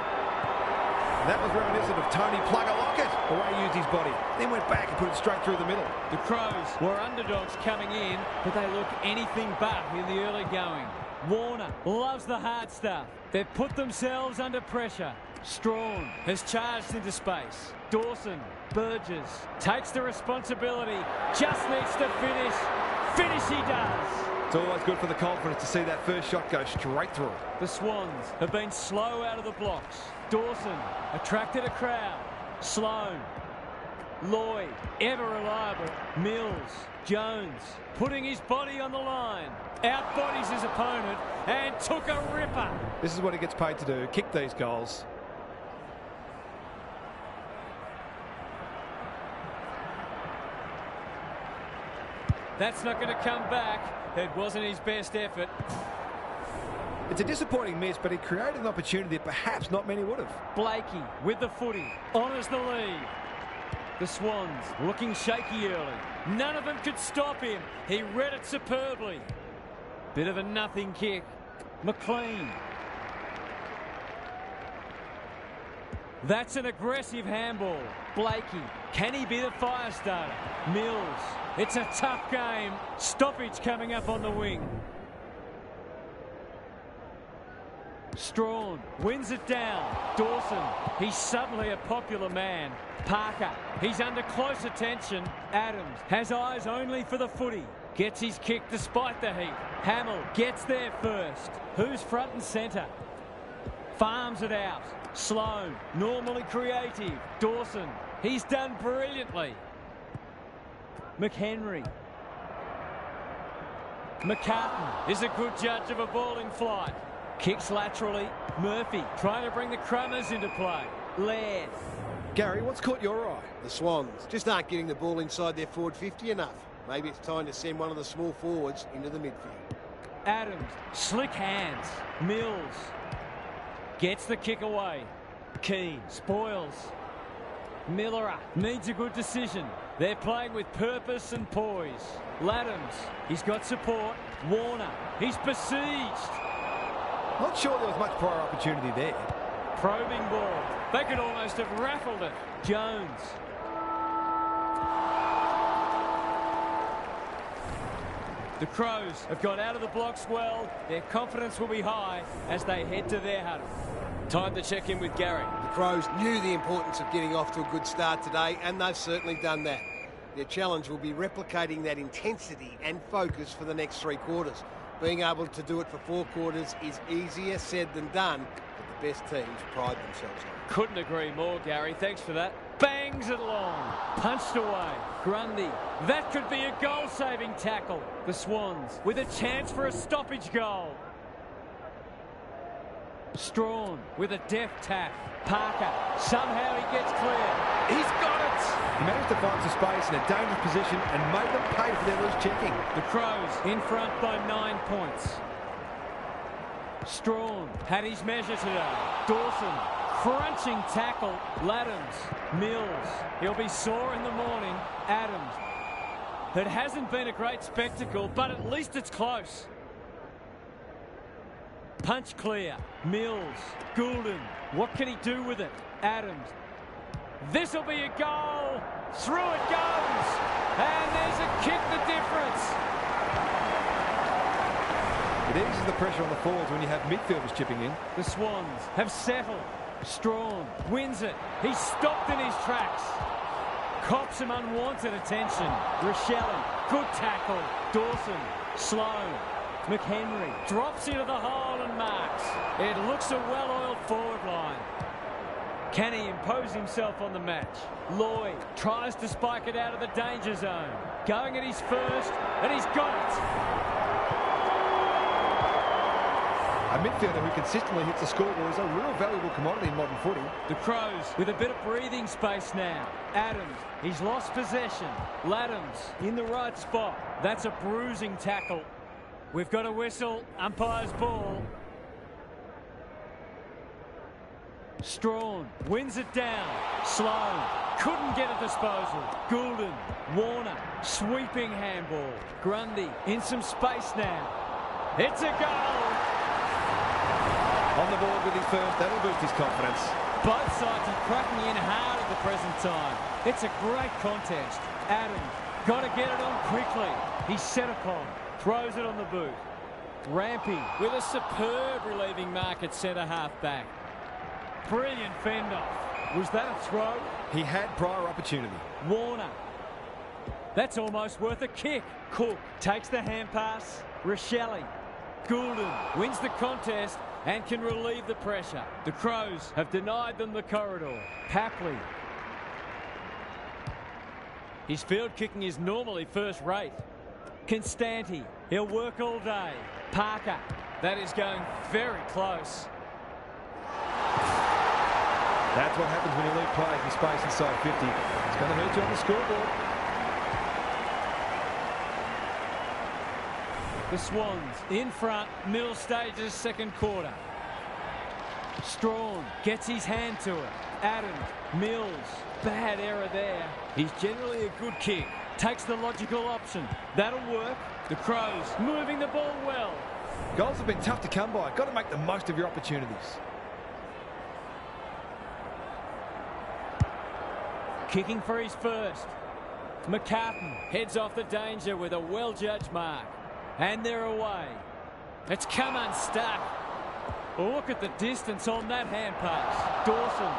That was reminiscent of Tony Plugger-Lockett, the way he used his body. Then went back and put it straight through the middle. The Crows were underdogs coming in, but they look anything but in the early going. Warner loves the hard stuff. They've put themselves under pressure. Strawn has charged into space. Dawson, Burgess, takes the responsibility. Just needs to finish. Finish he does. It's always good for the confidence to see that first shot go straight through. The Swans have been slow out of the blocks. Dawson attracted a crowd. Sloan, Lloyd, ever reliable. Mills, Jones, putting his body on the line. Outbodies his opponent and took a ripper. This is what he gets paid to do, kick these goals. That's not going to come back. It wasn't his best effort. It's a disappointing miss, but he created an opportunity that perhaps not many would have. Blakey with the footy, honours the lead. The Swans looking shaky early. None of them could stop him. He read it superbly. Bit of a nothing kick. McLean. That's an aggressive handball. Blakey, can he be the fire starter? Mills, it's a tough game. Stoppage coming up on the wing. Strawn wins it down. Dawson, he's suddenly a popular man. Parker, he's under close attention. Adams has eyes only for the footy. Gets his kick despite the heat. Hamill gets there first. Who's front and centre? Farms it out. Sloan, normally creative. Dawson, he's done brilliantly. McHenry. McCartan is a good judge of a ball in flight. Kicks laterally. Murphy trying to bring the Crummers into play. Laird. Gary, what's caught your eye? The Swans just aren't getting the ball inside their forward 50 enough. Maybe it's time to send one of the small forwards into the midfield. Adams, slick hands. Mills gets the kick away. Keane spoils. Miller needs a good decision. They're playing with purpose and poise. Laddams, he's got support. Warner, he's besieged. Not sure there was much prior opportunity there. Probing ball. They could almost have raffled it. Jones. The Crows have got out of the blocks well. Their confidence will be high as they head to their huddle. Time to check in with Gary. The Crows knew the importance of getting off to a good start today, and they've certainly done that. Their challenge will be replicating that intensity and focus for the next 3 quarters. Being able to do it for 4 quarters is easier said than done, but the best teams pride themselves on it. Couldn't agree more, Gary. Thanks for that. Bangs it long. Punched away. Grundy. That could be a goal-saving tackle. The Swans with a chance for a stoppage goal. Strawn with a deft tap. Parker. Somehow he gets clear. He's got it. He managed to find some space in a dangerous position and made them pay for their loose checking. The Crows in front by 9 points. Strawn had his measure today. Dawson, crunching tackle. Laddams, Mills. He'll be sore in the morning. Adams. It hasn't been a great spectacle, but at least it's close. Punch clear. Mills. Goulden. What can he do with it? Adams. This'll be a goal. Through it goes. And there's a kick the difference. It eases the pressure on the forwards when you have midfielders chipping in. The Swans have settled. Strawn wins it. He's stopped in his tracks. Cops some unwanted attention. Rochelle, good tackle. Dawson, Sloan. McHenry drops into the hole and marks. It looks a well-oiled forward line. Can he impose himself on the match? Lloyd tries to spike it out of the danger zone. Going at his first, and he's got it. A midfielder who consistently hits the scoreboard is a real valuable commodity in modern footy. The Crows with a bit of breathing space now. Adams, he's lost possession. Laddams in the right spot. That's a bruising tackle. We've got a whistle. Umpire's ball. Strawn wins it down. Sloan couldn't get a disposal. Goulden, Warner, sweeping handball. Grundy in some space now. It's a goal. On the board with his first, that'll boost his confidence. Both sides are cracking in hard at the present time. It's a great contest. Adams got to get it on quickly. He's set upon. Throws it on the boot. Rampy with a superb relieving mark at centre-half back. Brilliant fend-off. Was that a throw? He had prior opportunity. Warner. That's almost worth a kick. Cook takes the hand pass. Rochelle. Goulden wins the contest and can relieve the pressure. The Crows have denied them the corridor. Papley. His field kicking is normally first rate. Constanti. He'll work all day. Parker. That is going very close. That's what happens when you leave players in space inside 50. It's going to hurt you on the scoreboard. The Swans in front, middle stages, second quarter. Strawn gets his hand to it. Adams, Mills, bad error there. He's generally a good kick. Takes the logical option. That'll work. The Crows moving the ball well. Goals have been tough to come by. Got to make the most of your opportunities. Kicking for his first. McCartan heads off the danger with a well-judged mark. And they're away. It's come unstuck. Look at the distance on that hand pass. Dawson.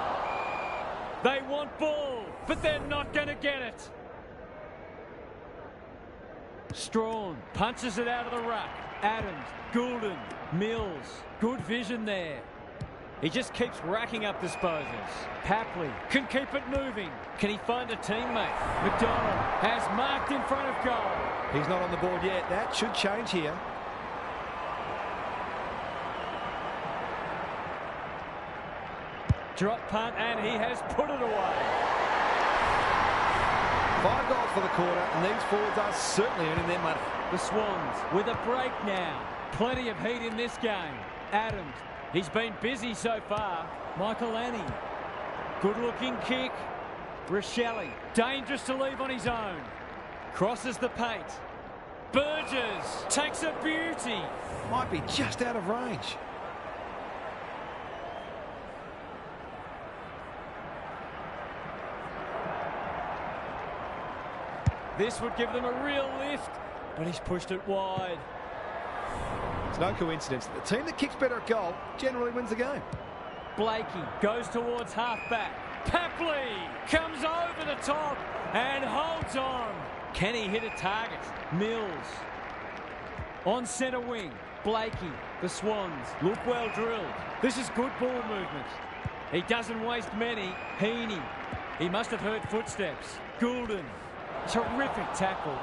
They want ball, but they're not going to get it. Strawn punches it out of the ruck. Adams, Goulden, Mills. Good vision there. He just keeps racking up disposals. Papley can keep it moving. Can he find a teammate? McDonald has marked in front of goal. He's not on the board yet. That should change here. Drop punt, and he has put it away. 5 goals for the quarter, and these forwards are certainly earning their money. The Swans with a break now. Plenty of heat in this game. Adams, he's been busy so far. Michael Annie. Good-looking kick. Rochelle, dangerous to leave on his own. Crosses the paint. Burgess takes a beauty. Might be just out of range. This would give them a real lift, but he's pushed it wide. It's no coincidence. The team that kicks better at goal generally wins the game. Blakey goes towards half-back. Papley comes over the top and holds on. Can he hit a target? Mills. On centre wing. Blakey. The Swans look well drilled. This is good ball movement. He doesn't waste many. Heaney. He must have heard footsteps. Goulden. Terrific tackle.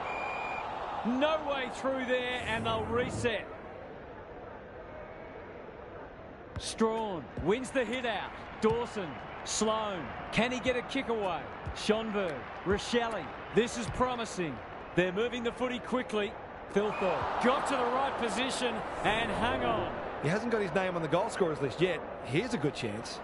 No way through there, and they'll reset. Strawn wins the hit out. Dawson. Sloan. Can he get a kick away? Schonberg. Rochelle. This is promising. They're moving the footy quickly. Thilthorpe got to the right position and hung on. He hasn't got his name on the goal scorers list yet. Here's a good chance.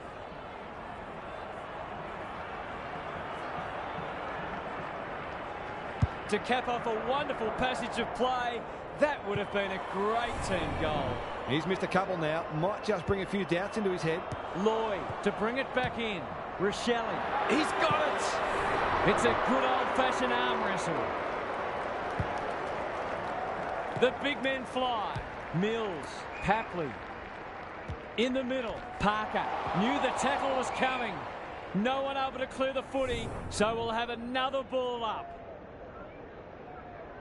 To cap off a wonderful passage of play, that would have been a great team goal. He's missed a couple now. Might just bring a few doubts into his head. Lloyd to bring it back in. Rochelle. He's got it. It's a good old-fashioned arm wrestle. The big men fly. Mills. Papley. In the middle. Parker knew the tackle was coming. No one able to clear the footy, so we'll have another ball up.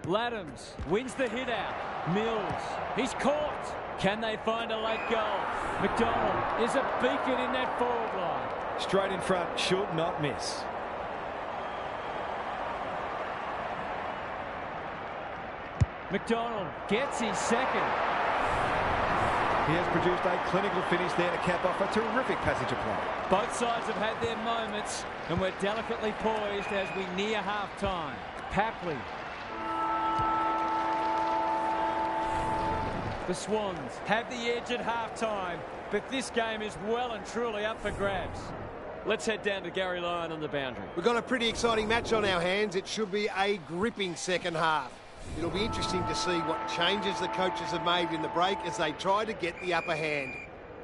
Laddams wins the hit out. Mills. He's caught. Can they find a late goal? McDonald is a beacon in that forward line. Straight in front, should not miss. McDonald gets his second. He has produced a clinical finish there to cap off a terrific passage of play. Both sides have had their moments, and we're delicately poised as we near half-time. Papley. The Swans have the edge at half-time, but this game is well and truly up for grabs. Let's head down to Gary Lyon on the boundary. We've got a pretty exciting match on our hands. It should be a gripping second half. It'll be interesting to see what changes the coaches have made in the break as they try to get the upper hand,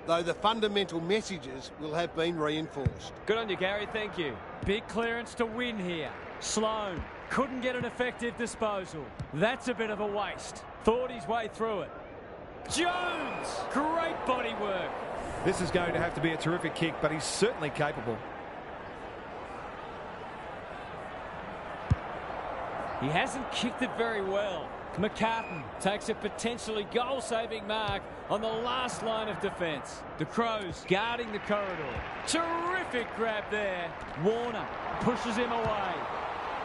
though the fundamental messages will have been reinforced. Good on you, Gary. Thank you. Big clearance to win here. Sloan couldn't get an effective disposal. That's a bit of a waste. Thought his way through it. Jones! Great body work. This is going to have to be a terrific kick, but he's certainly capable. He hasn't kicked it very well. McCartan takes a potentially goal-saving mark on the last line of defence. The Crows guarding the corridor. Terrific grab there. Warner pushes him away.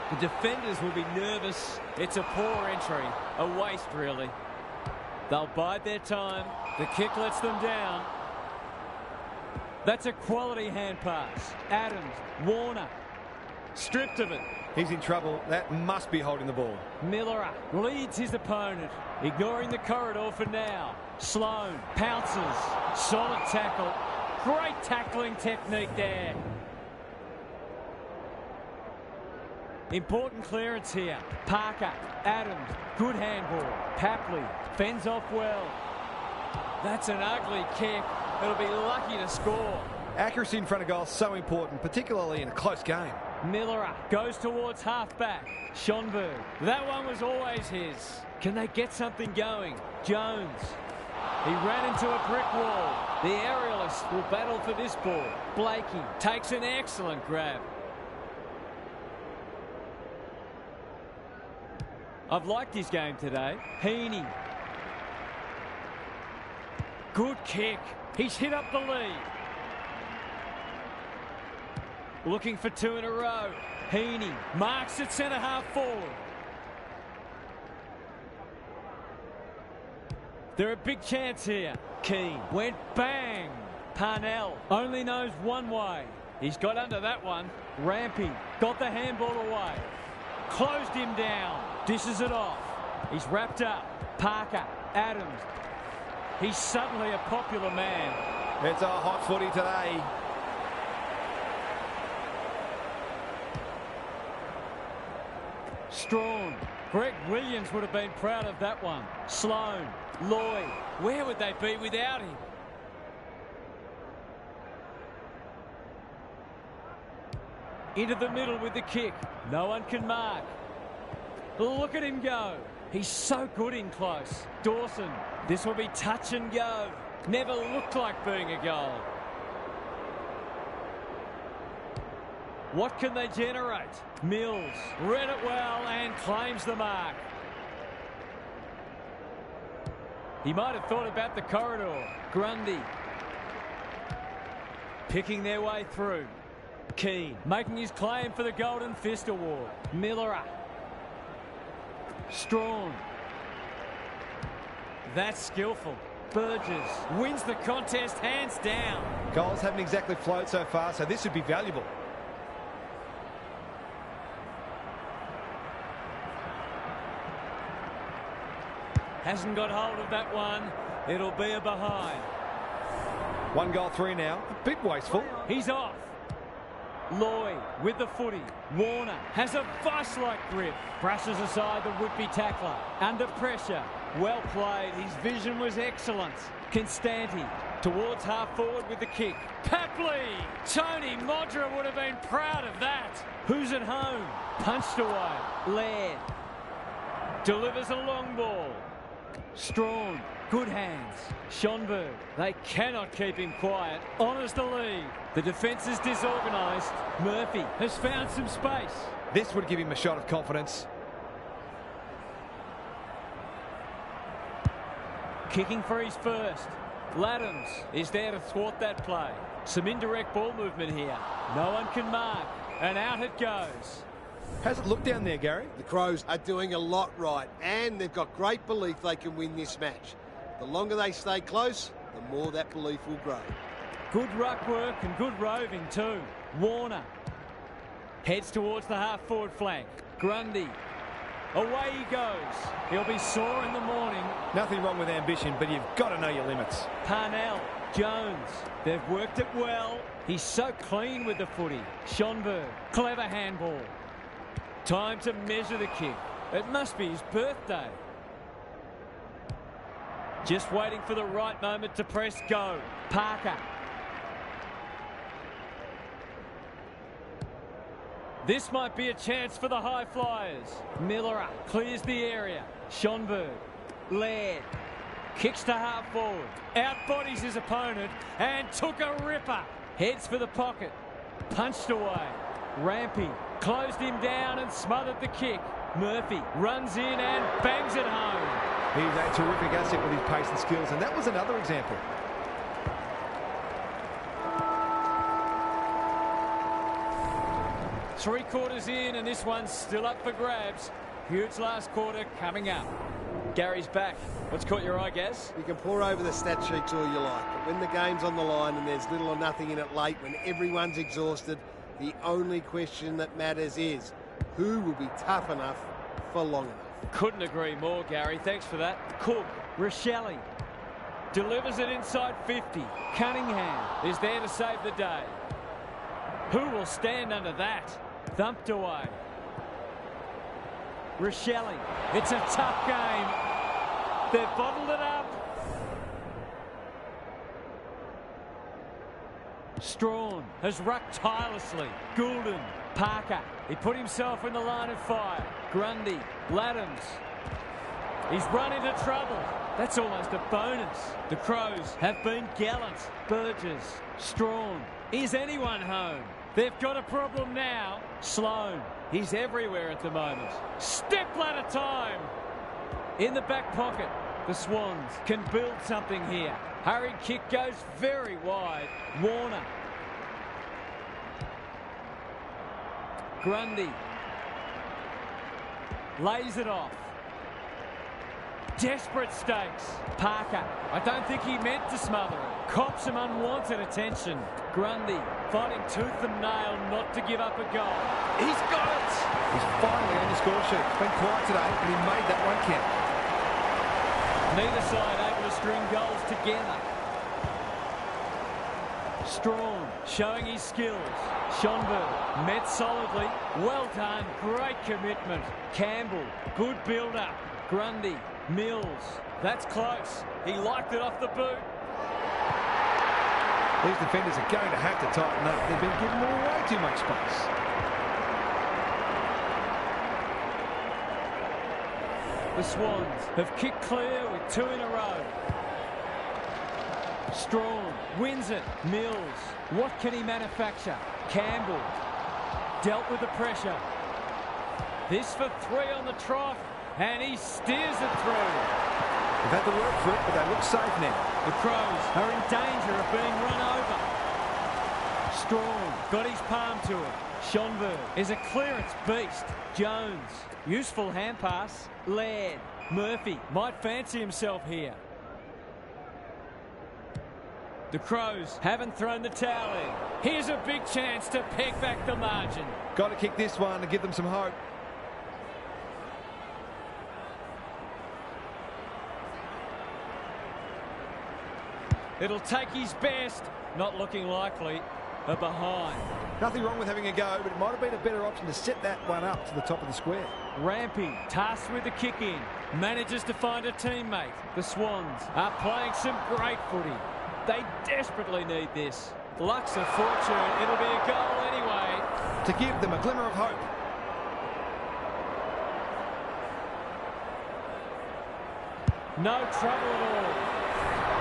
The defenders will be nervous. It's a poor entry. A waste, really. They'll bide their time. The kick lets them down. That's a quality hand pass. Adams, Warner, stripped of it. He's in trouble. That must be holding the ball. Miller leads his opponent, ignoring the corridor for now. Sloan pounces. Solid tackle. Great tackling technique there. Important clearance here. Parker, Adams, good handball. Papley fends off well. That's an ugly kick. It'll be lucky to score. Accuracy in front of goal is so important, particularly in a close game. Miller goes towards half-back. Schonberg. That one was always his. Can they get something going? Jones. He ran into a brick wall. The aerialists will battle for this ball. Blakey takes an excellent grab. I've liked his game today. Heaney. Good kick. He's hit up the lead. Looking for two in a row. Heaney marks at centre-half forward. They're a big chance here. Keane went bang. Parnell only knows one way. He's got under that one. Rampy got the handball away. Closed him down. Dishes it off. He's wrapped up. Parker, Adams. He's suddenly a popular man. It's a hot footy today. Strong. Greg Williams would have been proud of that one. Sloan, Lloyd. Where would they be without him? Into the middle with the kick. No one can mark. Look at him go. He's so good in close. Dawson. This will be touch and go. Never looked like being a goal. What can they generate? Mills read it well and claims the mark. He might have thought about the corridor. Grundy picking their way through. Keane making his claim for the Golden Fist Award. Miller. Strong. That's skillful. Burgess wins the contest hands down. Goals haven't exactly flowed so far, so this would be valuable. Hasn't got hold of that one. It'll be a behind. 1 goal 3 now. A bit wasteful. He's off. Lloyd with the footy. Warner has a vice-like grip. Brushes aside the would-be tackler. Under pressure. Well played. His vision was excellent. Constanti towards half-forward with the kick. Papley! Tony Modra would have been proud of that. Who's at home? Punched away. Laird delivers a long ball. Strong. Good hands. Schonberg. They cannot keep him quiet. Honours the lead. The defence is disorganised. Murphy has found some space. This would give him a shot of confidence. Kicking for his first. Laddams is there to thwart that play. Some indirect ball movement here. No one can mark. And out it goes. How's it look down there, Gary? The Crows are doing a lot right, and they've got great belief they can win this match. The longer they stay close, the more that belief will grow. Good ruck work and good roving too. Warner heads towards the half-forward flank. Grundy Away he goes. He'll be sore in the morning. Nothing wrong with ambition, but you've got to know your limits. Parnell, Jones, they've worked it well. He's so clean with the footy. Schonberg, clever handball. Time to measure the kick. It must be his birthday. Just waiting for the right moment to press go. Parker. This might be a chance for the high flyers. Miller clears the area. Schonberg. Laird. Kicks to half forward. Outbodies his opponent and took a ripper. Heads for the pocket. Punched away. Rampy closed him down and smothered the kick. Murphy runs in and bangs it home. He's a terrific asset with his pace and skills, and that was another example. Three quarters in, and this one's still up for grabs. Huge last quarter coming up. Gary's back. What's caught your eye, Gaz? You can pour over the stat sheets all you like, but when the game's on the line and there's little or nothing in it late, when everyone's exhausted, the only question that matters is who will be tough enough for long enough. Couldn't agree more, Gary. Thanks for that. Cook, Rochelle delivers it inside 50. Cunningham is there to save the day. Who will stand under that? Thumped away. Rochelle, it's a tough game. They've bottled it up. Strawn has rucked tirelessly. Goulden, Parker, he put himself in the line of fire. Grundy, Laddams. He's run into trouble. That's almost a bonus. The Crows have been gallant. Burgess, Strawn. Is anyone home? They've got a problem now. Sloan, he's everywhere at the moment. Step ladder time. In the back pocket, the Swans can build something here. Hurried kick goes very wide. Warner. Grundy. Lays it off. Desperate stakes. Parker. I don't think he meant to smother it. Cops some unwanted attention. Grundy fighting tooth and nail not to give up a goal. He's got it. He's finally on the score sheet. It's been quiet today, but he made that one count. Neither side able to string goals together. Strawn showing his skills. Schonberg met solidly. Well done. Great commitment. Campbell. Good build-up. Grundy. Mills. That's close. He liked it off the boot. These defenders are going to have to tighten up. They've been giving them way too much space. The Swans have kicked clear with 2 in a row. Strawn wins it. Mills. What can he manufacture? Campbell dealt with the pressure. This for 3 on the trough, and he steers it through. They've had to work for it, but they look safe now. The Crows are in danger of being run over. Strawn got his palm to it. Schonberg is a clearance beast. Jones, useful hand pass. Laird, Murphy might fancy himself here. The Crows haven't thrown the towel in. Here's a big chance to peg back the margin. Got to kick this one to give them some hope. It'll take his best. Not looking likely. A behind. Nothing wrong with having a go, but it might have been a better option to set that one up to the top of the square. Rampy, tasked with the kick in. Manages to find a teammate. The Swans are playing some great footy. They desperately need this. Luck's a fortune. It'll be a goal anyway. To give them a glimmer of hope. No trouble at all.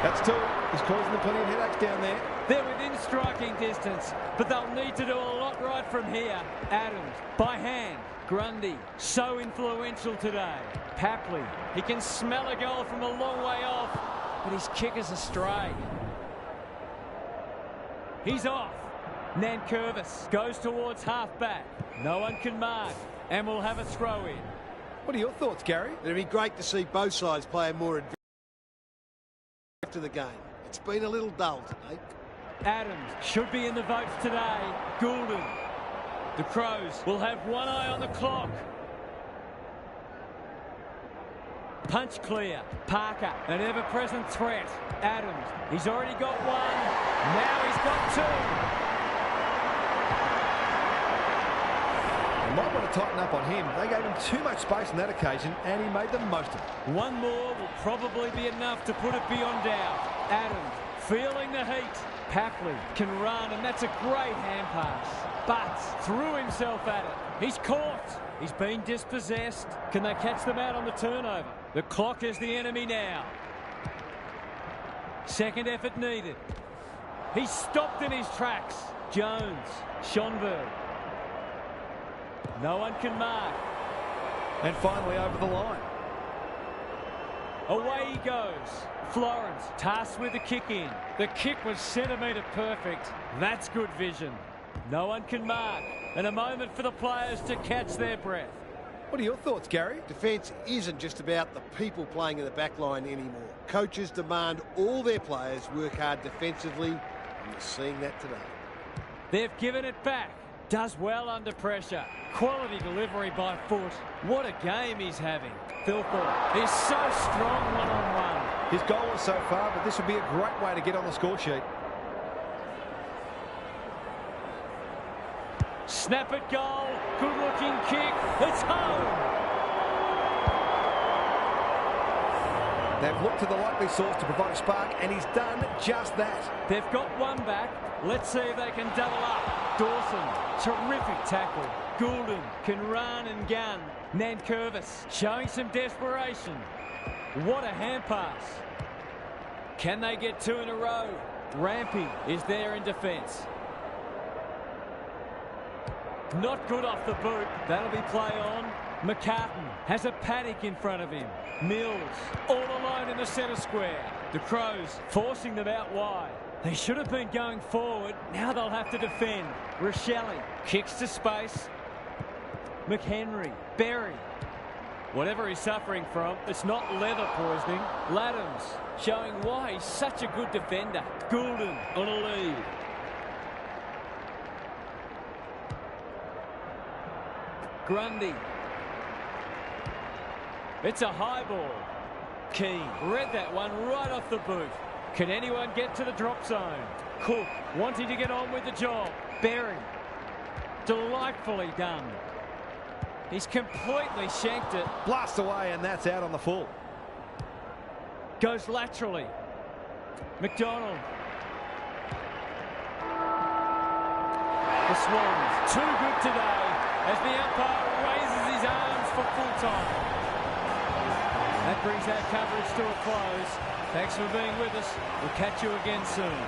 That's 2. He's causing them plenty of headaches down there. They're within striking distance, but they'll need to do a lot right from here. Adams, by hand. Grundy, so influential today. Papley, he can smell a goal from a long way off, but his kick is astray. He's off. Nankervis goes towards half-back. No one can mark, and we'll have a throw-in. What are your thoughts, Gary? It'd be great to see both sides play a more advanced to the game. It's been a little dull today. Adams should be in the votes today. Goulden. The Crows will have one eye on the clock. Punch clear. Parker, an ever-present threat. Adams, he's already got one. Now he's got two. They might want to tighten up on him. They gave him too much space on that occasion, and he made the most of it. One more will probably be enough to put it beyond doubt. Adams, feeling the heat. Papley can run, and that's a great hand pass. But threw himself at it. He's caught. He's been dispossessed. Can they catch them out on the turnover? The clock is the enemy now. Second effort needed. He's stopped in his tracks. Jones, Schonberg. No one can mark. And finally over the line. Away he goes. Florence tasked with the kick in. The kick was centimetre perfect. That's good vision. No one can mark. And a moment for the players to catch their breath. What are your thoughts, Gary? Defence isn't just about the people playing in the back line anymore. Coaches demand all their players work hard defensively, and you're seeing that today. They've given it back. Does well under pressure. Quality delivery by foot. What a game he's having. Philthorpe is so strong one-on-one. His goal was so far, but this would be a great way to get on the score sheet. Snap at goal. Good-looking kick. It's home. They've looked to the likely source to provide a spark, and he's done just that. They've got one back. Let's see if they can double up. Dawson, terrific tackle. Goulden can run and gun. Nankervis showing some desperation. What a hand pass. Can they get two in a row? Rampy is there in defence. Not good off the boot. That'll be play on. McCartan has a paddock in front of him. Mills all alone in the centre square. The Crows forcing them out wide. They should have been going forward. Now they'll have to defend. Rochelle kicks to space. McHenry, Berry. Whatever he's suffering from, it's not leather poisoning. Laddams showing why he's such a good defender. Goulden on a lead. Grundy. It's a high ball. Keane read that one right off the boot. Can anyone get to the drop zone? Cook wanting to get on with the job. Berry. Delightfully done. He's completely shanked it. Blast away, and that's out on the full. Goes laterally. McDonald. The Swans too good today as the umpire raises his arms for full time. That brings our coverage to a close. Thanks for being with us. We'll catch you again soon.